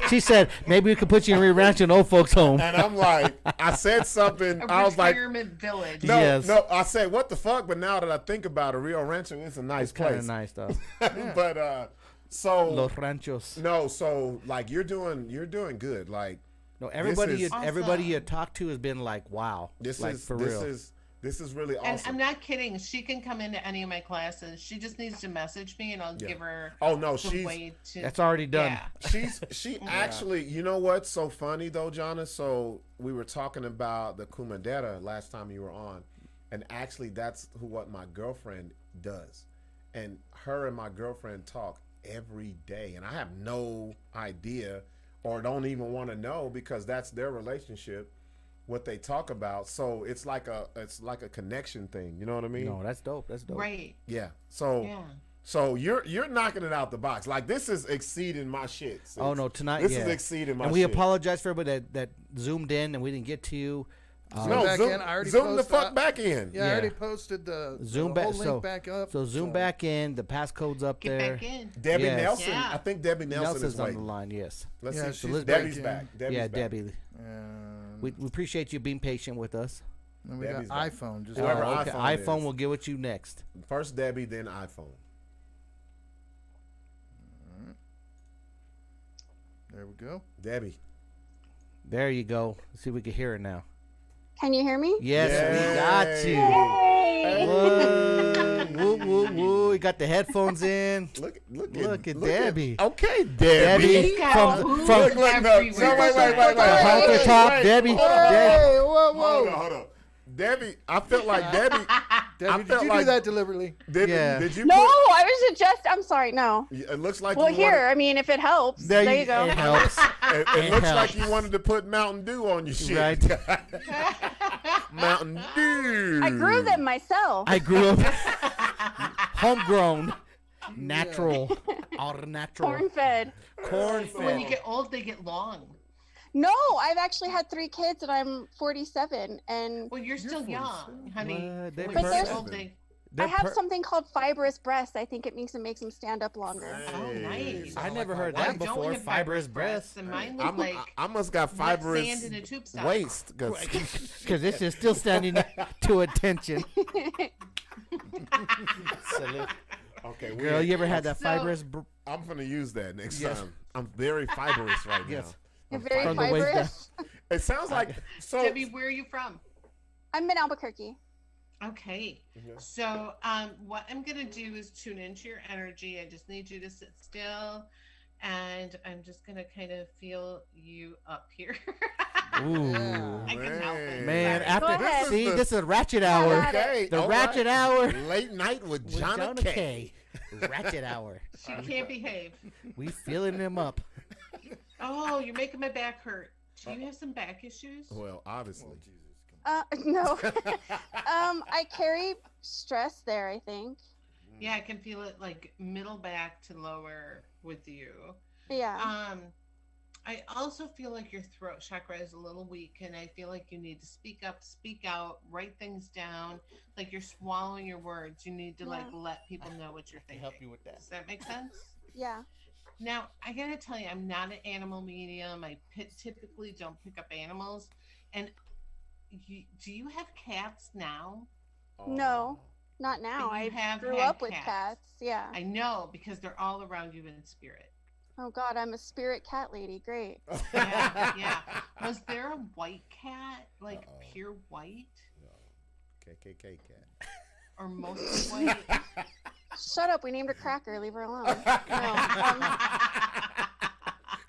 She said, "Maybe we could put you in Rio Rancho, an old folks home." And I'm like, I said something. I was like, retirement village. No. I said, what the fuck? But now that I think about it, Rio Rancho is a nice place. Kind of nice though. But so Los Ranchos. No, so like you're doing good. Like. No, everybody you talk to has been like, wow. This like, is for this real. This is really awesome. And I'm not kidding. She can come into any of my classes. She just needs to message me, and I'll give her. Oh no, that's already done. Yeah. She actually, you know what's so funny though, Jonna? So we were talking about the Kumadera last time you were on, and actually that's what my girlfriend does, and her and my girlfriend talk every day, and I have no idea. Or don't even want to know because that's their relationship, what they talk about. So it's like a connection thing. You know what I mean? No, that's dope. That's dope. Right. Yeah. So you're knocking it out the box. Like this is exceeding my shit. Oh no, tonight this is exceeding my. And we shit. apologize for everybody that zoomed in and we didn't get to you. Zoom the fuck back in. Yeah, I already posted the Zoom whole link back up. So zoom back in. The passcode's up there. Back in. Debbie Nelson. Yeah. I think Debbie Nelson is on the line. Yes. Let's see. She's Debbie's back. Debbie. We appreciate you being patient with us. And we Debbie's got iPhone. Just whoever iPhone will get with you next. First Debbie, then iPhone. There we go. Debbie. There you go. Let's see if we can hear it now. Can you hear me? Yes, we got you. Hey. Woo, woo, woo. We got the headphones in. Look at Debbie. Okay, Debbie. From wait. Honker Top, Debbie. Hey, whoa. Hold on. Debbie, I felt like Debbie. Debbie, did you do that deliberately? Did you? No, I was just. I'm sorry. No. It looks like. Well, I mean, if it helps, there you go. It helps. It looks like you wanted to put Mountain Dew on your shit. Right. Mountain Dew. I grew them myself. I grew up homegrown, natural, all natural. Corn-fed. When you get old, they get long. No, I've actually had 3 kids, and I'm 47. And well, you're still young, honey. I have something called fibrous breasts. I think it makes them stand up longer. Oh, nice. I never heard that before. Fibrous breasts. And mine look like I must got fibrous sand in a tube stop. waist because this is still standing to attention. Okay, girl, you ever had that fibrous? I'm gonna use that next time. I'm very fibrous right now. You're very fibrous. It sounds like so. Debbie, where are you from? I'm in Albuquerque. Okay. So what I'm going to do is tune into your energy. I just need you to sit still, and I'm just going to kind of feel you up here. Ooh, I can help it. Man, Sorry. this is Ratchet Hour. Okay, the Ratchet Hour. Late night with Jonna Kay. Ratchet Hour. She can't behave. We filling them up. Oh, you're making my back hurt. Do you have some back issues? Well, obviously. No. I carry stress there, I think. Yeah, I can feel it like middle back to lower with you. Yeah. I also feel like your throat chakra is a little weak, and I feel like you need to speak up, speak out, write things down. Like you're swallowing your words. You need to like let people know what you're thinking. Help you with that. Does that make sense? Yeah. Now, I gotta tell you, I'm not an animal medium. I typically don't pick up animals. And do you have cats now? No, not now. I grew up with cats. Yeah. I know, because they're all around you in spirit. Oh, God, I'm a spirit cat lady. Great. Yeah. Was there a white cat? Like pure white? No. KKK cat. Or mostly white? Shut up. We named her Cracker. Leave her alone. No.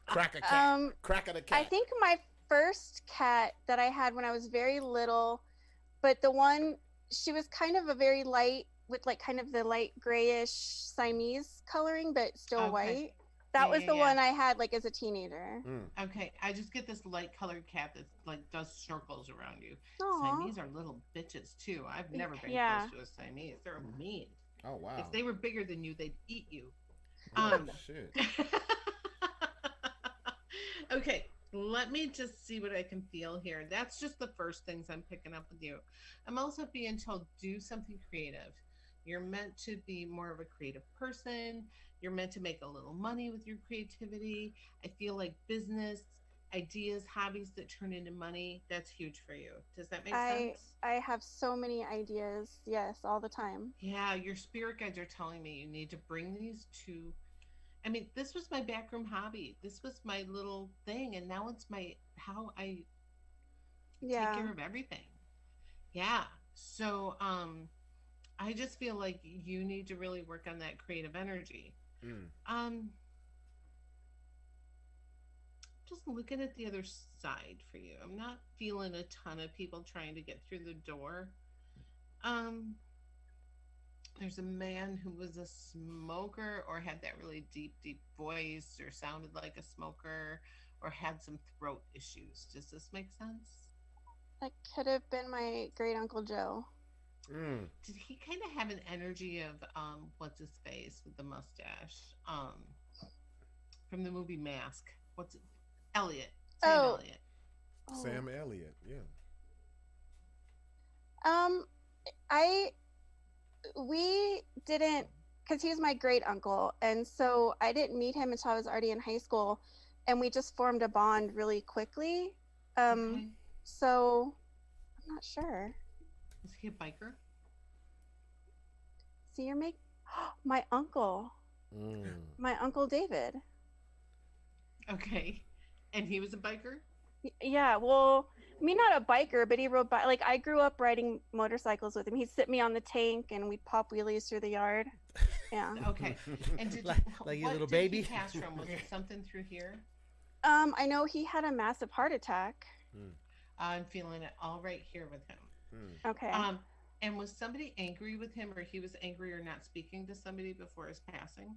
Cracker cat. Cracker the cat. I think my first cat that I had when I was very little, but the one, she was kind of a very light, with like kind of the light grayish Siamese coloring, but still white. That was the one I had like as a teenager. Okay, I just get this light colored cat that like does circles around you. Aww. Siamese are little bitches too. I've never been close to a Siamese. They're mean. Oh wow! If they were bigger than you, they'd eat you. Shit. Okay, let me just see what I can feel here. That's just the first things I'm picking up with you. I'm also being told do something creative. You're meant to be more of a creative person. You're meant to make a little money with your creativity. I feel like business, ideas, hobbies that turn into money, that's huge for you. Does that make sense? I have so many ideas. Yes, all the time. Yeah, your spirit guides are telling me you need to bring these to, I mean, this was my backroom hobby. This was my little thing. And now it's how I take care of everything. Yeah. So, I just feel like you need to really work on that creative energy. Just looking at the other side for you. I'm not feeling a ton of people trying to get through the door. There's a man who was a smoker or had that really deep voice or sounded like a smoker or had some throat issues. Does this make sense? That could have been my great uncle Joe. Did he kind of have an energy of what's his face with the mustache from the movie Mask? What's it? Elliot. Elliot. Sam Elliott. Yeah. We didn't, because he was my great uncle, and so I didn't meet him until I was already in high school, and we just formed a bond really quickly. So I'm not sure. Is he a biker? See, you're my uncle. My uncle David. Okay. And he was a biker? Yeah, well, not a biker, but he rode like I grew up riding motorcycles with him. He'd sit me on the tank and we'd pop wheelies through the yard. Yeah. Okay. And did like your little baby? He pass from? Was it something through here? I know he had a massive heart attack. I'm feeling it all right here with him. Okay. And was somebody angry with him, or he was angry or not speaking to somebody before his passing?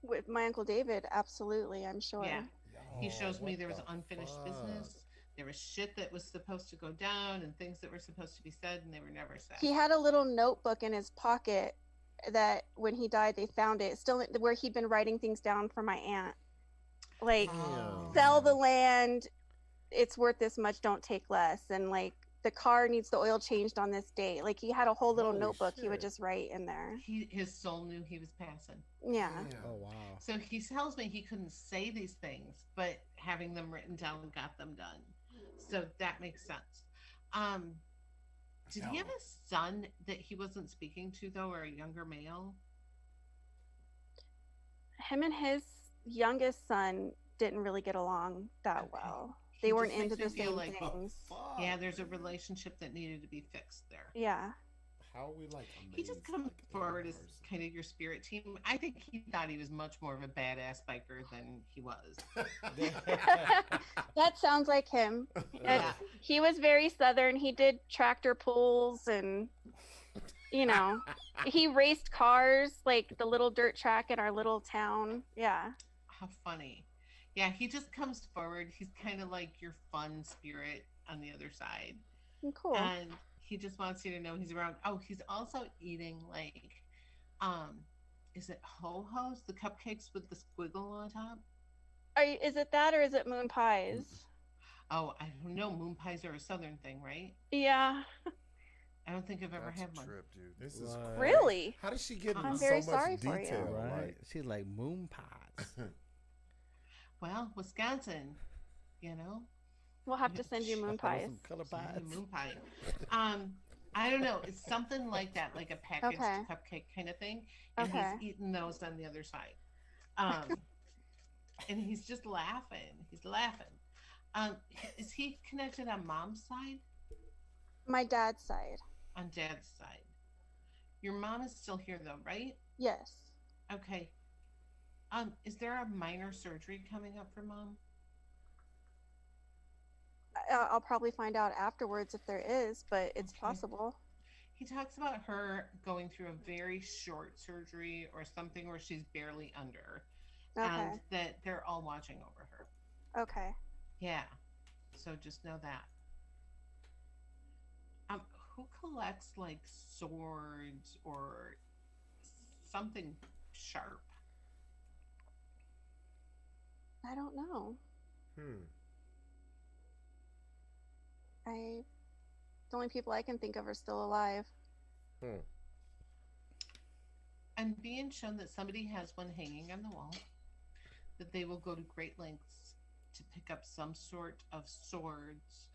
With my uncle David, absolutely, I'm sure. Yeah. He shows me there was unfinished business. There was shit that was supposed to go down and things that were supposed to be said and they were never said. He had a little notebook in his pocket that when he died, they found it still where he'd been writing things down for my aunt. Like, sell the land. It's worth this much. Don't take less. And like, the car needs the oil changed on this date. Like, he had a whole little notebook he would just write in there. His soul knew he was passing. Yeah. Oh, wow. So he tells me he couldn't say these things, but having them written down got them done. So that makes sense. Did he have a son that he wasn't speaking to, though, or a younger male? Him and his youngest son didn't really get along that well. They weren't into the same things. Yeah, there's a relationship that needed to be fixed there. Yeah. How are we like amazed? He just comes forward as kind of your spirit team. I think he thought he was much more of a badass biker than he was. That sounds like him. Yeah. He was very Southern. He did tractor pulls and, he raced cars, like the little dirt track in our little town. Yeah. How funny. Yeah, he just comes forward. He's kind of like your fun spirit on the other side. Cool. And he just wants you to know he's around. Oh, he's also eating like, is it ho-hos? The cupcakes with the squiggle on top? Is it that or is it moon pies? Oh, I don't know. Moon pies are a Southern thing, right? Yeah. I don't think I've ever had one. Trip, dude. This is really. How does she get I'm into very so much sorry for you. detail? Right. Like, She's like moon pies. Well, Wisconsin, We'll have to send you moon pies. Some color pies. Moon pie. I don't know. It's something like that, like a packaged cupcake kind of thing. And he's eating those on the other side. And he's just laughing. He's laughing. Is he connected on mom's side? My dad's side. On dad's side. Your mom is still here though, right? Yes. Okay. Is there a minor surgery coming up for mom? I'll probably find out afterwards if there is, but it's possible. He talks about her going through a very short surgery or something where she's barely under. and that they're all watching over her. Okay. Yeah. So just know that. Who collects like swords or something sharp? I don't know. The only people I can think of are still alive. I'm being shown that somebody has one hanging on the wall, that they will go to great lengths to pick up some sort of swords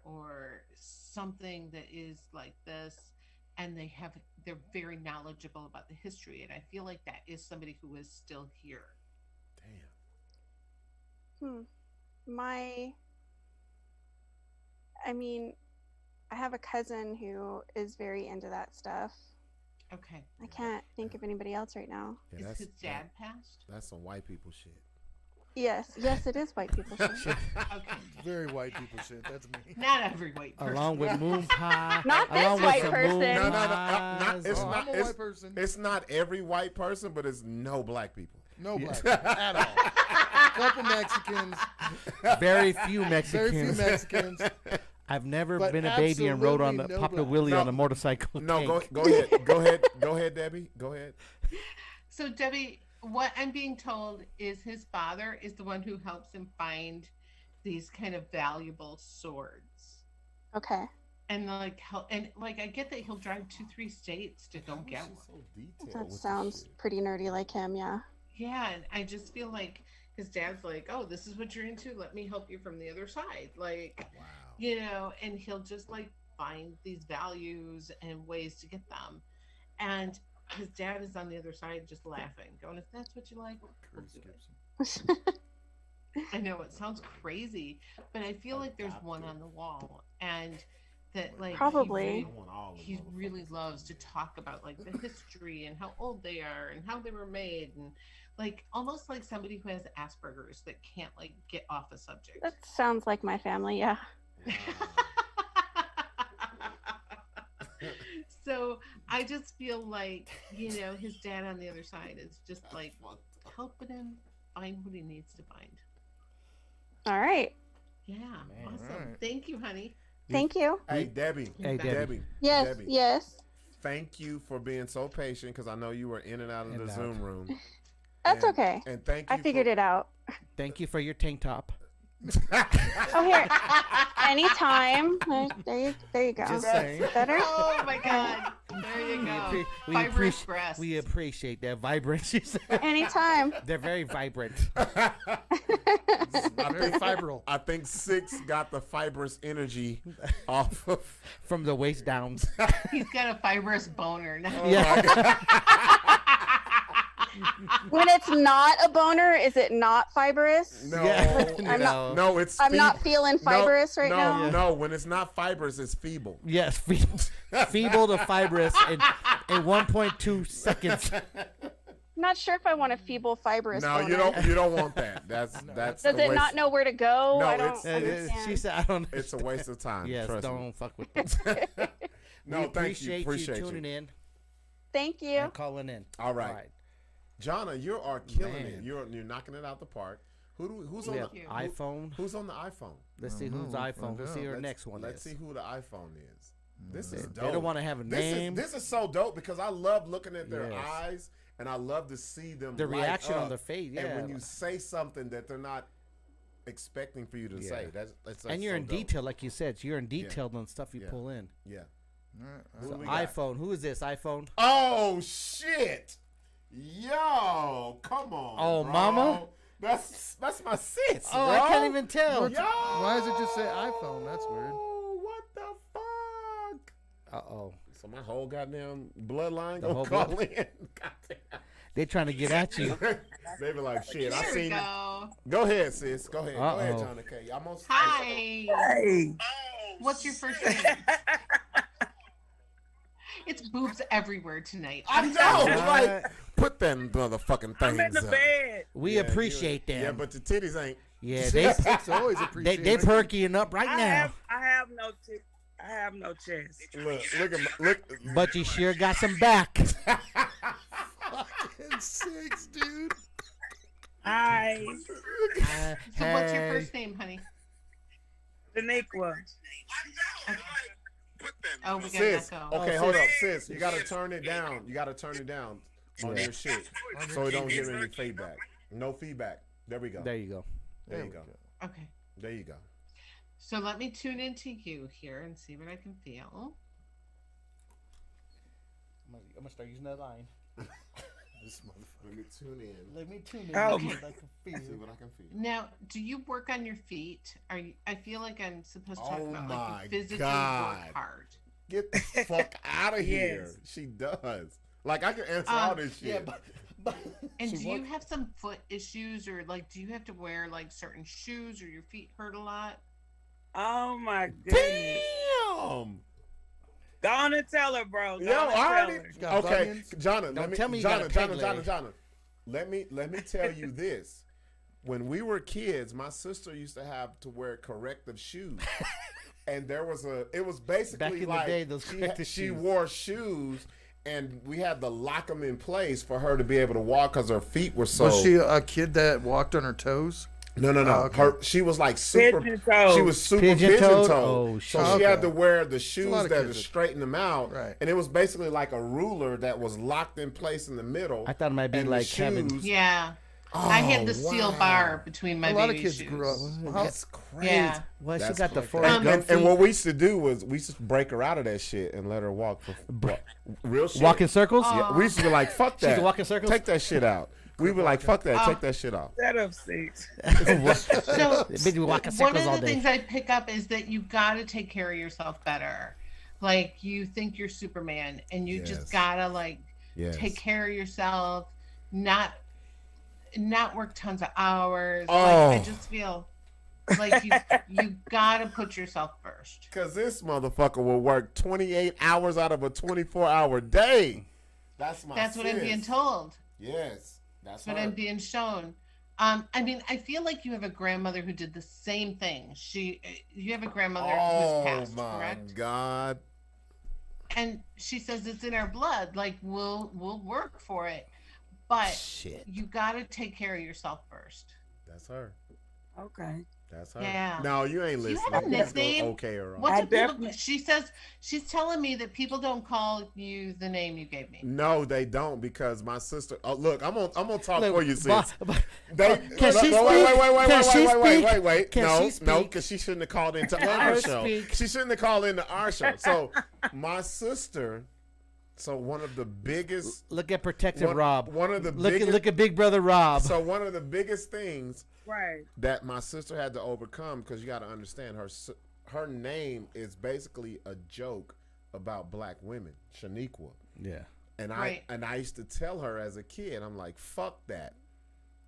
or something that is like this, and they're very knowledgeable about the history, and I feel like that is somebody who is still here. Damn. I have a cousin who is very into that stuff. Okay. I can't think of anybody else right now. Yeah, is his dad passed? That's some white people shit. Yes, it is white people shit. Okay. Very white people shit. That's me. Not every white person. Along with moon pie. Not this white person. No, I'm a white person. It's not every white person, but it's no black people. No black people at all. Couple Mexicans. Very few Mexicans. Very few Mexicans. I've never been a baby and rode on popped a willy on a motorcycle. No, go ahead, Debbie. Go ahead. So Debbie, what I'm being told is his father is the one who helps him find these kind of valuable swords. Okay. And I get that he'll drive 2-3 states to go get one. That sounds pretty nerdy like him, yeah. Yeah, and I just feel like his dad's like, oh, this is what you're into. Let me help you from the other side. Like, wow. And he'll just like find these values and ways to get them. And his dad is on the other side just laughing, going, if that's what you like, we'll do it. I know it sounds crazy, but I feel like there's one on the wall, and that like probably he really loves to talk about like the history and how old they are and how they were made, and like almost like somebody who has Asperger's that can't like get off a subject. That sounds like my family, yeah. So I just feel like, his dad on the other side is just like helping him find what he needs to find. All right. Yeah. Awesome. Right. Thank you, honey. Thank you. Hey, Debbie. Debbie. Yes. Debbie. Yes. Thank you for being so patient, because I know you were in and out of the Zoom room. That's okay. And thank you. I figured it out. Thank you for your tank top. Oh, here. Anytime. There you go. Just saying. Better? Oh, my God. There you go. We appreciate that vibrancy. Anytime. They're very vibrant. Very fibrous. I think Sixx got the fibrous energy off of from the waist down. He's got a fibrous boner now. Oh, yeah. When it's not a boner, is it not fibrous? No, I'm it's. I'm not feeling fibrous right now. No, when it's not fibrous, it's feeble. Yes, feeble to fibrous in 1.2 seconds. I'm not sure if I want a feeble fibrous. No, boner. you don't want that. That's. Does it not know where to go? No, I don't understand. She said, "I don't." It's a waste of time. Yes, don't fuck with this. No, thank you. Appreciate you tuning in. Thank you. And calling in. All right. Jonna, you are killing it. You're knocking it out the park. Who's on the iPhone? Who's on the iPhone? Let's see who's iPhone. Let's see who our next one. Let's see who the iPhone is. This is dope. They don't want to have a name. This is so dope, because I love looking at their eyes, and I love to see them the reaction on their face. Yeah, and when you say something that they're not expecting for you to say, that's and you're so in dope. detail, like you said. So you're in detail on stuff you pull in. Yeah. So iPhone. Who is this iPhone? Oh shit! Yo, come on. Oh, bro. mama. That's my sis. Oh, bro. I can't even tell. Yo, why does it just say iPhone? That's weird. What the fuck? Uh-oh. So my whole goddamn bloodline gonna call in. They're trying to get at you. They be like, shit, I seen go. it. Go ahead, sis. Go ahead. Go ahead, Jonna Kay. Hi. Hey. What's your first name? It's boobs everywhere tonight. I know. Like, put them motherfucking things I'm in the bed. We appreciate them. Yeah, but the titties ain't. Yeah, Sixx always appreciate. They perking up right now. I have no chest. Look at look. But you sure got some back. Fucking Sixx, dude. Hi. So what's your first name, honey? Daniqua. Okay. Oh, we got Sis, echo. okay, hold up, sis. You gotta turn it down. You gotta turn it down on your shit, so it don't give any feedback. No feedback. There we go. There you go. There you go. Okay. There you go. So let me tune into you here and see what I can feel. I'm gonna start using that line. This motherfucker. Let me tune in. Let me tune in. Oh. See what I can feel. See what I can feel. Now, do you work on your feet? Are you? I feel like I'm supposed to talk about like you physically God. work hard. Get the fuck out of here. Yes. She does. Like I can answer all this shit. Yeah, but And do you have some foot issues, or like do you have to wear like certain shoes, or your feet hurt a lot? Oh my goodness. Damn. Go on and tell her, bro. Go Yo, on and tell already. her. Okay, Jonna, let me tell me you got a peg leg. Jonna. Let me tell you this. When we were kids, my sister used to have to wear corrective shoes. And it was basically back in like the day, those corrective she shoes. wore shoes, and we had to lock them in place for her to be able to walk because her feet were so. Was she a kid that walked on her toes? No. Oh, okay. She was like super. Pigeon toed. She was super Pigeon pigeon toed? toed. Oh, so shit. she had Okay. to wear the lot shoes of that kids that- straighten them out. Right. And it was basically like a ruler that was locked in place in the middle. I thought it might be and the like having. shoes- Yeah. I had the steel wow. bar between my A lot of baby kids shoes. grew up. That's crazy. Yeah. Well, she That's got the crazy. Forrest Gump And feet. what we used to do was we used to break her out of that shit and let her walk for real shit. Walk in circles? Yeah, we used to be like, fuck She used that. to walk in circles? Take that shit out. We were like, fuck that. Take that shit off. Set up 6. So Bitch, we walk in one circles of all the day. things I pick up is that you got to take care of yourself better. Like you think you're Superman, and you Yes. just gotta like Yes. take care of yourself, not work tons of hours. Oh. Like, I just feel like you gotta put yourself first. Because this motherfucker will work 28 hours out of a 24-hour day. That's my That's what I'm sis. being told. Yes. That's What her. I'm being shown. I mean, I feel like you have a grandmother who did the same thing. You have a grandmother who's passed, my correct? God. And she says it's in our blood. Like we'll work for it, but Shit. you got to take care of yourself first. That's her. Okay. That's her. Yeah. No, you ain't Do you listening. have a You just gonna nickname? okay her. What I do people? definitely- She says she's telling me that people don't call you the name you gave me. No, they don't because my sister. Oh, look, I'm gonna talk Look, for you, sis. Can she speak? Wait. Can No, she speak? no, because she shouldn't have called into Let our her show. speak. She shouldn't have called into our show. So my sister. So one of the biggest. Look at Protective Rob. One of the Look at Big Brother Rob. So one of the biggest things Right. that my sister had to overcome, because you got to understand her name is basically a joke about black women, Shaniqua. Yeah. And Right. I used to tell her as a kid, I'm like, fuck that.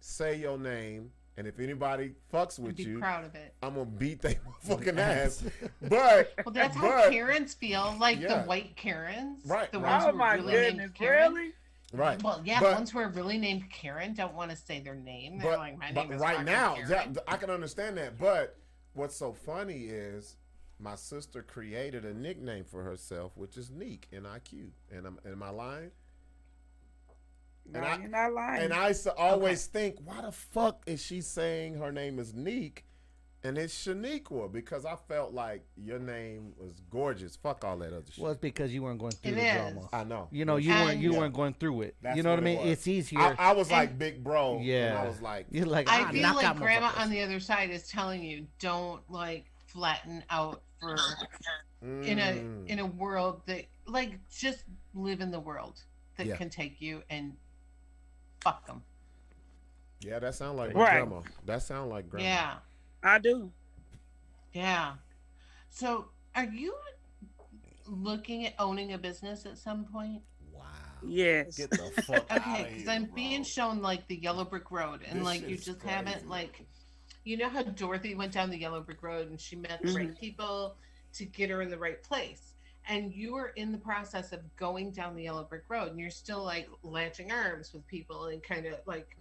Say your name, and if anybody fucks with Be you, proud of it. I'm gonna beat their fucking ass. But Well, that's how Karens feel, like Yeah. the white Karens. Right, The right. ones Oh who my are really goodness, named Karen. really? right. Well, yeah, But- ones who are really named Karen don't want to say their name. They're like, my name is right fucking now, Karen. yeah, I can understand that. But what's so funny is my sister created a nickname for herself, which is Neek, N-I-Q. And am I lying? No, you're not lying. And I used to always think, why the fuck is she saying her name is Neek and it's Shaniqua? Because I felt like your name was gorgeous. Fuck all that other shit. Well, it's because you weren't going through It the is. drama. I know. You know, you weren't going through it. That's you know what I what mean? it was. It's easier. I was like big bro. Yeah. And I was like, You're like, I feel knock like out grandma motherfuckers. on the other side is telling you, don't like flatten out for in a world that like just live in the world that Yeah. can take you and fuck them. yeah, that sound like Right. grandma. That sound like grandma. Yeah, I do. yeah. So, are you looking at owning a business at some point? Wow. Yes. Get the fuck out Okay, of because here, I'm bro. being shown like the yellow brick road, and This like you shit's just crazy. haven't like, you know how Dorothy went down the yellow brick road and she met the right people to get her in the right place, and you are in the process of going down the yellow brick road, and you're still like latching arms with people and kind of like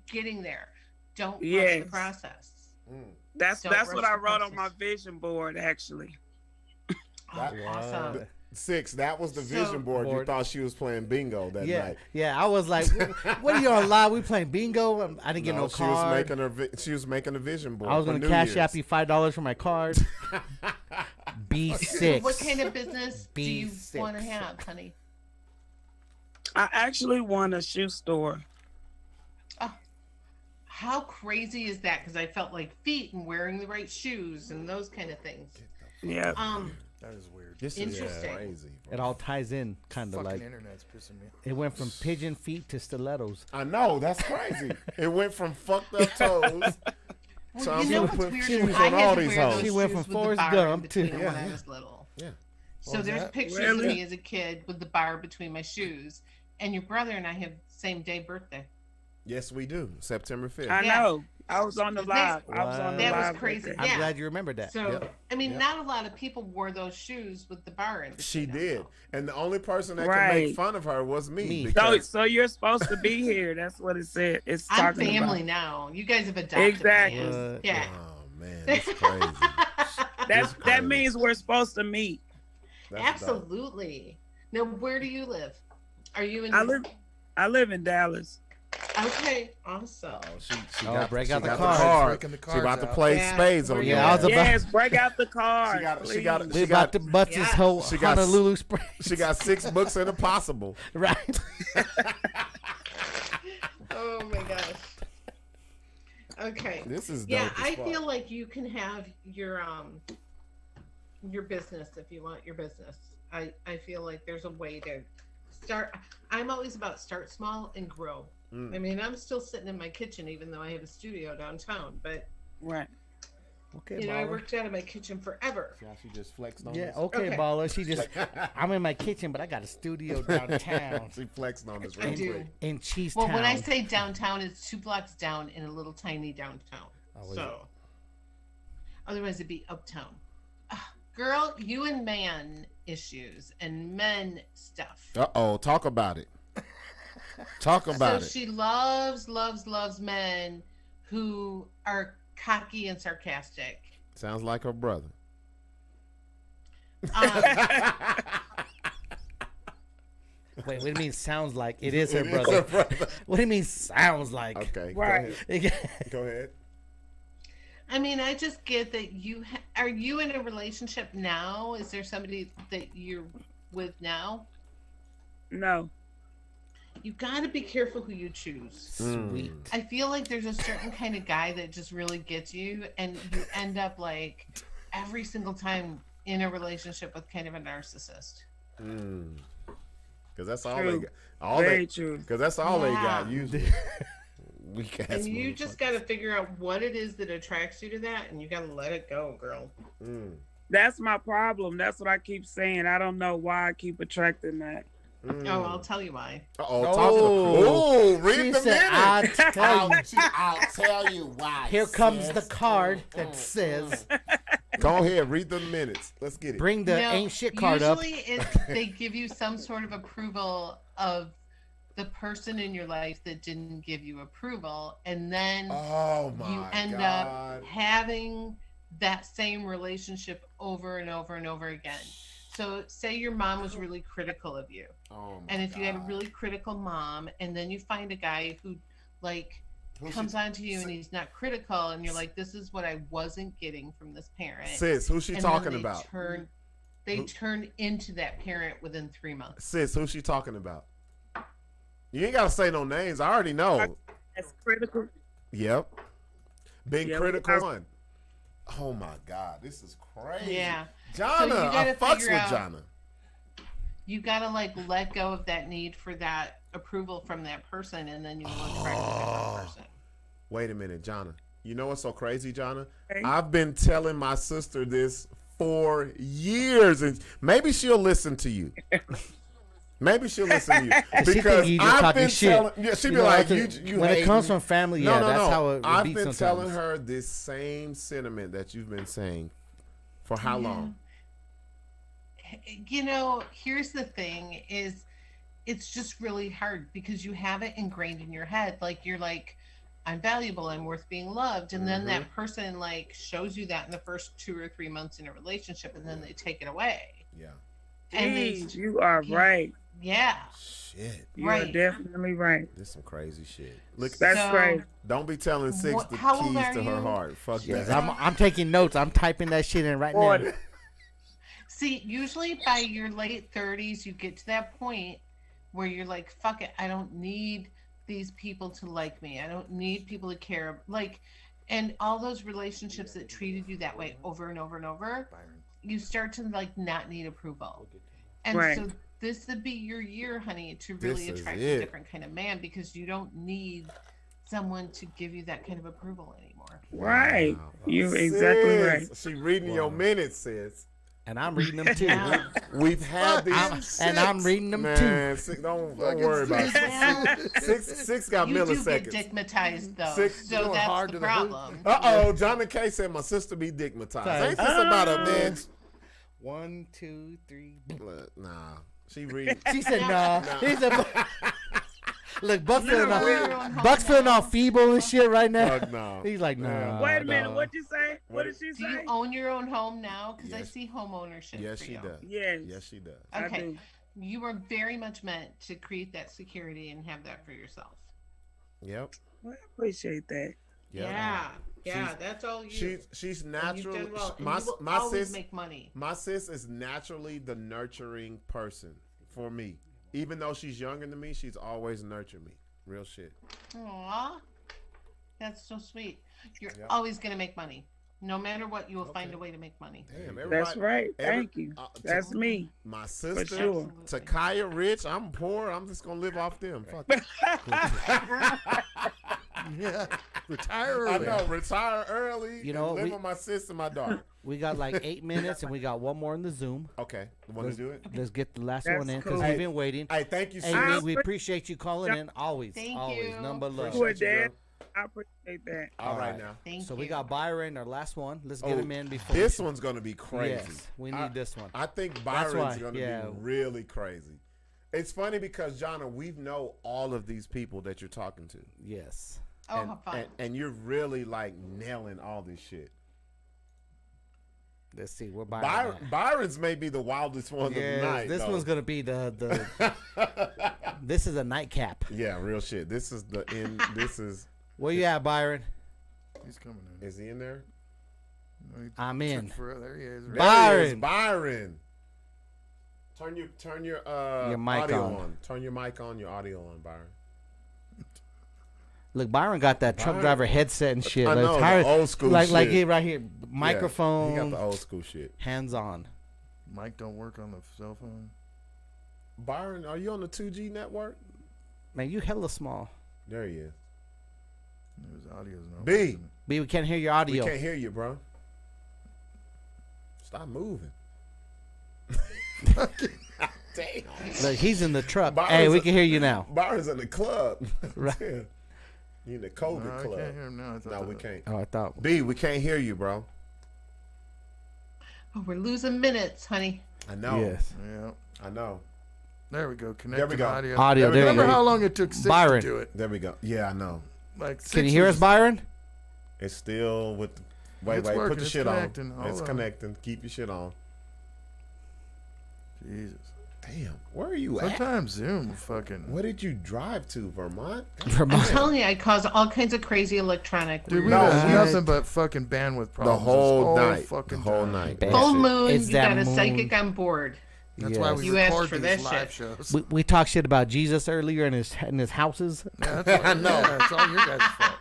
getting there. Don't rush the Yes. process. That's Don't what rush I the wrote on process. my vision board actually. Oh, awesome. Sixx, that was the vision board. You thought she was playing bingo that night. Yeah, I was like, what are you on live? We playing bingo? I didn't get no card. She was making a vision board. I was going to cash app you $5 for my card. B6. What kind of business do you want to have, honey? I actually want a shoe store. Oh, how crazy is that? Because I felt like feet and wearing the right shoes and those kind of things. Yeah. That is weird. This Interesting. Is crazy. It all ties in, kind of like. Internet's pissing me. It went from pigeon feet to stilettos. I know, that's crazy. It went from fucked up toes. Well, you know what's weird? She went from Forrest Gump to when I was little. Yeah. So there's pictures of me as a kid with the bar between my shoes, and your brother and I have same day birthday. Yes, we do. September 5th. I know. I was on the live. That was crazy. I'm glad you remembered that. So, I mean, not a lot of people wore those shoes with the bar in. She did. And the only person that could make fun of her was me. So you're supposed to be here. That's what it said. It's I'm talking family about. now. You guys have adopted me. Yeah. Oh, man. That's crazy. That means we're supposed to meet. Absolutely. Now, where do you live? Are you in? I live in Dallas. Okay, awesome. She break out the card. She about to play spades on you. Yes, break out the card. We about to bust this whole Honolulu spray. She got 6 books in a possible. Right. Oh my gosh. Okay. This is I feel like you can have your business if you want your business. I feel like there's a way to start. I'm always about start small and grow. I mean, I'm still sitting in my kitchen even though I have a studio downtown, but okay, I worked out of my kitchen forever. She just flexed on us. Okay, baller. She just I'm in my kitchen, but I got a studio downtown. She flexed on us I do. In Cheesetown. Well, when I say downtown, it's 2 blocks down in a little tiny downtown. So otherwise it'd be uptown. Girl, you and man issues and men stuff. Talk about it. Talk about it. So she loves men who are cocky and sarcastic. Sounds like her brother. Wait, what do you mean sounds like? It is her brother. What do you mean sounds like? Okay, right. Go ahead. I mean, I just get that are you in a relationship now? Is there somebody that you're with now? No. You got to be careful who you choose. Sweet. I feel like there's a certain kind of guy that just really gets you, and you end up like every single time in a relationship with kind of a narcissist. Because that's all true. they got. Very true. Because that's all they got usually. And you just got to figure out what it is that attracts you to that, and you got to let it go, girl. That's my problem. That's what I keep saying. I don't know why I keep attracting that. Oh, I'll tell you why. Read the minutes. I'll tell you why. Here comes the card that says. Go ahead, read the minutes. Let's get it. Bring the ain't shit card up. Usually they give you some sort of approval of the person in your life that didn't give you approval, and then you end up having that same relationship over and over and over again. So say your mom was really critical of you. And if you had a really critical mom, and then you find a guy who comes on to you and he's not critical, and you're like, this is what I wasn't getting from this parent. Sis, who's she talking about? They turn into that parent within 3 months. Sis, who's she talking about? You ain't got to say no names. I already know. That's critical. Yep. Being critical one. Oh my God, this is crazy. Yeah. Jonna, I fucks with Jonna. You gotta let go of that need for that approval from that person, and then you will attract a different person. Wait a minute, Jonna. You know what's so crazy, Jonna? I've been telling my sister this for years, and maybe she'll listen to you. Maybe she'll listen to you because I've been telling. Yeah, she'd be like, "You." When it comes from family, that's how it. I've been telling her this same sentiment that you've been saying. For how long? Here's the thing: is it's just really hard because you have it ingrained in your head. You're like, I'm valuable, I'm worth being loved, and then that person shows you that in the first 2 or 3 months in a relationship, and then they take it away. Yeah. Jeez, you are right. Yeah. Shit. You are definitely right. This is some crazy shit. Look, that's crazy. Don't be telling Sixx the keys to her heart. Fuck that. I'm taking notes. I'm typing that shit in right now. See, usually by your late 30s, you get to that point where you're like, fuck it, I don't need these people to like me. I don't need people to care. Like, and all those relationships that treated you that way over and over and over, you start to like not need approval. And so this would be your year, honey, to really attract a different kind of man, because you don't need someone to give you that kind of approval anymore. Right. You're exactly right. She reading your minutes, sis. And I'm reading them too. We've had these, and I'm reading them too. Don't worry about it. Sixx got milliseconds. You do get dickmatized though, so that's the problem. Jonna Kay said my sister be dickmatized. Ain't this about a bitch? 1, 2, 3. Nah, she read. She said nah. He said. Look, Buck's feeling all feeble and shit right now. No. He's like, nah. Wait a minute. What'd you say? What did she say? Do you own your own home now? Because I see home ownership. Yes, for she you. does. Yes, she does. Okay, you were very much meant to create that security and have that for yourself. Yep. Well, I appreciate that. Yeah, that's all you. She's naturally. Well. My always sis make money. My sis is naturally the nurturing person for me. Even though she's younger than me, she's always nurtured me. Real shit. Aww. That's so sweet. You're always going to make money. No matter what, you will find a way to make money. Damn, that's right. Thank you. That's me. My sister, for sure. Takaya rich. I'm poor. I'm just going to live off them. Fuck it. Yeah. Retire early. I know. Retire early. You know, live with my sister and my daughter. We got like 8 minutes, and we got one more in the Zoom. Okay. Want to do it? Let's get the last one in, because we've been waiting. Hey, thank you so much. much. We appreciate you calling in. Always. Thank always. You. Number love. Dad. I appreciate that. All right now. So we got Byron, our last one. Let's get him in before. This one's going to be crazy. Yes, we need this one. I think Byron's going to be really crazy. It's funny because, Jonna, we know all of these people that you're talking to. Yes. How fun. And you're really like nailing all this shit. Let's see. Where Byron Byron's may be the wildest one of the night. This one's gonna be the this is a nightcap. Yeah, real shit. This is the end. This is. Where you at, Byron? He's coming in. Is he in there? No, I'm in. There he is. Byron. Byron. Turn your mic audio on. Turn your mic on. Your audio on, Byron. Look, Byron got that truck driver headset and shit. I know, the old school shit. Like it right here. Microphone. Yeah, he got the old school shit. Hands on. Mic don't work on the cell phone. Byron, are you on the 2G network? Man, you hella small. There he is. His audio's not B, we can't hear your audio. We can't hear you, bro. Stop moving. Damn. Look, he's in the truck. Hey, we can hear you now. Byron's in the club. Right. Yeah. You in the COVID club. I can't hear him now. No, we can't. Oh, I thought. B, we can't hear you, bro. Oh, we're losing minutes, honey. I know. Yes. Yeah. I know. There we go. Connect There we go. audio. Audio. There Remember we go. how long it took Sixx Byron. to do it? There we go. Yeah, I know. Like, Can you hear us, Byron? It's still with. Wait, It's put working. the It's shit connecting. on. Hold It's on. connecting. Keep your shit on. Jesus. Damn, where are you Sometimes Zoom fucking. What did you drive to, Vermont? I'm telling you, I cause all kinds of crazy electronic. Dude, we No, had we- nothing but fucking bandwidth problems. The whole this night. Fucking The whole time. night. Full moon, It's you that got a moon. psychic on board. That's why we You asked record for these that live shit. shows. We talked shit about Jesus earlier in his houses. Yeah, that's all, I know. Yeah, it's all your guys' fault.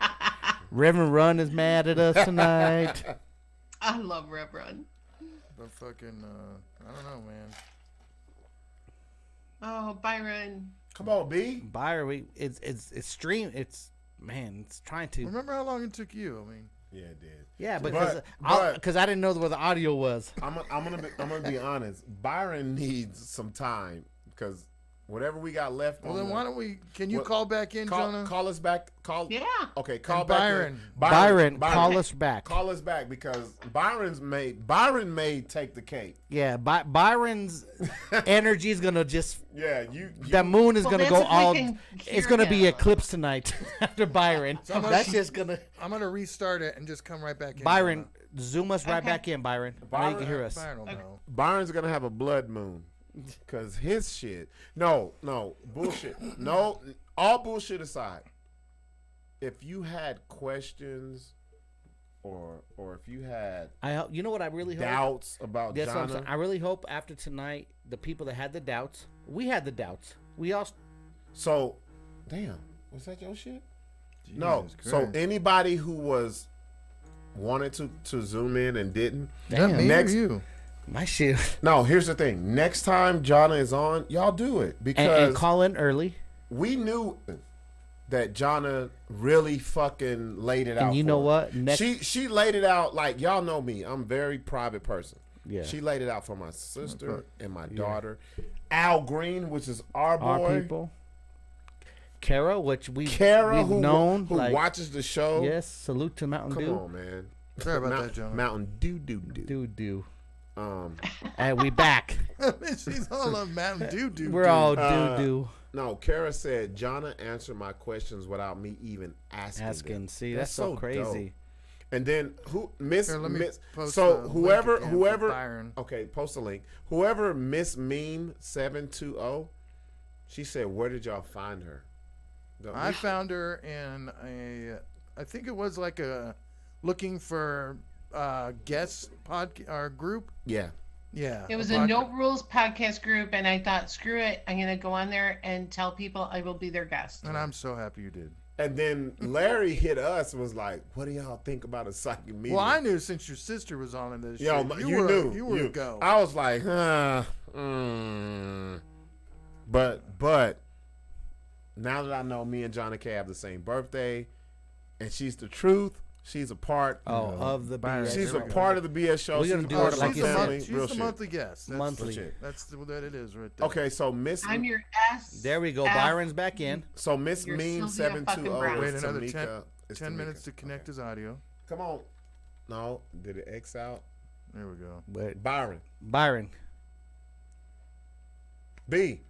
Reverend Run is mad at us tonight. I love Rev Run. But fucking, I don't know, man. Oh, Byron. Come on, B. Byron, it's stream. It's trying to. Remember how long it took you? I mean, Yeah, it did. Yeah, But- because I didn't know where the audio was. I'm gonna be honest. Byron needs some time because whatever we got left. well, on then the- why don't we? Can you Well, call back in, Jonna? Call us back. Call. Yeah. Okay, call And back. Byron. In. Byron, call us back. Call us back because Byron may take the cake. Yeah, Byron's energy is gonna just. Yeah, The moon is Well, gonna that's go if we all. can It's hear gonna be him. eclipse tonight after Byron. So I'm That's gonna- just gonna. I'm gonna restart it and just come right back in. Byron, zoom us right Okay. back in, Byron. I know you can hear us. Byron will know. Byron's gonna have a blood moon. Because his shit. No, bullshit. No, all bullshit aside. If you had questions or if you had you know what I really hope? Doubts about That's what I'm Jonna. saying. I really hope after tonight, the people that had the doubts, we had the doubts. We all. So, damn, was that your shit? Jesus No. Christ. So anybody who wanted to zoom in and didn't. Damn. Me or you? My shit. No, here's the thing. Next time Jonna is on, y'all do it because and call in early. We knew that Jonna really fucking laid it out. And you know what? She laid it out like y'all know me. I'm a very private person. Yeah. She laid it out for my sister and my daughter. Al Green, which is our boy. Our people. Kara, which we've who known. Who watches the show. Yes. Salute to Mountain Dew. Come on, man. Sorry about that, Jonah. Mountain Dew. And we back. She's all on Mountain Dew. We're all doo. No, Kara said Jonna answered my questions without me even asking them. See, that's so crazy. Dope. And then post whoever okay, post a link. Whoever Miss Meme 720, she said, where did y'all find her? I found her in I think it was like looking for guest group. Yeah. Yeah. It was a No Rules podcast group, and I thought, screw it, I'm gonna go on there and tell people I will be their guest. And I'm so happy you did. And then Larry hit us and was like, what do y'all think about a psychic medium? Well, I knew since your sister was on in this you knew. You were a go. I was like, But now that I know me and Jonna Kay have the same birthday, and she's the truth, she's a part of the BS. She's a part of the BS show. We're gonna do it like you said. She's the monthly guest. That's monthly. That's what it is right there. Okay, so Miss. I'm your S. There we go. Byron's back in. So Miss Meme 720. Wait another 10 minutes to connect his audio. Come on. No, did it X out? There we go. Wait. Byron. B.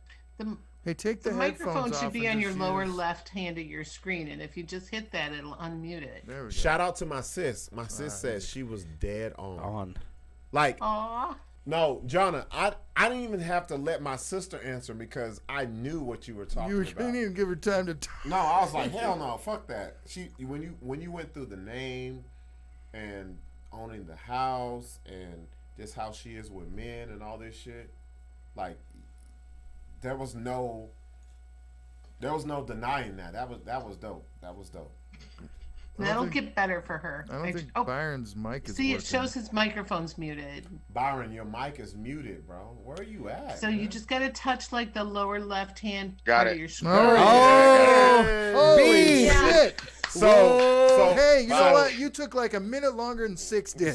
Hey, take the microphone should be on your lower use... left hand of your screen, and if you just hit that, it'll unmute it. There we go. Shout out to my sis. My sis said she was dead on. Like, aww. No, Jonna, I didn't even have to let my sister answer because I knew what you were talking about. You didn't even give her time to talk. No, I was like, hell no, fuck that. When you went through the name and owning the house and just how she is with men and all this shit, like there was no denying that. That was dope. That was dope. That'll get better for her. I don't think Byron's mic is See, working. it shows his microphone's muted. Byron, your mic is muted, bro. Where are you at? So you just got to touch like the lower left hand part of your screen. Holy shit. So hey, you know what? You took like a minute longer than Sixx did.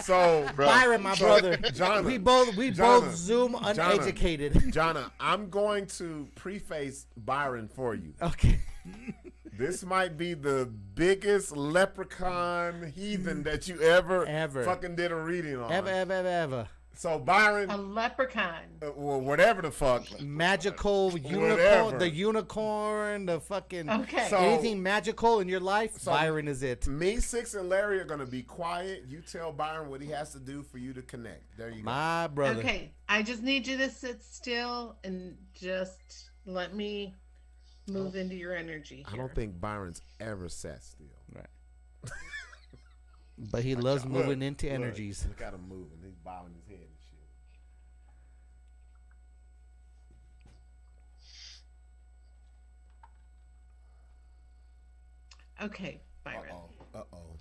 So Byron, my brother. Jonna, we both Zoom uneducated. Jonna, I'm going to preface Byron for you. Okay. This might be the biggest leprechaun heathen that you ever fucking did a reading on. Ever. So Byron, a leprechaun. Well, whatever the fuck. Magical unicorn, the unicorn, the fucking anything magical in your life. Byron is it. Me, Sixx, and Larry are gonna be quiet. You tell Byron what he has to do for you to connect. There you go. My brother. Okay, I just need you to sit still and just let me move into your energy. I don't think Byron's ever sat still. Right. But he loves moving into energies. Look at him moving. He's bowing his head and shit. Okay, Byron. Uh-oh.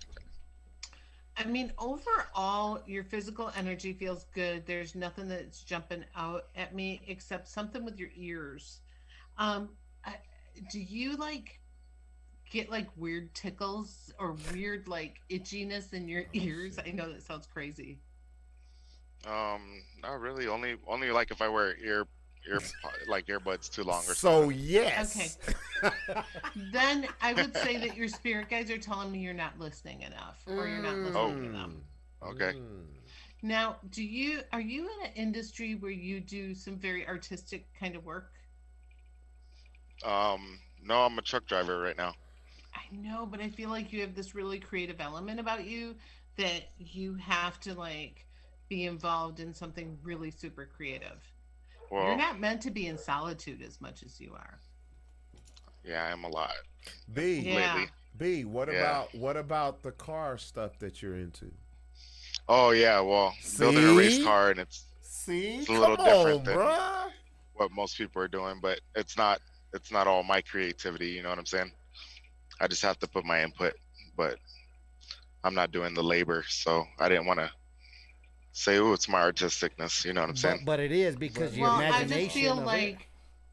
I mean, overall, your physical energy feels good. There's nothing that's jumping out at me except something with your ears. Do you get weird tickles or weird itchiness in your ears? I know that sounds crazy. Not really. Only if I wear earbuds too long or so something. Yes. Okay. Then I would say that your spirit guides are telling me you're not listening enough, or you're not listening enough. Okay. Now, are you in an industry where you do some very artistic kind of work? No, I'm a truck driver right now. I know, but I feel like you have this really creative element about you that you have to be involved in something really super creative. Well, you're not meant to be in solitude as much as you are. Yeah, I am a lot. What about the car stuff that you're into? Oh yeah, well, building a race car, and it's a little different than what most people are doing, but it's not all my creativity. You know what I'm saying? I just have to put my input, but I'm not doing the labor, so I didn't want to say, "Oh, it's my artisticness." You know what I'm saying? But it is because your imagination. I just feel like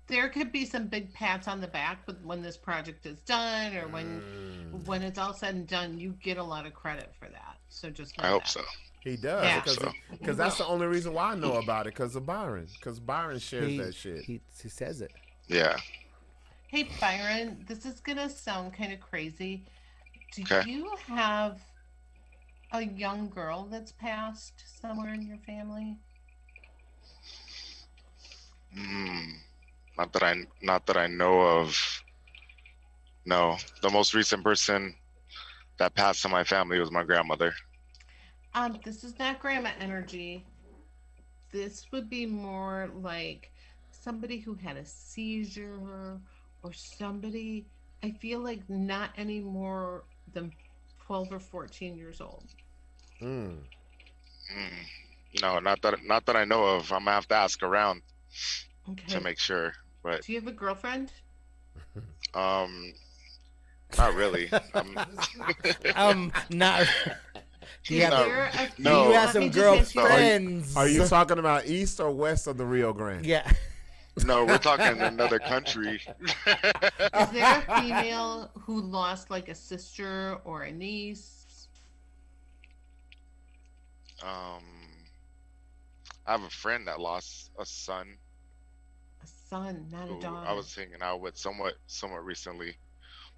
there could be some big pats on the back when this project is done, or when it's all said and done, you get a lot of credit for that. So just know I hope that. so. He does, because that's the only reason why I know about it, because of Byron. Because Byron shares that shit. He says it. Yeah. Hey Byron, this is gonna sound kind of crazy. Do you have a young girl that's passed somewhere in your family? Not that I know of. No, the most recent person that passed in my family was my grandmother. This is not grandma energy. This would be more like somebody who had a seizure, or somebody, I feel like not any more than 12 or 14 years old. No, not that I know of. I'm gonna have to ask around to make sure. But do you have a girlfriend? Not really. Not. Do you have some girlfriends? Are you talking about east or west of the Rio Grande? Yeah. No, we're talking another country. Is there a female who lost like a sister or a niece? I have a friend that lost a son. A son, not a daughter. I was hanging out with somewhat recently,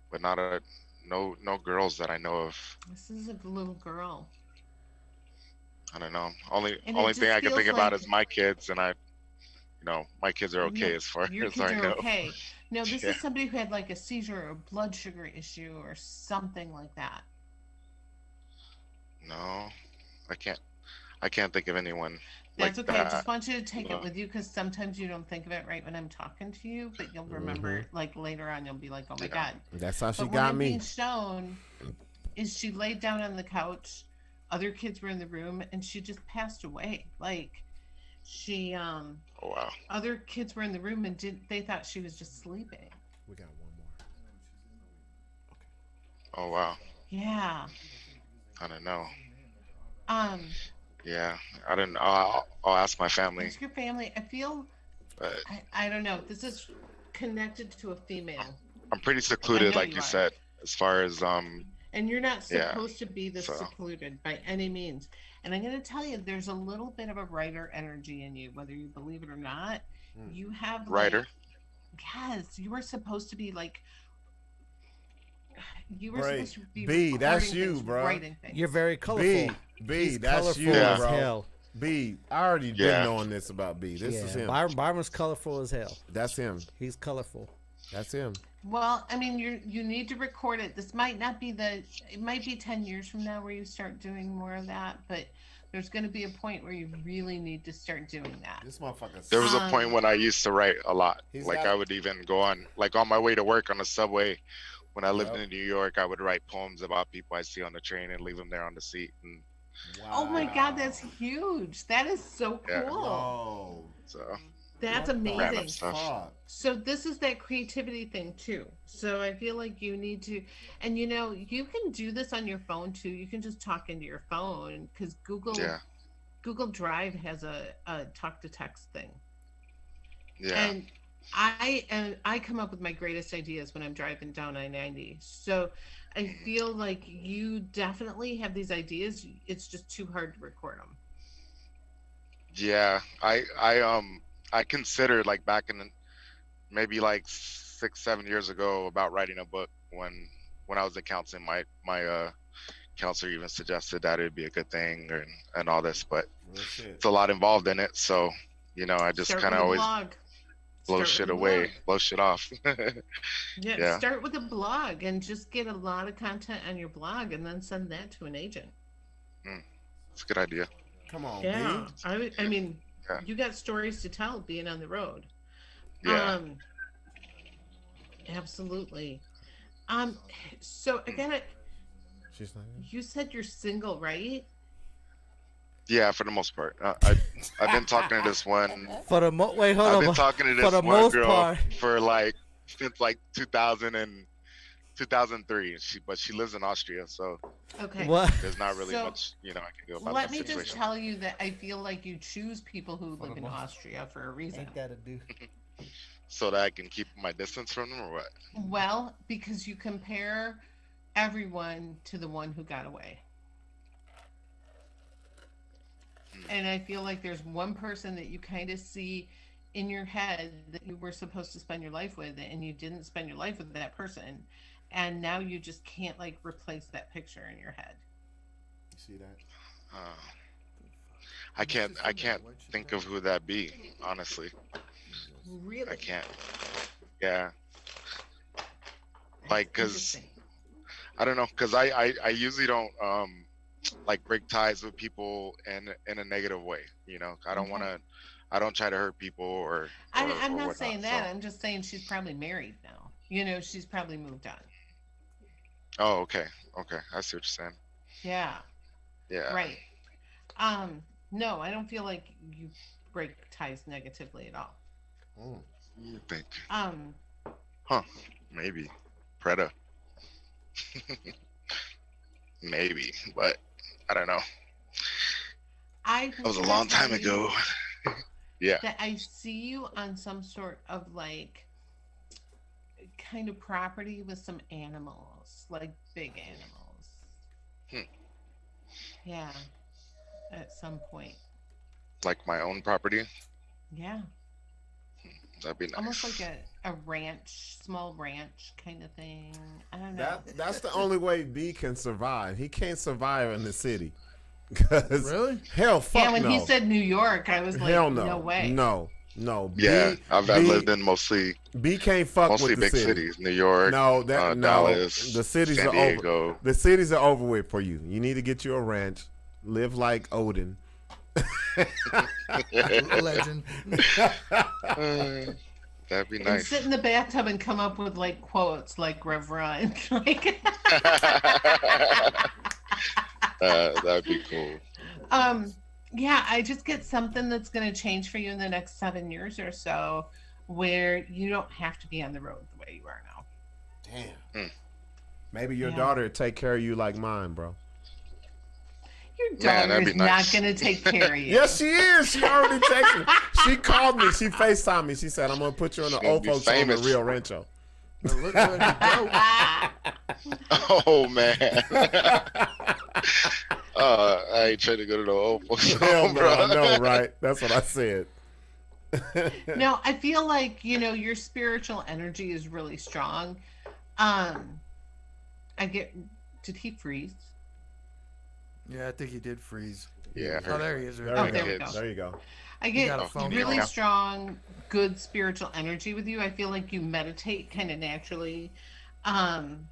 but no girls that I know of. This is a little girl. I don't know. Only thing I can think about is my kids, and my kids are okay as far as I know. Your kids are okay. No, this is somebody who had like a seizure or a blood sugar issue or something like that. No, I can't think of anyone. That's like okay. that. I just want you to take it with you, because sometimes you don't think of it right when I'm talking to you, but you'll remember like later on. You'll be like, "Oh my God." That's how she but got what I'm me. being shown is she laid down on the couch. Other kids were in the room, and she just passed away. Like she, Oh wow. Other kids were in the room, and they thought she was just sleeping. We got one more. Oh wow. Yeah. I don't know. Yeah, I don't know. I'll ask my family. Ask your family. I feel. I don't know. This is connected to a female. I'm pretty secluded, like you said, as far as And you're not supposed to be this secluded by any means. And I'm going to tell you, there's a little bit of a writer energy in you, whether you believe it or not. You have writer. Yes, you were supposed to be like. You were Right. supposed to be. B, that's recording you, things, bro. writing things. You're very colorful. B, that's you, as bro. hell. B, I already been knowing this about B. This is him. Byron's colorful as hell. That's him. He's colorful. That's him. Well, I mean, you need to record it. This might not be it might be 10 years from now where you start doing more of that, but there's going to be a point where you really need to start doing that. This motherfucker. There was a point when I used to write a lot. Like got I would even go on my way to work on the subway. When I lived in New York, I would write poems about people I see on the train and leave them there on the seat. And Oh my God, that's huge. That is so cool. Yeah. Oh. So that's random amazing. stuff. So this is that creativity thing too. So I feel like you need to, and you can do this on your phone too. You can just talk into your phone, because Google Drive has a talk to text thing. Yeah. And I come up with my greatest ideas when I'm driving down I-90. So I feel like you definitely have these ideas. It's just too hard to record them. Yeah, I considered, like, back in maybe like 6-7 years ago, about writing a book. When I was in counseling, my counselor even suggested that it'd be a good thing and all this, but it's a lot involved in it. So I just kind of always blow shit away, blow shit off. Yeah, start with a blog and just get a lot of content on your blog, and then send that to an agent. It's a good idea. Come on, yeah. B. I mean, You got stories to tell being on the road. Yeah. Absolutely. So again, you said you're single, right? Yeah, for the most part. I've been talking to this one. For the wait, hold on. I've been talking to this one girl for like since like 2000 and 2003. But she lives in Austria, so there's not really much I can do about Let that me situation. just tell you that I feel like you choose people who live in Austria for a reason. Ain't that a do? So that I can keep my distance from them, or what? Well, because you compare everyone to the one who got away. And I feel like there's one person that you kind of see in your head that you were supposed to spend your life with, and you didn't spend your life with that person. And now you just can't like replace that picture in your head. You see that? I can't think of who that be, honestly. Really? I can't. Yeah. Like, cause I don't know, cause I usually don't like break ties with people in a negative way. I don't want to. I don't try to hurt people or I'm not whatnot, saying that. I'm just saying she's probably married now. She's probably moved on. Oh, okay. I see what you're saying. Yeah. Yeah. Right. No, I don't feel like you break ties negatively at all. You think? Huh? Maybe. Preda. Maybe, but I don't know. That was a long time ago. Yeah. That I see you on some sort of like kind of property with some animals, like big animals. Yeah. At some point. Like my own property? Yeah. That'd be nice. Almost like a ranch, small ranch kind of thing. I don't know. That's the only way B can survive. He can't survive in the city. Really? Hell, fuck yeah, when no. he said New York, I was like, hell no. No way. No. Yeah, I've lived in mostly B can't fuck mostly with the big city. cities. New York, Dallas, the cities San are Diego. over. The cities are over with for you. You need to get you a ranch. Live like Odin. Legend. That'd be And nice. sit in the bathtub and come up with like quotes like Rev Run. Like that'd be cool. Yeah, I just get something that's going to change for you in the next 7 years or so, where you don't have to be on the road the way you are now. Damn. Maybe your daughter will take care of you like mine, bro. Your daughter is not going to take care of you. Yes, she is. She already texted me. She called me. She FaceTimed me. She said, I'm going to put you on the old folks on the Rio Rancho. Look where he goes. Oh, man. I ain't trying to go to the old folks. Hell no, I know, right? That's what I said. No, I feel like, your spiritual energy is really strong. Did he freeze? Yeah, I think he did freeze. Yeah. Oh, there he is. There we go. There you go. I get really strong, good spiritual energy with you. I feel like you meditate kind of naturally. And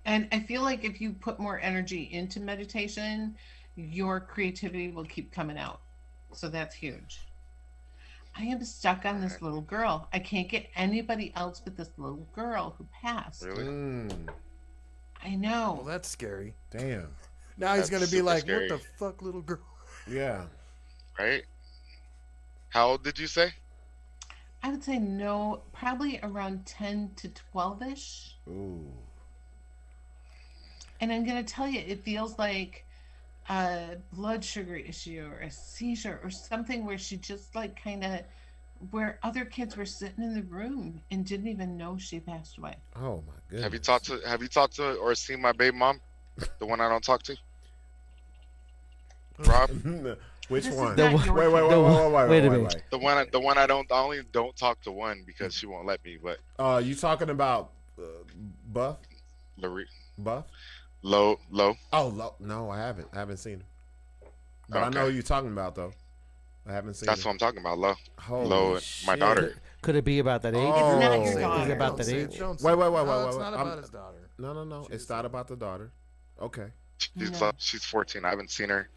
I feel like if you put more energy into meditation, your creativity will keep coming out. So that's huge. I am stuck on this little girl. I can't get anybody else but this little girl who passed. Really? I know. Well, that's scary. Damn. Now he's going to be like, scary. what the fuck, little girl? Yeah. Right? How old did you say? I would say no, probably around 10 to 12-ish. Ooh. And I'm going to tell you, it feels like a blood sugar issue or a seizure or something where she just like kind of, where other kids were sitting in the room and didn't even know she passed away. Oh my goodness. Have you talked to or seen my baby mom? The one I don't talk to? Rob? Which This is one? not your Wait a minute. The one I only don't talk to one because she won't let me, but You talking about Buff? Buff? Low. Oh, Low. No, I haven't. I haven't seen him. But I know who you're talking about though. I haven't seen That's him. what I'm talking about, Low. Holy Low and my shit. daughter. Could it be about that age? Oh. It's not your daughter. Is it about that age? Wait. No, it's not about his daughter. No. It's not about the daughter. Okay. She's 14. I haven't seen her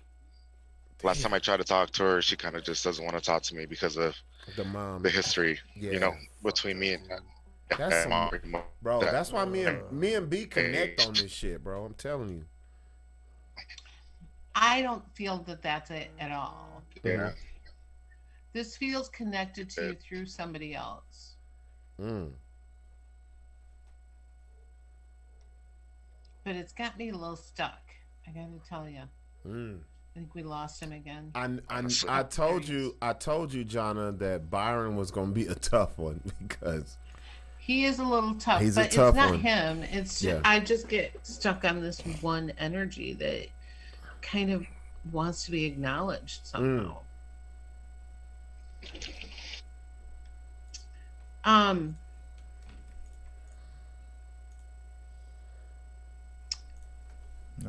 last time I tried to talk to her, she kind of just doesn't want to talk to me because of the history, between me and that's mom. Bro, that's why me and B connect on this shit, bro. I'm telling you. I don't feel that that's it at all. Yeah. This feels connected to you through somebody else. But it's got me a little stuck. I gotta tell you. I think we lost him again. I told you, Jonna, that Byron was gonna be a tough one because he is a little tough. He's but a tough it's not one. him. It's just, I just get stuck on this one energy that kind of wants to be acknowledged somehow. I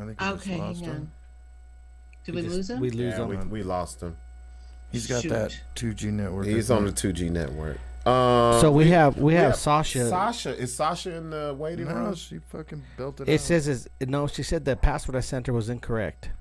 think okay, hang on. Did we lose him? We lose him. We lost him. He's got that 2G network. He's on the 2G network. So we have Sasha. Sasha, is Sasha in the waiting room? No, she fucking built it. It says no. She said the password I sent her was incorrect.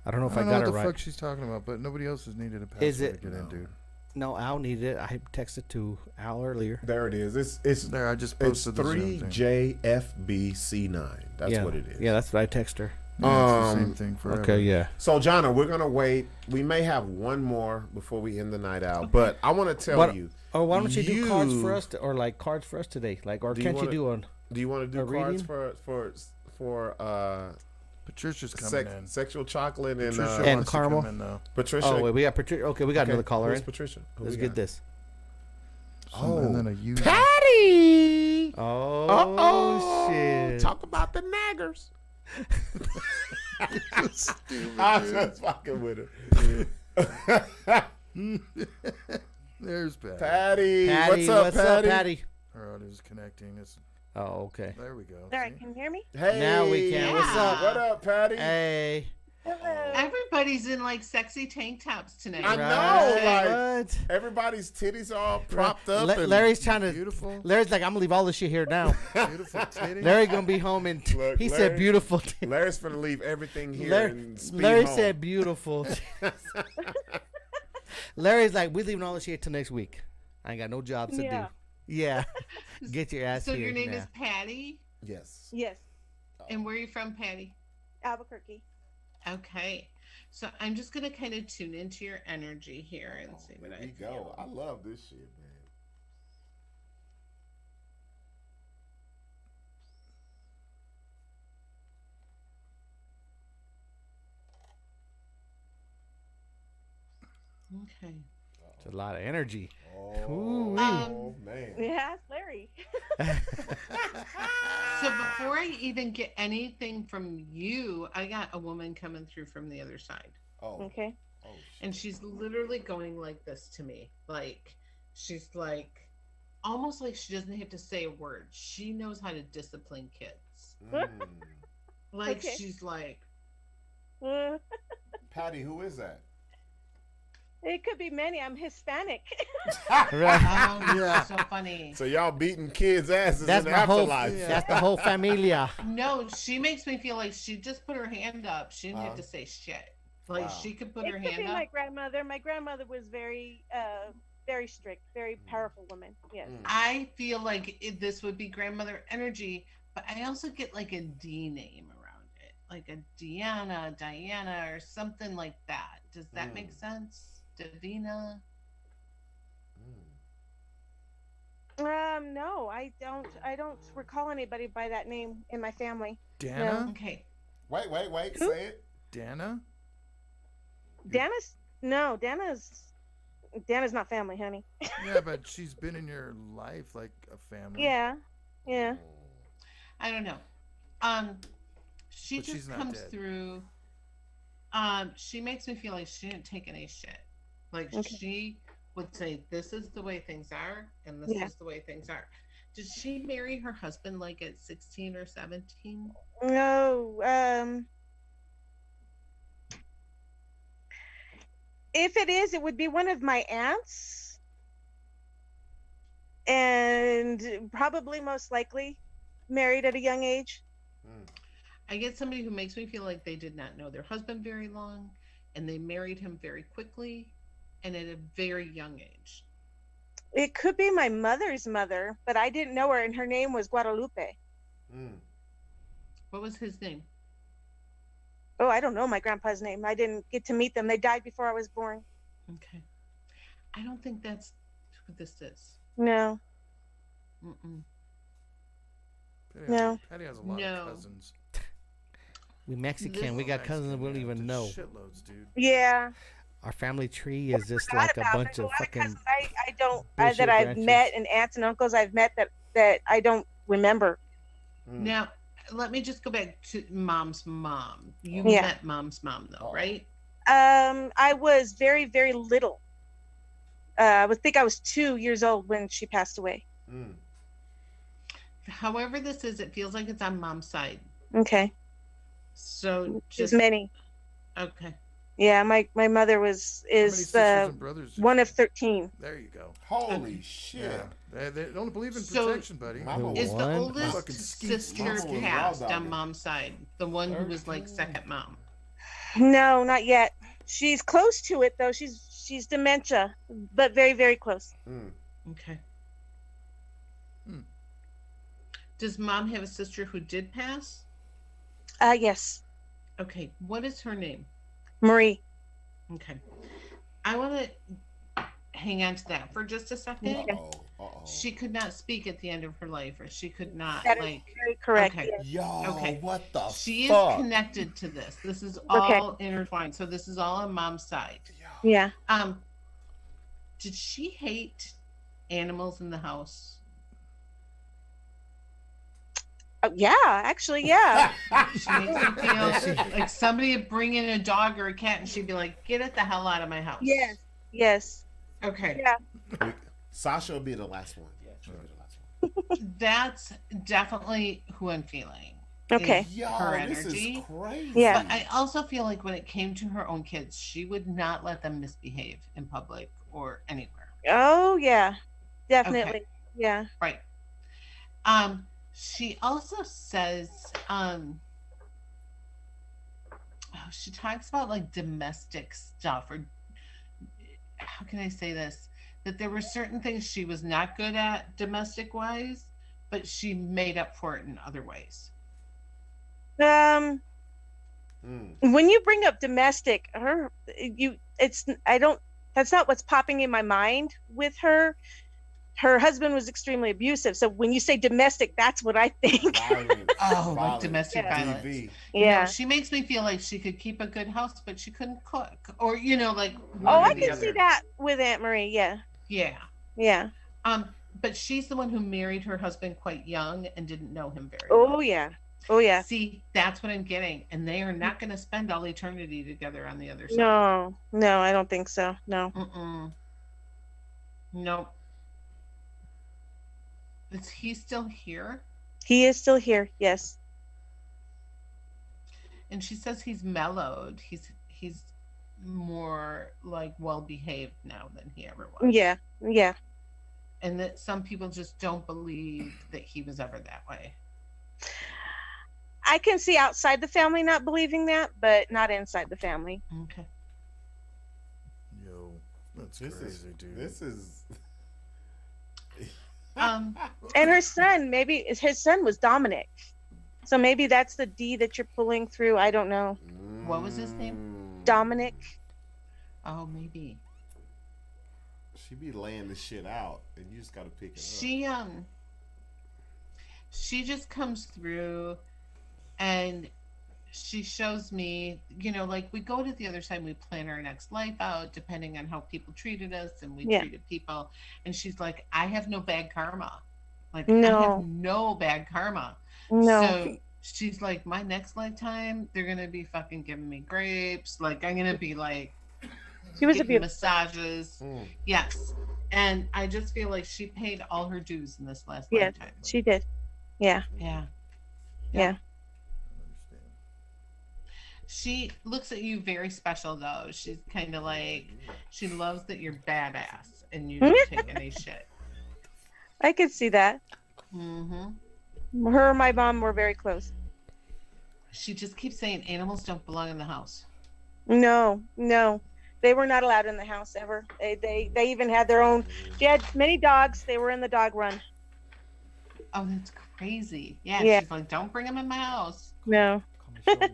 I don't know if I got it right. I don't know what the fuck she's talking about, but nobody else has needed a password to get in, dude. No, Al needed it. I texted to Al earlier. There it is. It's there. I just posted the 3JFBC9. That's what it is. Yeah, that's what I texted her. Yeah, it's the same thing forever. Okay, yeah. So, Jonna, we're gonna wait. We may have one more before we end the night out, but I want to tell you. Or why don't you do cards for us, or like cards for us today? Like, or can't you do one? Do you want to do cards for Patricia's coming in. Sexual chocolate and caramel. Patricia. Oh wait, we got Patricia. Okay, we got another caller. Who's in. Patricia? Let's get this. And then a U. Patty. Oh shit! Talk about the naggers. Stupid, I'm just fucking with her. There's Patty. Patty. Patty. What's up, Patty? Her audio is connecting. Oh, okay. There we go. All right, can you hear me? Hey. Now we can. What's up? What up, Patty? Hey. Hello. Everybody's in like sexy tank tops tonight. I know, like everybody's titties are all propped up. Larry's trying to. Beautiful. Larry's like, I'm gonna leave all this shit here now. Beautiful titties. Larry gonna be home and he said beautiful. Larry's gonna leave everything here. Larry said beautiful. Larry's like, we leaving all this shit till next week. I ain't got no jobs to do. Yeah. Get your ass so here. So your name now. is Patty? Yes. Yes. And where are you from, Patty? Albuquerque. Okay. So I'm just going to kind of tune into your energy here and see what I feel. I love this shit, man. Okay. It's a lot of energy. Oh, man. Yeah, Larry. So before I even get anything from you, I got a woman coming through from the other side. Oh. Okay. Oh, and she's literally going like this to me. Like, she's like, almost like she doesn't have to say a word. She knows how to discipline kids. Like, Okay. she's like. Patty, who is that? It could be many. I'm Hispanic. Oh, yeah. So funny. So y'all beating kids' asses That's in my the whole. afterlife. That's the whole familia. No, she makes me feel like she just put her hand up. She didn't have to say shit. Like she could put her hand It could be up. my grandmother. My grandmother was very, very strict, very powerful woman. Yes. I feel like this would be grandmother energy, but I also get like a D name around it, like a Deanna, Diana, or something like that. Does that make sense? Davina? No, I don't recall anybody by that name in my family. Dana? No. Okay. Wait. Who? Say it. Dana? Dana's not family, honey. Yeah, but she's been in your life like a family. Yeah. I don't know. She But just she's not comes dead. through. She makes me feel like she didn't take any shit. Like she would say, "This is the way things are, and this is the way things are." Did she marry her husband like at 16 or 17? No. If it is, it would be one of my aunts, and probably most likely married at a young age. I get somebody who makes me feel like they did not know their husband very long. and they married him very quickly and at a very young age. It could be my mother's mother, but I didn't know her, and her name was Guadalupe. What was his name? Oh, I don't know my grandpa's name. I didn't get to meet them. They died before I was born. Okay. I don't think that's who this is. No. No. Patty has a lot of cousins. We Mexican. We got cousins we don't even know. Shitloads, dude. Yeah. Our family tree is just like a bunch of fucking. I don't that I've met, and aunts and uncles I've met that I don't remember. Now, let me just go back to Mom's mom. You met Mom's mom, though, right? I was very, very little. I would think I was 2 years old when she passed away. However this is, it feels like it's on Mom's side. Okay. So just many. Okay. Yeah, my mother is one of 13. There you go. Holy shit! Yeah. They don't believe in protection, buddy. Is the oldest sister passed on Mom's side? The one who was like second mom? No, not yet. She's close to it though. She's dementia, but very, very close. Okay. Does Mom have a sister who did pass? Yes. Okay. What is her name? Marie. Okay. I want to hang on to that for just a second. She could not speak at the end of her life, or she could not. That is very correct. Okay. Yo, what the She fuck? is connected to this. This is all intertwined. So this is all on Mom's side. Yeah. Did she hate animals in the house? Yeah, actually, yeah. She makes me feel like somebody would bring in a dog or a cat, and she'd be like, "Get it the hell out of my house." Yes. Yes. Okay. Yeah. Sasha will be the last one. Yeah, she'll be the last one. That's definitely who I'm feeling. Okay. Yo, Her this energy. is crazy. Yeah. But I also feel like when it came to her own kids, she would not let them misbehave in public or anywhere. Oh yeah, definitely. Okay. Yeah. Right. She also says, she talks about like domestic stuff, or how can I say this? That there were certain things she was not good at domestic wise, but she made up for it in other ways. When you bring up domestic, that's not what's popping in my mind with her. Her husband was extremely abusive. So when you say domestic, that's what I think. Like domestic violence. DV. Yeah. She makes me feel like she could keep a good house, but she couldn't cook, or like. I can see that with Aunt Marie. Yeah. Yeah. Yeah. But she's the one who married her husband quite young and didn't know him very well. Oh yeah. Oh yeah. See, that's what I'm getting, and they are not going to spend all eternity together on the other side. No, I don't think so. No. Nope. Is he still here? He is still here. Yes. And she says he's mellowed. He's more like well behaved now than he ever was. Yeah. Yeah. And that some people just don't believe that he was ever that way. I can see outside the family not believing that, but not inside the family. Okay. Yo, that's crazy, dude. This is. And her son, maybe his son was Dominic, so maybe that's the D that you're pulling through. I don't know. What was his name? Dominic. Oh, maybe. She be laying this shit out, and you just gotta pick it up. She just comes through, and she shows me, like we go to the other side and we plan our next life out depending on how people treated us, and we treated people. And she's like, I have no bad karma. Like, no. I have no bad karma. No. So she's like, my next lifetime, they're going to be fucking giving me grapes. Like, I'm going to be like, she was giving massages. Yes. And I just feel like she paid all her dues in this last lifetime. She did. Yeah. Yeah. She looks at you very special, though. She's kind of like, she loves that you're badass and you don't take any shit. I could see that. Her and my mom were very close. She just keeps saying animals don't belong in the house. No, no. They were not allowed in the house ever. They even had their own. She had many dogs. They were in the dog run. Oh, that's crazy. Yeah, she's like, don't bring them in my house. No. I'm gonna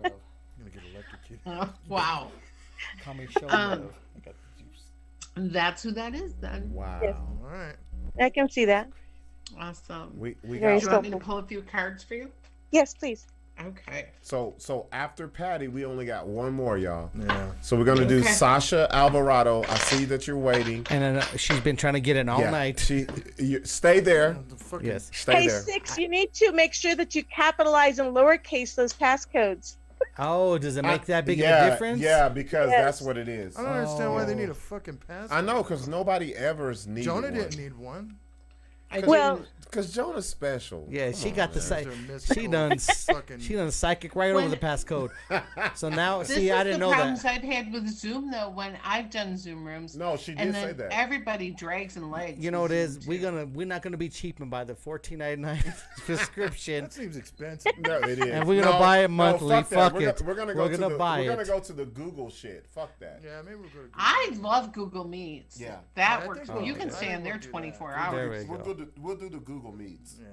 get electrocuted. Wow. Call me show love. I got the juice. That's who that is then. Wow. Yes. All right. I can see that. Awesome. We Do you got. want me to pull a few cards for you? Yes, please. Okay. So after Patty, we only got one more, y'all. Yeah. So we're gonna do Sasha Alvarado. I see that you're waiting. And then she's been trying to get in all night. You stay there. Yes. Stay there. Sixx, you need to make sure that you capitalize and lowercase those passcodes. Oh, does it make that big of a difference? Yeah, because that's what it is. I don't understand why they need a fucking password. I know, because nobody ever's needed Jonah one. didn't need one. Because Jonah's special. Yeah, she got the She she done psychic right over the passcode. So now, see, I didn't know the that. problems I've had with Zoom though when I've done Zoom rooms. No, she did and then say that. Everybody drags and legs. You know what it is? We're not gonna be cheaping by the $14.99 subscription. That seems expensive. No, it is. And we're gonna buy it monthly. No, fuck Fuck that. it. We're gonna buy it. We're gonna go to the Google shit. Fuck that. Yeah, maybe we'll go to Google. I love Google Meets. Yeah. That I works. think You we'll can do stay that. in there We'll do 24 that. hours. We'll do the Google Meets. Yeah.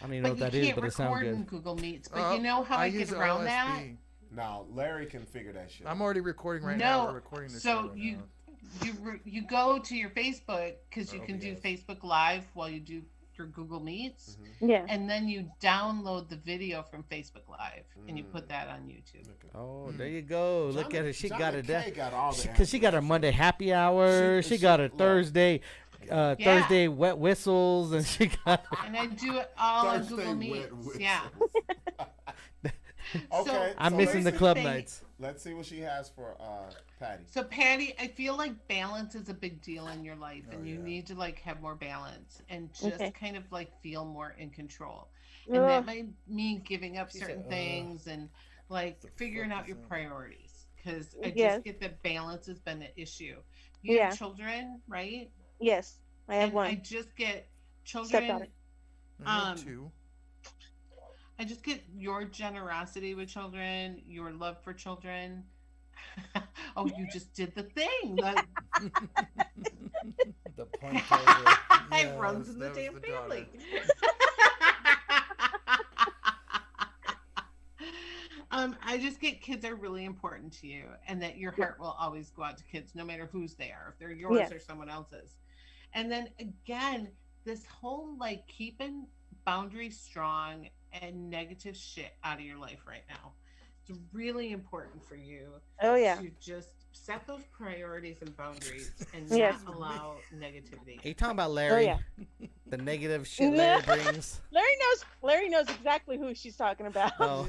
I don't even know But what that you is, can't but it sounds record in good. Google Meets. But you know how I get use around that? OSB. Now Larry can figure that shit. I'm already recording right No. now. We're recording this. So right you go to your Facebook because you can do Facebook Live while you do your Google Meets. Yeah. And then you download the video from Facebook Live and you put that on YouTube. Oh, there you go. Look at her. She got it Kay got all the because she got her Monday happy hour. She got her Thursday. Thursday wet whistles, and she got. And I do it all on Thursday Google wet Meets. whistles. Yeah. Okay. I'm so missing the club nights. Let's see what she has for Patty. So Patty, I feel like balance is a big deal in your life, and you need to like have more balance and just kind of like feel more in control. And that might mean giving up certain things and like figuring out your priorities. Because I just get that balance has been an issue. You have children, right? Yes, I have one. I just get children. Stepdaughter. Two. I just get your generosity with children, your love for children. Oh, you just did the thing. The point It runs in the damn family. I just get kids are really important to you, and that your heart will always go out to kids, no matter whose they are, if they're yours or someone else's. And then again, this whole like keeping boundaries strong and negative shit out of your life right now. It's really important for you. Oh yeah. To just set those priorities and boundaries and not allow negativity. Are you talking about Larry? Oh, The negative shit Larry brings. Larry knows exactly who she's talking about. Oh,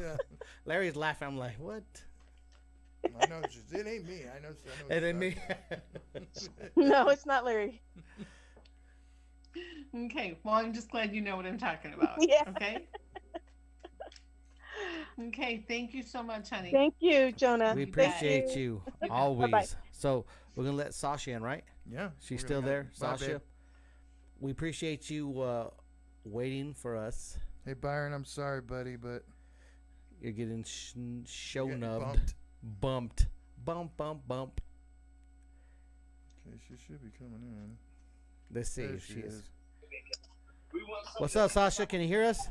Larry's laughing. I'm like, what? I know it ain't me. I know It ain't me. No, it's not Larry. Okay, well, I'm just glad you know what I'm talking about. Yeah. Okay. Okay, thank you so much, honey. Thank you, Jonna. We appreciate you always. Bye-bye. So we're gonna let Sasha in, right? Yeah. She's still there, Bye, Sasha. babe. We appreciate you waiting for us. Hey Byron, I'm sorry, buddy, but you're getting show bumped. Bump. Okay, she should be coming in. Let's see There if she she is. is. What's up, Sasha? Can you hear us?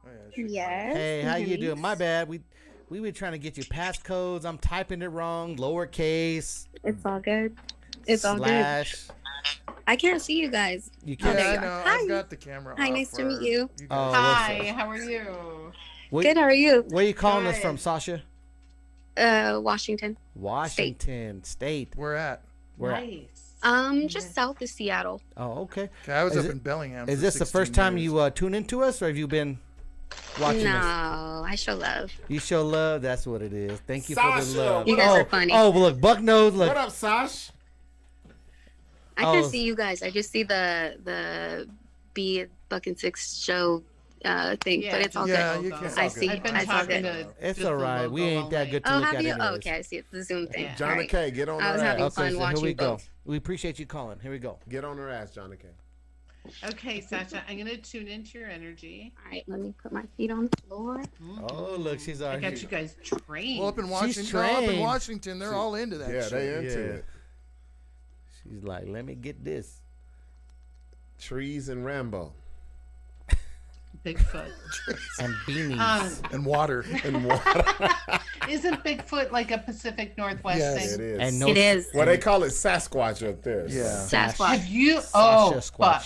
Oh, yeah, yes. Hey, how you doing? My bad. We were trying to get you passcodes. I'm typing it wrong. Lowercase. It's all good. It's all good. Slash. I can't see you guys. You Yeah, can't. I know. I've got the camera. Hi, off nice to for meet you. Oh, Hi, how are you? Good, how are you? Where are you calling us from, Sasha? Washington. Washington State. Where at? Where at? Just south of Seattle. Oh, okay. I was Is up in Bellingham. Is for this the 16 first time years. you tune into us, or have you been watching No, us? I show love. You show love. That's what it is. Thank you for the Sasha, love. You guys are funny. Oh, well, look, Buck knows. Look. What up, Sash? I can't see you guys. I just see the Buck and Sixx show thing, but it's all Yeah, good. you can. I see. I've been It's all talking good. to It's just all the right. We logo ain't that all good to Oh, look have at you? anyways. Oh, okay, I see. It's the Zoom thing. Jonna All right. Kay, get on I her was ass. having Okay, fun so here watching we you go. both. We appreciate you calling. Here we go. Get on her ass, Jonna Kay. Okay, Sasha, I'm gonna tune into your energy. All right, let me put my feet on the floor. Oh, look, she's already. I got you guys trained. Well, up in Washington, they're all into that. Yeah, they into it. She's like, let me get this. Trees and Rambo. Bigfoot. And beanies. And water. And water. Isn't Bigfoot like a Pacific Northwest thing? It is. And it is. Well, they call it Sasquatch up there. Yeah. Sasquatch. Have you? Buck.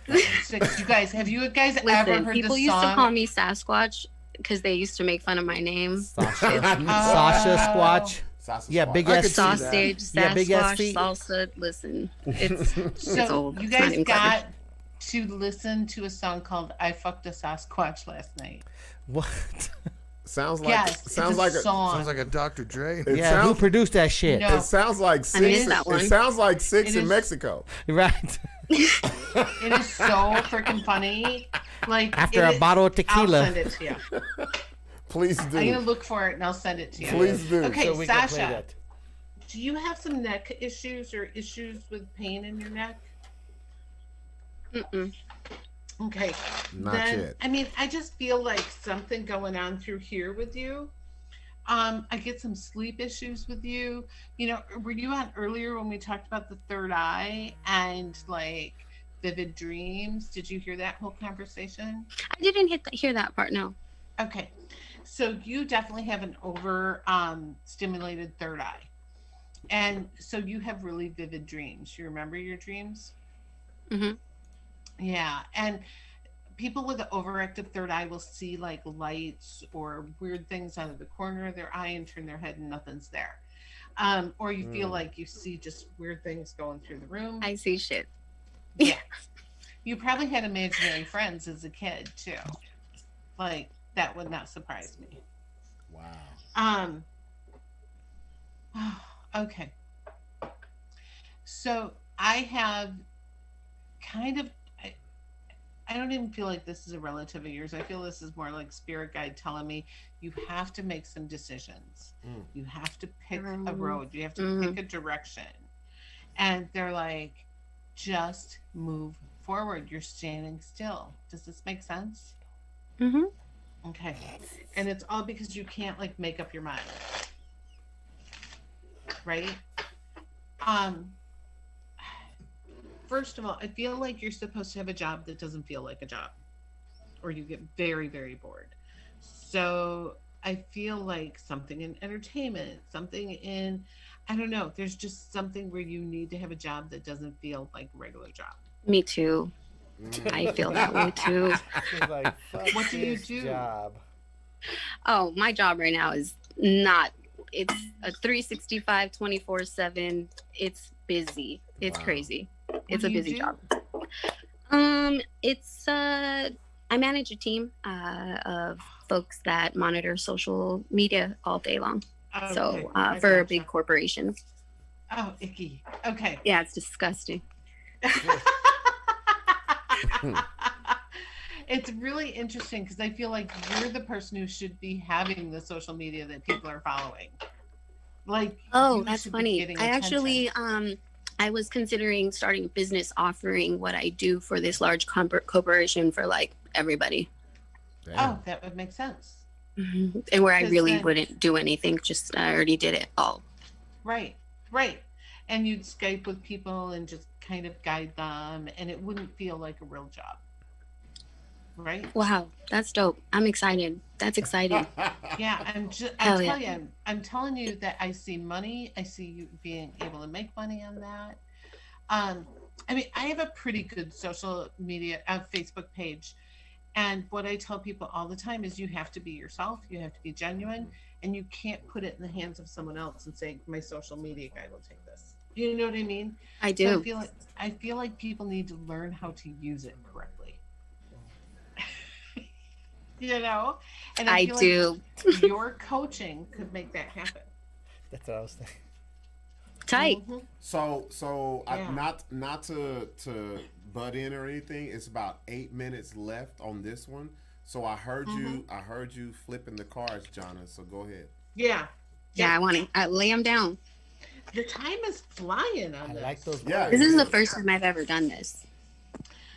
Sixx, you guys, have you guys ever heard people the used song? to call me Sasquatch because they used to make fun of my name. Sasha Squatch. Yeah, big ass sausage, Sasquatch, yeah, big ass feet. salsa. Listen, it's old. You It's not guys even got clever. to listen to a song called "I Fucked a Sasquatch Last Night." What? Sounds like Yes, sounds like song. Sounds like a Dr. Dre. Yeah, who produced that shit? No. It sounds like I mean, Sixx. that one. It sounds like Sixx It in is- Mexico. Right. It is so freaking funny. Like After it a is- bottle of tequila. I'll send it to you. Please do. I'm gonna look for it and I'll send it to you. Please do. Okay, So we can play Sasha, that. do you have some neck issues or issues with pain in your neck? Mm-mm. Okay. Not then, yet. I mean, I just feel like something going on through here with you. I get some sleep issues with you. You know, were you on earlier when we talked about the third eye and like vivid dreams? Did you hear that whole conversation? I didn't hear that part. No. Okay. So you definitely have an over stimulated third eye. And so you have really vivid dreams. You remember your dreams? Mm-hmm. Yeah. And people with an overactive third eye will see like lights or weird things out of the corner of their eye and turn their head and nothing's there. Or you feel like you see just weird things going through the room. I see shit. Yeah. You probably had imaginary friends as a kid too. Like that would not surprise me. Wow. Okay. So I have kind of, I don't even feel like this is a relative of yours. I feel this is more like spirit guide telling me you have to make some decisions. You have to pick a road. You have to pick a direction. And they're like, just move forward. You're standing still. Does this make sense? Mm-hmm. Okay. And it's all because you can't like make up your mind. Right? First of all, I feel like you're supposed to have a job that doesn't feel like a job, or you get very, very bored. So I feel like something in entertainment, something in, I don't know, there's just something where you need to have a job that doesn't feel like a regular job. Me too. I feel that way too. Like, what do you do? Job. Oh, my job right now is not, it's a 365, 24/7. It's busy. It's crazy. It's a busy job. It's I manage a team of folks that monitor social media all day long. Okay, So I for gotcha. big corporations. Oh, icky. Okay. Yeah, it's disgusting. It's really interesting because I feel like you're the person who should be having the social media that people are following. Like, Oh, you that's should be funny. getting I attention. actually I was considering starting a business offering what I do for this large corporation for like everybody. Oh, that would make sense. And where I 'Cause really then- wouldn't do anything, just I already did it all. Right, right. And you'd Skype with people and just kind of guide them, and it wouldn't feel like a real job. Right? Wow, that's dope. I'm excited. That's exciting. Yeah, I'm Hell yeah. I'm telling you that I see money. I see you being able to make money on that. I mean, I have a pretty good social media, Facebook page. And what I tell people all the time is you have to be yourself. You have to be genuine, and you can't put it in the hands of someone else and say, my social media guy will take this. You know what I mean? I So do. I feel like people need to learn how to use it correctly. You know? And I feel do. like your coaching could make that happen. That's what I was thinking. Tight. So Yeah. not to butt in or anything. It's about 8 minutes left on this one. So I heard you flipping the cards, Jonna. So go ahead. Yeah. Yeah, I want to lay them down. The time is flying on this. Like those. Yeah. This is the first time I've ever done this.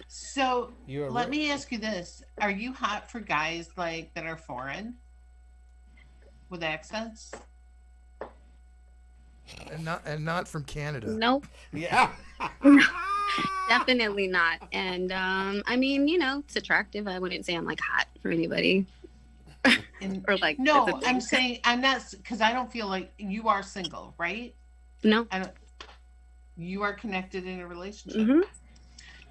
So let me ask you this: are you hot for guys like that are foreign with accents? And not from Canada. Nope. Yeah. Definitely not. And I mean, it's attractive. I wouldn't say I'm like hot for anybody. Or like no, I'm saying I'm not, because I don't feel like you are single, right? No. I don't. You are connected in a relationship. Mm-hmm.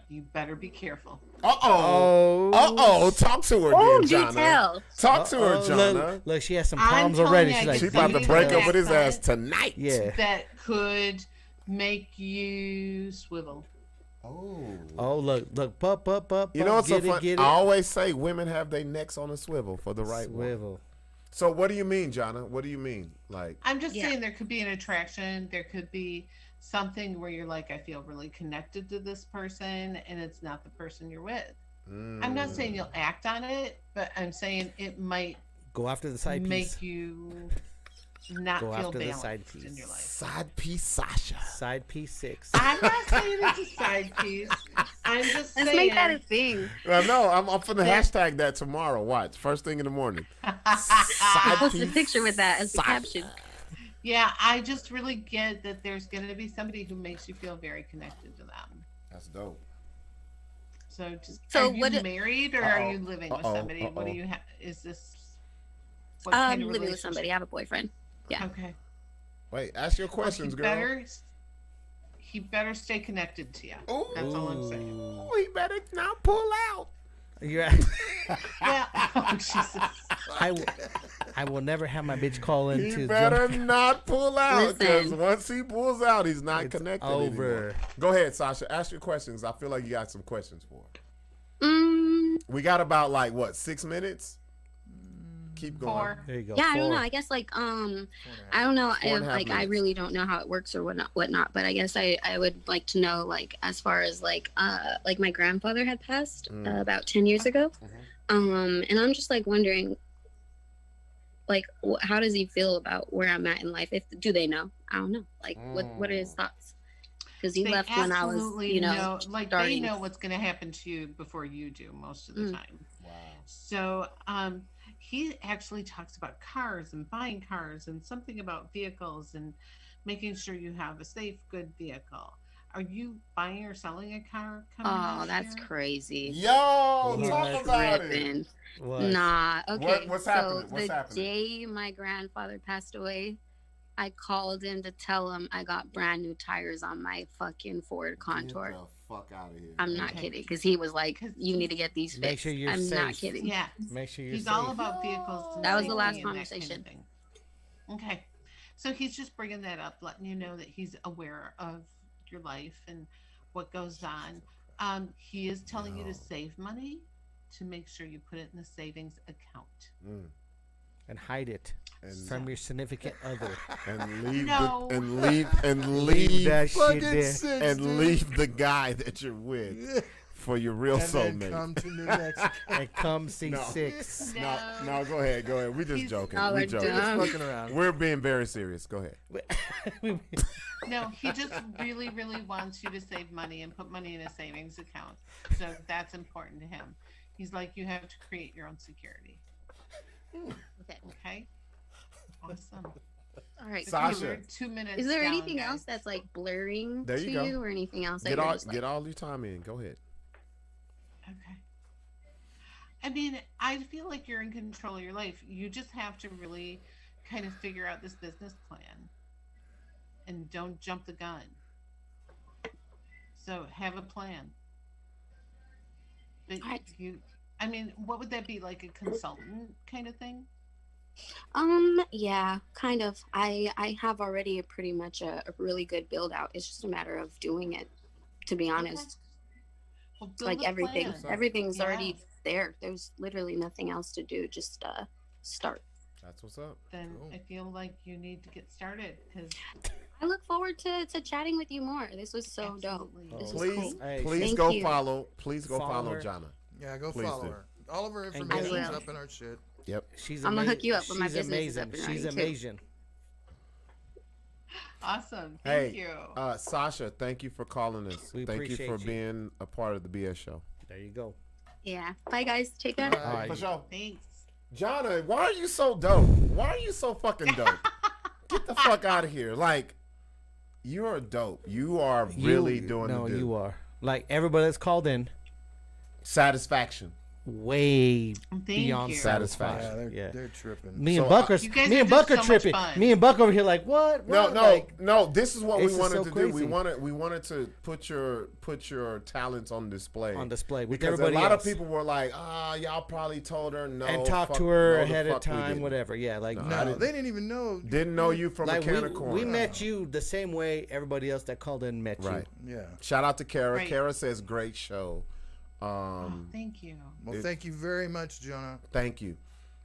You better be careful. Talk to her, Jonna. Tell. Talk to her, Jonna. Look, she has some problems already. She's like, she about to break up with his ass tonight. Yeah. That could make you swivel. Oh, look, pup. You know what's so fun? Get it. I always say women have their necks on a swivel for the right one. So what do you mean, Jonna? What do you mean? Like, I'm just saying there could be an attraction. There could be something where you're like, I feel really connected to this person, and it's not the person you're with. I'm not saying you'll act on it, but I'm saying it might go after the side piece. Make you not go feel after balanced the side piece. in your life. Side piece Sasha. Side piece Sixx. I'm not saying it's a side piece. I'm just saying. Let's make that a thing. No, I'm finna hashtag that tomorrow. Watch. First thing in the morning. I'll post a picture with that as the caption. Yeah, I just really get that there's going to be somebody who makes you feel very connected to them. That's dope. So are you married or are you living with somebody? What do you have? Is this? I'm living with somebody. I have a boyfriend. Yeah. Okay. Wait, ask your questions, girl. He better stay connected to you. That's all I'm saying. He better not pull out. Yeah. Oh, Jesus. I will never have my bitch call in. He better not pull out, because once he pulls out, he's not connected anymore. Go ahead, Sasha. Ask your questions. I feel like you got some questions for her. We got about 6 minutes. Keep going. 4. There you go. Yeah, I don't know. I guess I don't know. I really don't know how it works or whatnot. But I guess I would like to know, as far as my grandfather had passed about 10 years ago, and I'm just wondering, how does he feel about where I'm at in life? Do they know? I don't know. What are his thoughts? Because he left when I was, starting. They know what's going to happen to you before you do most of the time. Wow. So, he actually talks about cars and buying cars and something about vehicles and making sure you have a safe, good vehicle. Are you buying or selling a car? That's crazy. Yo, talk about it. What? Nah. Okay. What's happening? The day my grandfather passed away, I called in to tell him I got brand new tires on my fucking Ford Contour. Get the fuck out of here. I'm not kidding, because he was like, "You need to get these fixed." Make sure you're I'm safe. not kidding. Yeah. Make sure you're He's safe. all about vehicles. That was the last safety and that conversation. kind of thing. Okay. So he's just bringing that up, letting you know that he's aware of your life and what goes on. He is telling you to save money, to make sure you put it in the savings account. And hide it from your significant other. And leave No. leave that shit there. And leave the guy that you're with for your real soulmate. Come to New Mexico. And come see Sixx. No, go ahead. We're just joking. We're joking. dumb. Fucking around. We're being very serious. Go ahead. No, he just really, really wants you to save money and put money in a savings account. So that's important to him. He's like, you have to create your own security. Okay. Awesome. All right. Sasha. 2 minutes. Is there down, anything guys. else that's blurring There to you go. you, or anything else? Get all your time in. Go ahead. Okay. I mean, I feel like you're in control of your life. You just have to really kind of figure out this business plan and don't jump the gun. So have a plan. But what would that be, like a consultant kind of thing? Yeah, kind of. I have already pretty much a really good build out. It's just a matter of doing it, to be honest. Well, build a everything. plan. Everything's already there. There's literally nothing else to do. Just start. That's what's up. Then I feel like you need to get started, because I look forward to chatting with you more. This was so dope. This was cool. Please Thank go you. follow. Please go follow her. Jonna. Yeah, go Please follow do. her. All of her And information's up in our shit. Yep. She's I'm gonna ama- hook you up with my she's business amazing. up and She's running, too. amazing. Awesome. Thank you. Sasha, thank you for calling us. Thank you for being a part of the BS show. There you go. Yeah. Bye, guys. Take care. All right. For sure. Thanks. Jonna, why are you so dope? Why are you so fucking dope? Get the fuck out of here. Like, you're dope. You are really doing No, the do. you are. Like, everybody that's called in. Satisfaction. Way beyond satisfaction. Yeah, they're tripping. Me and Buck are tripping. Me and Buck over here like, what? No. This is what we wanted to do. We wanted to put your talents on display. With because everybody a lot of people were like, y'all probably told her no and talk to her ahead of time, whatever. Yeah, like no, they didn't even know. Didn't know you from a can of corn. We met you the same way everybody else that called in met you. Yeah. Shout out to Kara. Kara says great show. Thank you. Well, thank you very much, Jonna. Thank you.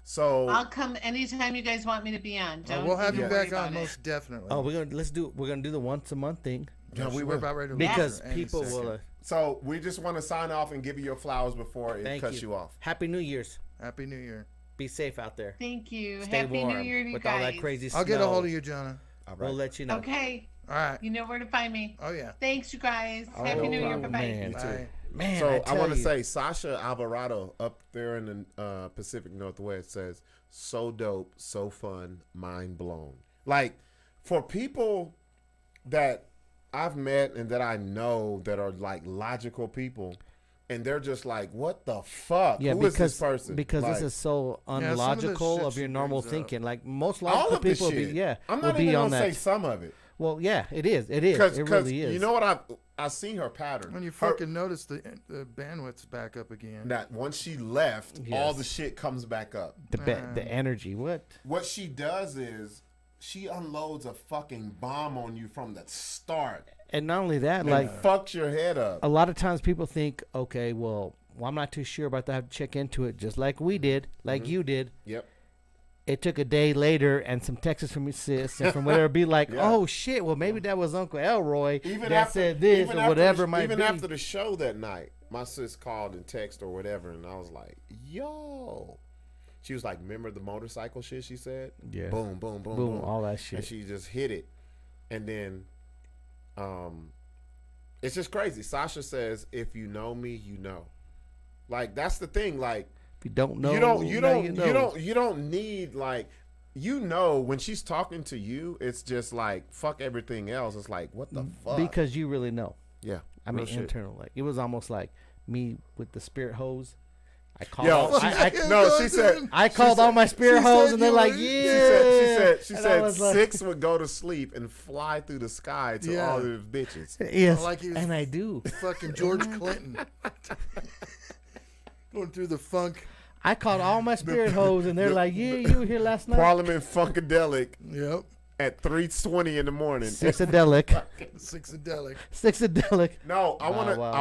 So I'll come anytime you guys want me to be on. We'll have you back on most definitely. Oh, we're gonna do the once a month thing. Yeah, we're about ready to because people will. So we just want to sign off and give you your flowers before it cuts you off. Happy New Year's. Happy New Year. Be safe out there. Thank you. Stay Happy warm New Year to you with guys. all that crazy snow. I'll get a hold of you, Jonna. All right. We'll let you know. Okay. All right. You know where to find me. Oh yeah. Thanks, you guys. Happy New Year. Bye-bye. Bye. Man, so I want to say Sasha Alvarado up there in the Pacific Northwest says, so dope, so fun, mind blown. Like, for people that I've met and that I know that are like logical people, and they're just like, what the fuck? Yeah, Who is this person? Because like, this is so unlogical of your normal thinking. Like, most all logical of this people shit. I'm will not be even on gonna that. say some of it. Well, yeah, it is. It is. It really is. You know what? I've seen her pattern. When you fucking notice the bandwidth's back up again. That once she left, all the shit comes back up. The energy. What she does is she unloads a fucking bomb on you from the start. And not only that, and like fucks your head up. A lot of times people think, okay, well, I'm not too sure about that. I have to check into it, just like we did, like you did. Yep. It took a day later and some texts from your sis and from whatever be like, oh shit, well maybe that was Uncle Elroy that said this or whatever might be. Even after the show that night, my sis called and texted or whatever, and I was like, yo. She was like, remember the motorcycle shit she said? Yeah. Boom, boom, boom, boom. All that shit. And she just hit it. And then it's just crazy. Sasha says, if you know me, you know. Like, that's the thing. Like, if you don't know, you don't need, like, you know, when she's talking to you, it's just like, fuck everything else. It's like, what the fuck? Because you really know. Yeah. I mean, internal. Like, it was almost like me with the spirit hose. I called. I called all my spirit hoes, and they're like, yeah. She said Sixx would go to sleep and fly through the sky to all of his bitches. Yes, like and I do. Fucking George Clinton. Going through the funk. I called all my spirit hoes, and they're like, yeah, you were here last night. Parliament Funkadelic. Yep. At 3:20 in the morning. Sixadelic. Sixadelic. No, I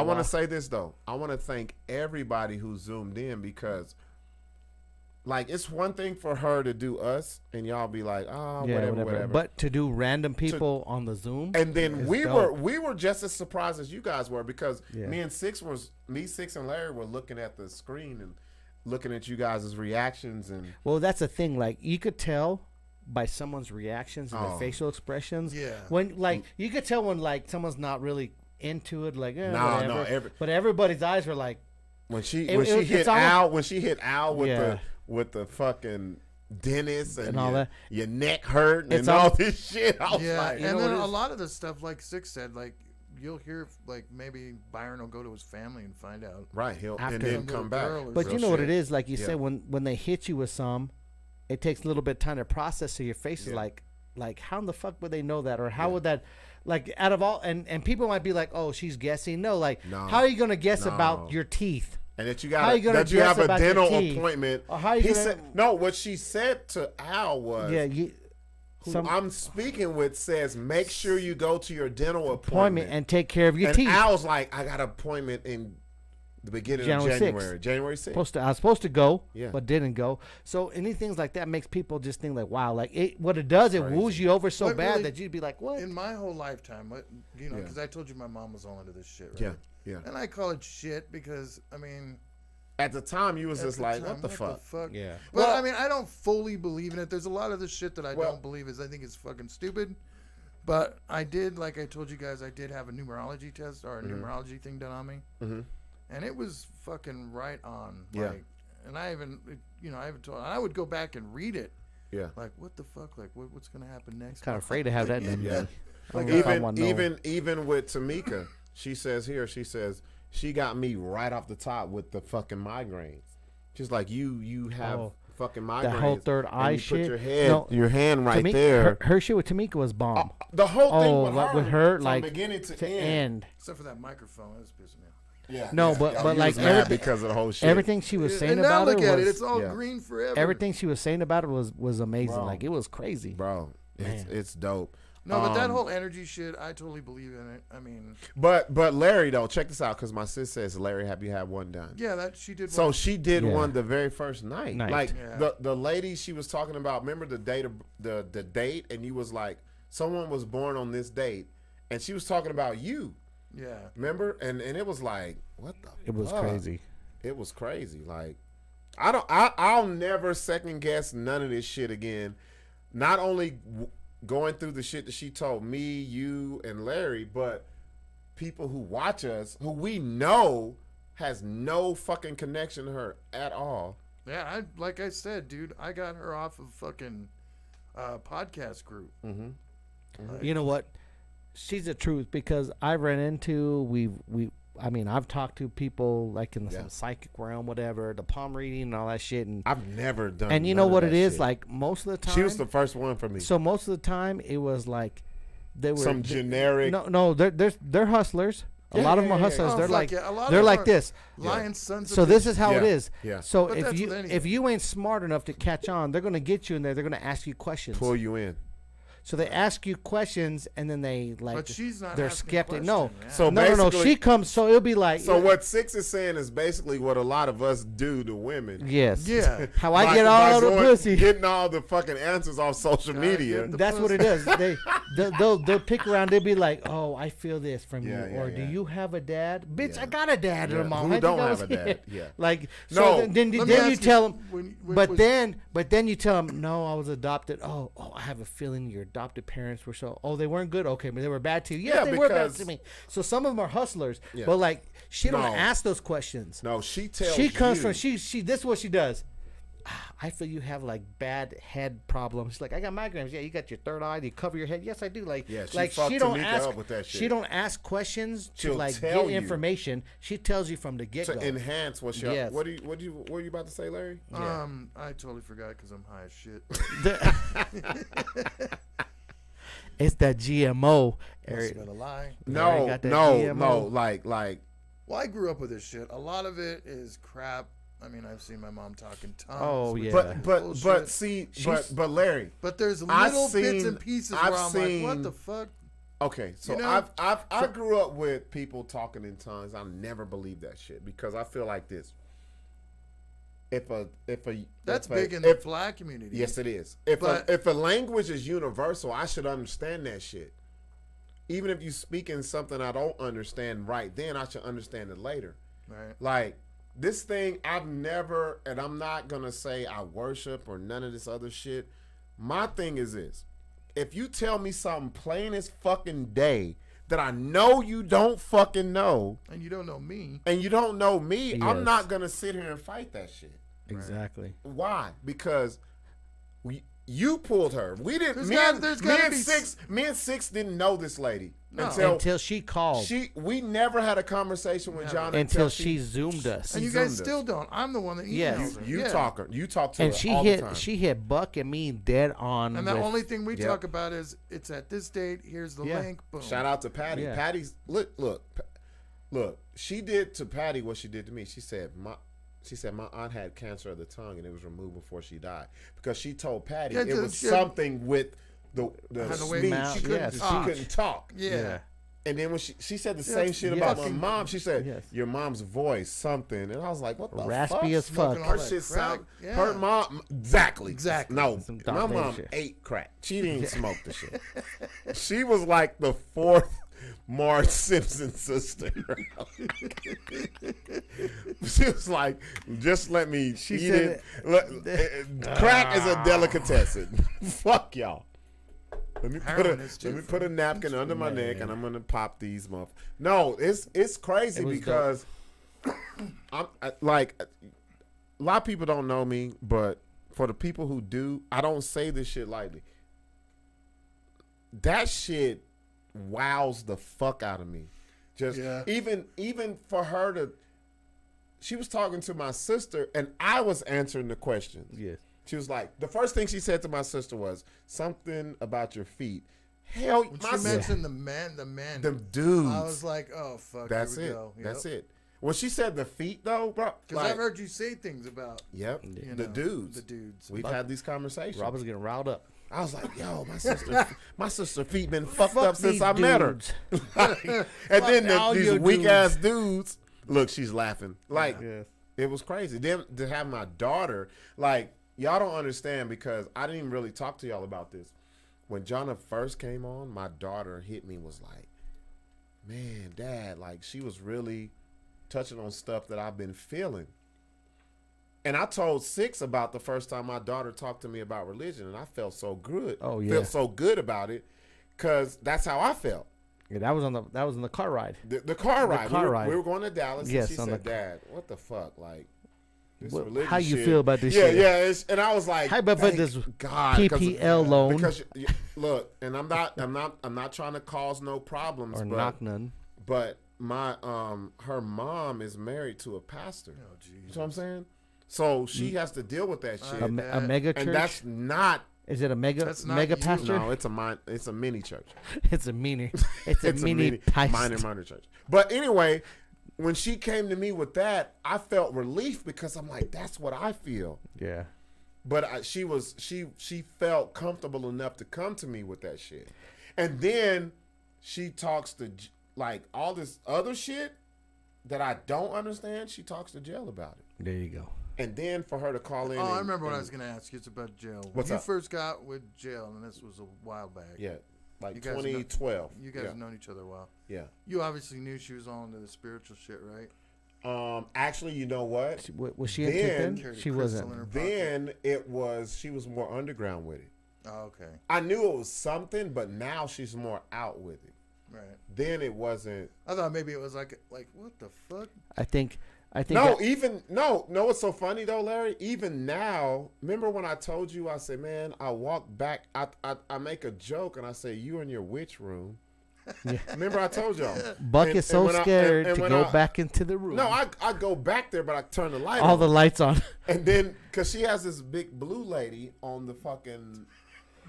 want to say this though. I want to thank everybody who zoomed in because, like, it's one thing for her to do us, and y'all be like, whatever. But to do random people on the Zoom, and then we were just as surprised as you guys were because Sixx and Larry were looking at the screen and looking at you guys' reactions and. Well, that's the thing. Like, you could tell by someone's reactions and their facial expressions. Yeah. When, like, you could tell when, like, someone's not really into it, like, whatever. But everybody's eyes were like, when she hit Al with the fucking dentist and all that, your neck hurt and all this shit. I was like, and then a lot of the stuff, like Sixx said, like, you'll hear, like, maybe Byron will go to his family and find out. Right. And then come back. But you know what it is, like you said, when they hit you with some, it takes a little bit of time to process. So your face is like how in the fuck would they know that, or how would that, like, out of all, and people might be like, oh, she's guessing. No, like, how are you gonna guess about your teeth? And that you have a dental appointment. Or how you said no. What she said to Al was, who I'm speaking with says, make sure you go to your dental appointment and take care of your teeth. And Al's like, I got an appointment in the beginning of January. January 6th. I was supposed to go, but didn't go. So anything like that makes people just think like, wow, like what it does, it woos you over so bad really, that you'd be like, what? In my whole lifetime, because I told you my mom was all into this shit, right? Yeah. And I call it shit because, I mean, at the time you was just like, what the fuck? Yeah. But I mean, I don't fully believe in it. There's a lot of the shit that I don't believe I think it's fucking stupid. But I did, like I told you guys, I did have a numerology test or a numerology thing done on me. And it was fucking right on. Like, and I haven't told. I would go back and read it. Yeah. Like, what the fuck? Like, what's gonna happen next? Kind of afraid to have that in there. Like even with Tamika, she says she got me right off the top with the fucking migraines. She's like, you have fucking migraines. That whole third eye shit. Put your hand right there. Her shit with Tamika was bomb. The whole thing with her from like beginning to end. Except for that microphone, that's pissing me off. Yeah. No, but like because of the whole shit. Everything she was saying and now about look it at was, it, it's all green forever. Everything she was saying about it was amazing. Bro. Like, it was crazy, bro. It's dope. No, but that whole energy shit, I totally believe in it. I mean, but Larry though, check this out, because my sis says, Larry, have you had one done? Yeah, that she did. So she did one the very first night. Like Yeah. the lady she was talking about. Remember the date of the date, and you was like, someone was born on this date, and she was talking about you. Yeah. Remember? And it was like, what the? It was fuck? crazy. It was crazy. Like, I'll never second guess none of this shit again. Not only going through the shit that she told me, you, and Larry, but people who watch us, who we know has no fucking connection to her at all. Yeah, like I said, dude, I got her off of fucking podcast group. You know what? She's the truth, because I ran into I've talked to people like in the psychic realm, whatever, the palm reading and all that shit, and I've never done. And you know what it is, like, most of the time she was the first one for me. So most of the time it was like they were some generic. No, they're hustlers. A lot of them are hustlers. Oh, they're fuck like yeah. they're like this. Lion sons of So this bitches. is how it is. Yeah. So But that's with anything. if you ain't smart enough to catch on, they're gonna get you in there. They're gonna ask you questions. Pull you in. So they ask you questions, and then they like. But she's not they're asking skeptic. a No, question, yeah. So no. basically- She comes. So it'll be like. So what Sixx is saying is basically what a lot of us do to women. Yes. Yeah. How I get all the pussy. Getting all the fucking answers off social media. That's what it is. They'll pick around. They'll be like, "Oh, I feel this from you," or "Do you have a dad?" Bitch, I got a dad and a mom. Who I don't think I have was- a dad? Yeah. Like, No. so then Let me you ask tell you, them. when But then you tell them, "No, I was adopted." Oh, I have a feeling your adopted parents were so. Oh, they weren't good. Okay, but they were bad to you. Yes, Yeah, they were bad because- to me. So some of them are hustlers, Yeah. but like she don't No. ask those questions. No, she tells She comes you. from she. This is what she does. I feel you have like bad head problems. She's like, I got migraines. Yeah, you got your third eye. Do you cover your head? Yes, I do. Like, Yeah, she like fucked she don't Tamika ask. up with that shit. She don't ask questions to She'll like tell get you. information. She tells you from the get go. To enhance what you. Yes. What were you about to say, Larry? I totally forgot because I'm high as shit. It's that GMO. Must have been a lie. No, like. Well, I grew up with this shit. A lot of it is crap. I mean, I've seen my mom talking tons. Oh, with yeah. But see, but Larry. But there's I've little bits seen- and pieces I've where I'm seen- like, what the fuck? Okay, so You know? I grew up with people talking in tongues. I never believed that shit because I feel like this. That's big in the black community. Yes, it is. But- If a language is universal, I should understand that shit. Even if you speak in something I don't understand right then, I should understand it later. Right. Like this thing, I've never, and I'm not gonna say I worship or none of this other shit. My thing is this: if you tell me something plain as fucking day that I know you don't fucking know, and you don't know me, I'm Yes. not gonna sit here and fight that shit. Exactly. Why? Because you pulled her. We didn't. Me and Sixx didn't know this lady until she called. We never had a conversation with Jonna until she zoomed us. And you guys still don't. I'm the one that emails her. You talk her. You talk to and her she all hit the time. She hit Buck and me dead on. And the only thing we talk about is it's at this date. Here's the link. Boom. Shout out to Patty. Yeah. Patty's look. She did to Patty what she did to me. She said my aunt had cancer of the tongue and it was removed before she died because she told Patty it was something with the speech. She couldn't talk. Yeah. And then when she said the same shit about my mom, she said your mom's voice something, and I was like, what the raspy fuck? as fuck. Her shit sound. Her mom exactly. No, my mom ate crack. She didn't smoke the shit. She was like the fourth Marge Simpson sister. She was like, just let me eat it. Crack is a delicatessen. Fuck y'all. Let me put a napkin under my neck, and I'm gonna pop these motherfuckers. No, it's crazy because I'm like, a lot of people don't know me, but for the people who do, I don't say this shit lightly. That shit wows the fuck out of me. Just even for her to, she was talking to my sister, and I was answering the questions. Yes. She was like, the first thing she said to my sister was something about your feet. Hell, when she mentioned the men, the dudes. I was like, oh fuck, that's it. Yep. That's it. When she said the feet, though, bro, because I've heard you say things about. Yep, the dudes. The dudes. We've had these conversations. Rob was getting riled up. I was like, yo, my sister's feet been fucked up since I met her. And then these weak ass dudes. Look, she's laughing. Like, it was crazy. Then to have my daughter, like, y'all don't understand because I didn't even really talk to y'all about this. When Jonna first came on, my daughter hit me, was like, man, Dad, like, she was really touching on stuff that I've been feeling. And I told Sixx about the first time my daughter talked to me about religion, and I felt so good. Oh yeah, felt so good about it, cause that's how I felt. Yeah, that was in the car ride. The car ride. We were going to Dallas, yes, and she said, "Dad, what the fuck? Like, this religion how you shit." feel about this? Yeah. And I was like, "How about this God, PPL loan?" Because look, and I'm not trying to cause no problems or knock none. But my her mom is married to a pastor. Oh, geez. You know what I'm saying? So she has to deal with that shit. A mega church? And that's not. Is it a mega pastor? No, it's a mini church. It's a mini minor church. But anyway, when she came to me with that, I felt relief because I'm like, that's what I feel. Yeah. But she felt comfortable enough to come to me with that shit. And then she talks to like all this other shit that I don't understand. She talks to jail about it. There you go. And then for her to call in. I remember what I was going to ask you. It's about jail. When you first got with jail, and this was a while back. Yeah, like 2012. You guys have known each other a while. Yeah. You obviously knew she was all into the spiritual shit, right? Actually, you know what? Was she into it? She wasn't. Then she was more underground with it. Oh, okay. I knew it was something, but now she's more out with it. Right. Then it wasn't. I thought maybe it was like what the fuck? I think no, what's so funny though, Larry? Even now, remember when I told you, I said, man, I walk back, I make a joke and I say, you in your witch room. Yeah. Remember I told y'all. Buck is so scared to go back into the room. No, I go back there, but I turn the light on. All the lights on. And then, because she has this big blue lady on the fucking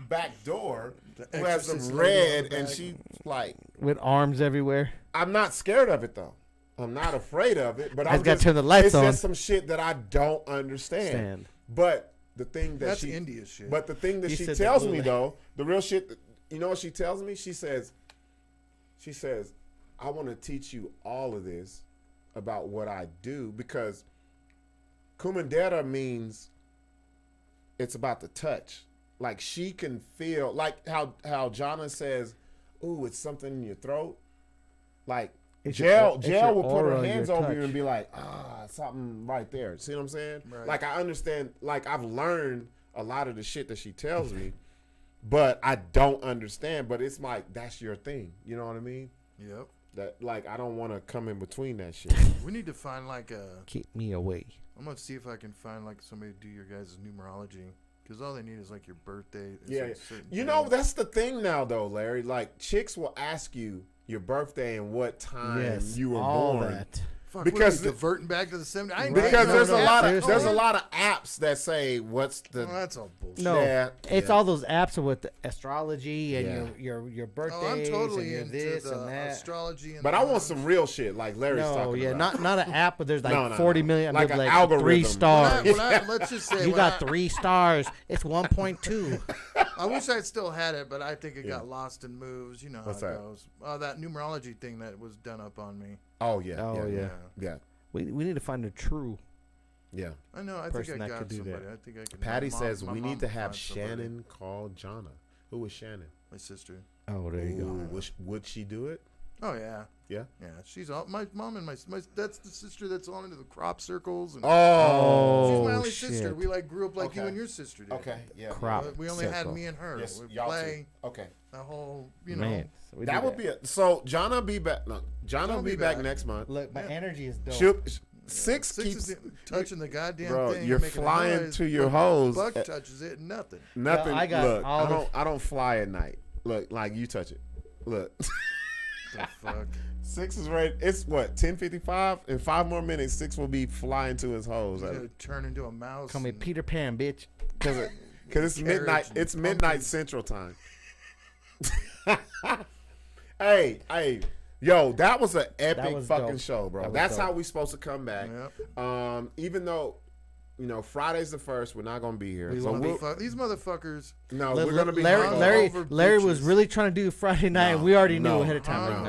back door who has some red, and she like. With arms everywhere. I'm not scared of it though. I'm not afraid of it, but I've got to turn the lights on. It's just some shit that I don't understand. But the thing that's India shit. But the thing that she tells me though, the real shit, you know what she tells me? She says, I want to teach you all of this about what I do, because Kumandera means it's about the touch. Like she can feel, like how Jonna says, ooh, it's something in your throat. Like Jail will put her hands over you and be like, something right there. See what I'm saying? Right. Like I understand, like I've learned a lot of the shit that she tells me, but I don't understand. But it's like, that's your thing. You know what I mean? Yep. That like I don't want to come in between that shit. We need to find like a. Keep me away. I'm gonna see if I can find like somebody to do your guys' numerology. Because all they need is like your birthday. Yeah. Like you know, that's the thing now though, Larry. Like chicks will ask you your birthday and what time you were born. That. Fuck, because diverting back to the 70s. Because there's a lot of apps that say what's the. Oh, that's all bullshit. No, it's all those apps with the astrology and your birthdays. Oh, I'm totally and this and that. Astrology. And but I want some real shit like Larry's talking about. not an app, but there's like 40 million. Like an algorithm. 3 stars. Let's just say you got 3 stars. It's 1.2. I wish I still had it, but I think it got lost in moves. You know how it goes. That numerology thing that was done up on me. Oh yeah. We need to find a true. Yeah. I know. I think I got somebody. I think I can. Patty says we need to have Shannon call Jonna. Who is Shannon? My sister. Oh, there you go. Would she do it? Oh yeah. Yeah. Yeah. She's all my mom and my that's the sister that's on into the crop circles. And oh, she's my only shit. sister. We like grew up like you and your sister did. Okay. Yeah. Crop. We only had me and her. Yes, we y'all play. too. Okay. The whole, you Man, know. so that would be it. So Jonna will be back. No, Jonna will be back next month. Look, my energy is dope. Sixx keeps touching the goddamn bro, thing. You're flying to your hose. Buck touches it, nothing. Nothing. Yo, I got look, all I don't fly at night. Look, like you touch it. Look. The fuck. Sixx is ready. It's what 10:55. In 5 more minutes, Sixx will be flying to his hose. He's gonna turn into a mouse. Call me Peter Pan, bitch. Because it's midnight. It's midnight Central Time. Hey. Yo, that was an epic fucking dope. Show, bro. That's dope. How we supposed to come back. Yep. Even though, Friday's the 1st, we're not gonna be here. These motherfuckers. No, we're gonna be. Larry was really trying to do Friday night, and we already knew ahead of time.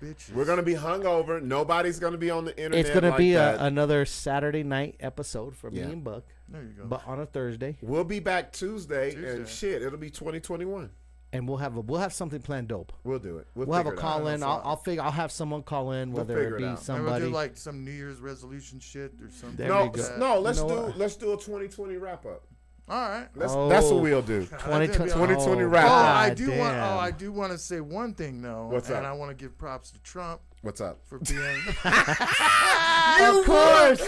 Bitches. We're gonna be hungover. Nobody's gonna be on the internet. It's gonna like be that. Another Saturday night episode for me and Buck. There you go. But on a Thursday. We'll be back Tuesday. And shit, it'll be 2021. And we'll have something planned dope. We'll do it. We'll have a call in. I'll have someone call in, whether it be somebody. We'll do like some New Year's resolution shit or something. No, let's do a 2020 wrap up. All right. That's what we'll do. 2020 wrap up. I do want to say one thing though. What's up? And I want to give props to Trump. What's up? For being You would.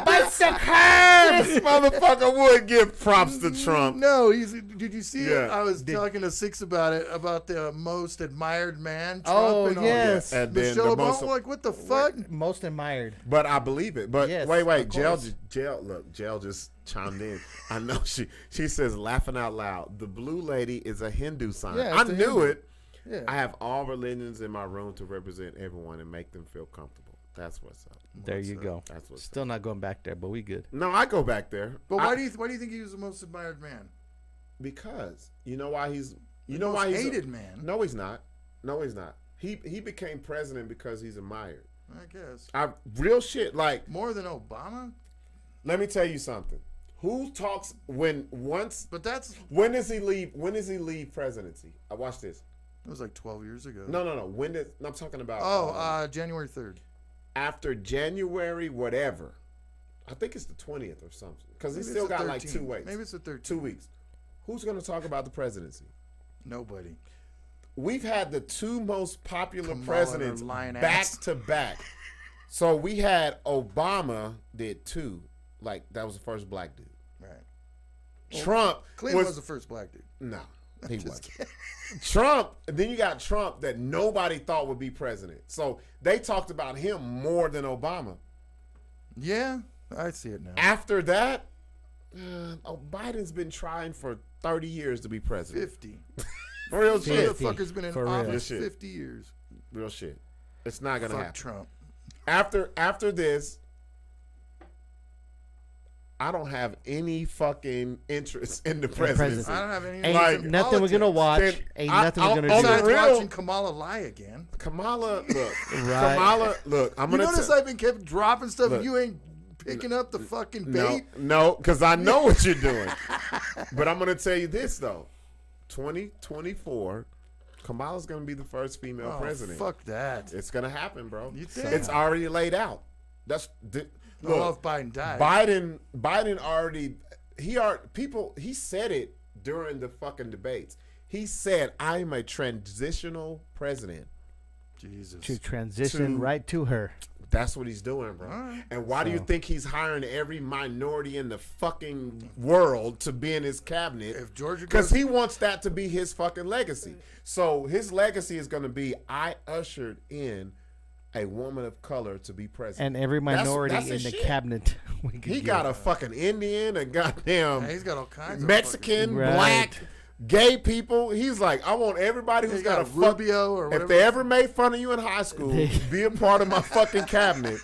That's the curve. This motherfucker would give props to Trump. No, did you see it? I was talking to Sixx about it, about the most admired man, Trump. Yes. And then Michelle Obama, like, what the fuck? Most admired. But I believe it. But yes, wait. Jail just chimed in. I know she says, laughing out loud, the blue lady is a Hindu sign. Yeah, I knew it. Yeah. I have all religions in my room to represent everyone and make them feel comfortable. That's what's up. There you go. That's what's Still not going back there, but we good. No, I go back there. But why do you think he was the most admired man? Because you know why he's hated man. No, he's not. He became president because he's admired. I guess. Real shit. Like more than Obama. Let me tell you something. Who talks when does he leave? When does he leave presidency? I watch this. It was like 12 years ago. No. I'm talking about. January 3rd. After January, whatever. I think it's the 20th or something. Because he still got like 2 weeks. Maybe it's the 13th. 2 weeks. Who's going to talk about the presidency? Nobody. We've had the 2 most popular presidents back to back. So we had Obama did 2. Like, that was the first black dude. Right. Trump Clinton was the first black dude. No. He wasn't. Trump, then you got Trump that nobody thought would be president. So they talked about him more than Obama. Yeah, I see it now. After that, Biden's been trying for 30 years to be president. 50. Real shit. Motherfucker's been in office 50 years. Real shit. It's not going to happen. Trump. After this, I don't have any fucking interest in the presidency. I don't have any. Ain't nothing we're gonna watch. Ain't nothing we're gonna do. Besides watching Kamala lie again. Kamala, look. Right. Kamala, look. I'm gonna. You notice I've been kept dropping stuff, and you ain't picking up the fucking bait. No, because I know what you're doing. But I'm gonna tell you this though, 2024. Kamala's gonna be the first female president. Fuck that. It's gonna happen, bro. You think? It's already laid out. Look, if Biden died. Biden already he said it during the fucking debates. He said, I'm a transitional president. Jesus. To transition right to her. That's what he's doing, bro. Right. And why do you think he's hiring every minority in the fucking world to be in his cabinet? If Georgia, because he wants that to be his fucking legacy. So his legacy is going to be, I ushered in a woman of color to be president. And every minority in the cabinet. He got a fucking Indian, a goddamn he's got all kinds Mexican, of black, gay people. He's like, I want everybody who's got a Rubio or whatever. If they ever made fun of you in high school, be a part of my fucking cabinet.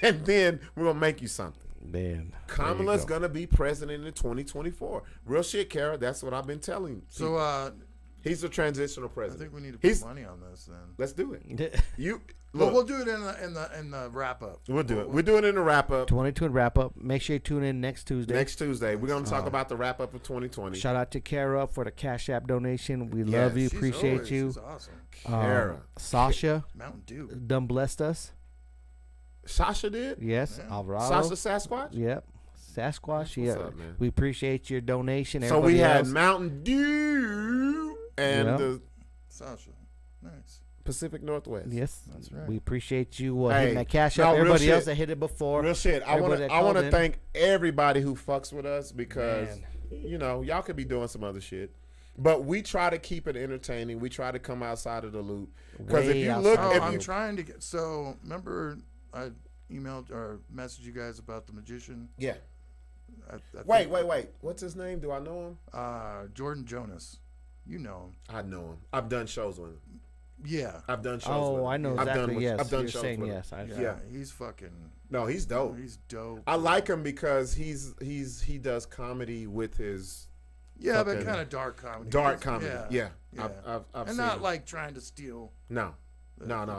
And then we're going to make you something. Man. Kamala's going to be president in 2024. Real shit, Kara. That's what I've been telling you. So, He's a transitional president. I think we need to put money on this then. Let's do it. Well, we'll do it in the wrap up. We'll do it. We're doing it in the wrap up. 2020 wrap up. Make sure you tune in next Tuesday. We're going to talk about the wrap up of 2020. Shout out to Kara for the Cash App donation. We love you. Appreciate you. She's awesome. Kara. Sasha. Mountain Dew. Done blessed us. Sasha did? Yes. Yeah. Alvarado. Sasha Sasquatch? Yep. Sasquatch. Yeah. What's up, man? We appreciate your donation. So we had Mountain Dew and the Sasha. Nice. Pacific Northwest. Yes, that's right. We appreciate you hitting that Cash App. Everybody else that hit it before. Real shit. I want to thank everybody who fucks with us because y'all could be doing some other shit, but we try to keep it entertaining. We try to come outside of the loop because if you look, I'm trying to get. So remember, I emailed or messaged you guys about the magician. Yeah. Wait. What's his name? Do I know him? Jordan Jonas. You know him. I know him. I've done shows with him. Yeah. I've done shows with him. I know exactly. I've done shows with him. Yeah, he's fucking. No, he's dope. He's dope. I like him because he does comedy with his. Yeah, but kind of dark comedy. Dark comedy. Yeah. I've and seen not him. like trying to steal. No.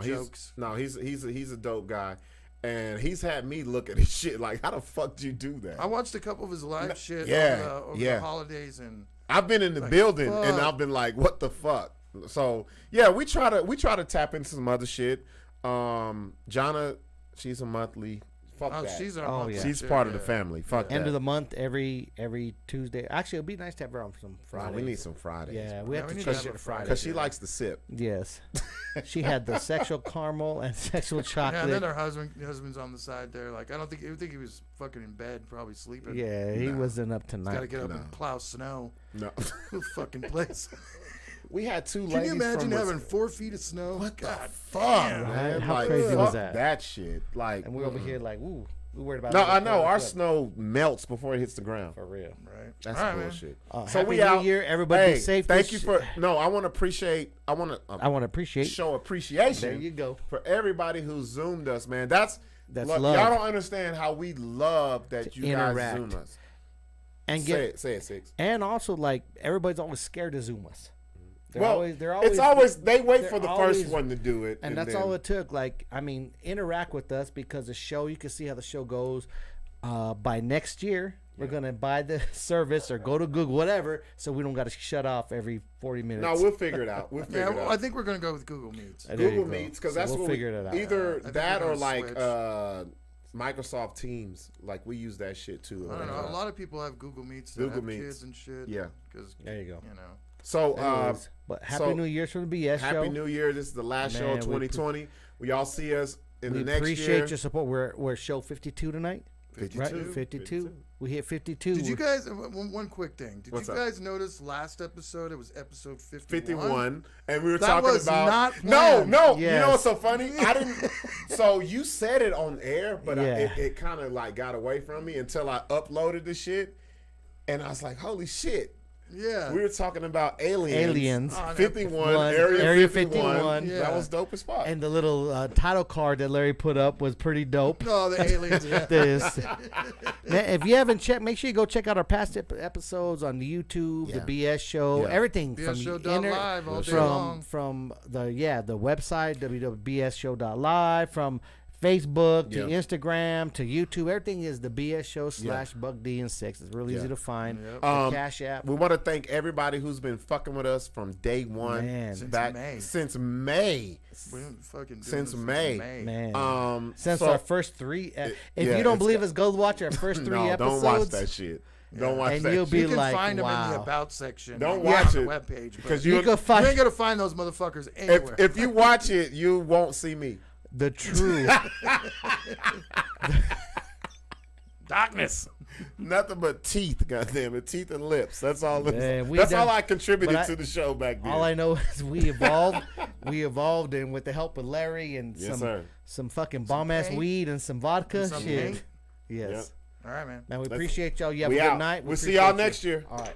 Jokes. He's a dope guy. And he's had me look at his shit like, how the fuck did you do that? I watched a couple of his live shit over the holidays, and I've been in the building and I've been like, what the fuck? So yeah, we try to tap into some other shit. Jonna, she's a monthly. Fuck that. She's our monthly. She's part of the family. Fuck that. End of the month, every Tuesday. Actually, it'd be nice to have her on some Fridays. We need some Fridays. Yeah, we have to change it to Friday because she likes to sip. Yes, she had the sexual caramel and sexual chocolate. Yeah, and then her husband's on the side there. Like I don't think he was fucking in bed, probably sleeping. Yeah, he wasn't up tonight. Got to get up and plow snow. No, fucking place. We had two ladies. Can you imagine having 4 feet of snow? What God, the fuck, man? How like, crazy was that? That shit. Like, and we're over here like, ooh, we worried about. No, I know our snow melts before it hits the ground. For real, right? That's bullshit. So Happy New Year, everybody. Be safe. Thank you for. No, I want to appreciate. I want to show appreciation. There you go for everybody who zoomed us, man. That's look, love. Y'all don't understand how we love that you guys zoom us. And say it, Sixx. And also, like everybody's always scared to zoom us. They're always they wait for the first one to do it, and that's all it took. Like, I mean, interact with us because the show. You can see how the show goes. By next year, we're gonna buy the service or go to Google, whatever, so we don't got to shut off every 40 minutes. No, we'll figure it out. We'll figure it out. I think we're gonna go with Google Meets. Google Meets because that's we'll what figure it out. Either that or like Microsoft Teams. Like we use that shit too. I don't know. A lot of people have Google Meets. Google Meets, kids and shit. Yeah. Because there you go. You know. So, but Happy New Year from the BS show. Happy New Year. This is the last show of 2020. We all see us in the next year. We appreciate your support. We're show 52 tonight. 52. Right? 52. We hit 52. Did you guys, one quick thing. Did you guys notice last episode, it was episode 51? And we were talking about. Not planned. No. Yes. You know what's so funny? I didn't. So you said it on air, but it kind of like got away from me until I uploaded the shit. And I was like, holy shit. Yeah. We were talking about aliens. 51, Area 51. Yeah. That was dope as fuck. And the little title card that Larry put up was pretty dope. No, the aliens. Yeah. If you haven't checked, make sure you go check out our past episodes on the YouTube, the BS Show, everything BSShow.live all day long. From the website www.bsshow.live, from Facebook to Instagram to YouTube. Everything is the BS Show / Buck D and Sixx. It's real easy to find. Yep. The Cash App. We want to thank everybody who's been fucking with us from day one. Man. Since May. Since May. Man. Since our first 3. If you don't believe us, go watch our first 3 episodes. Don't watch that shit. Don't watch and that you'll shit. be you can like, find them wow. in the About section. Don't watch it. On the webpage. Because you ain't going to find those motherfuckers anywhere. If you watch it, you won't see me. The truth. Darkness. Nothing but teeth, goddammit. Teeth and lips. That's all. That's all I contributed to the show back then. All I know is we evolved. And with the help of Larry and some fucking bomb ass weed and some vodka. And some shit. Yes. Yep. All right, man. Man, we appreciate y'all. You have a good night. We'll see y'all next year. All right.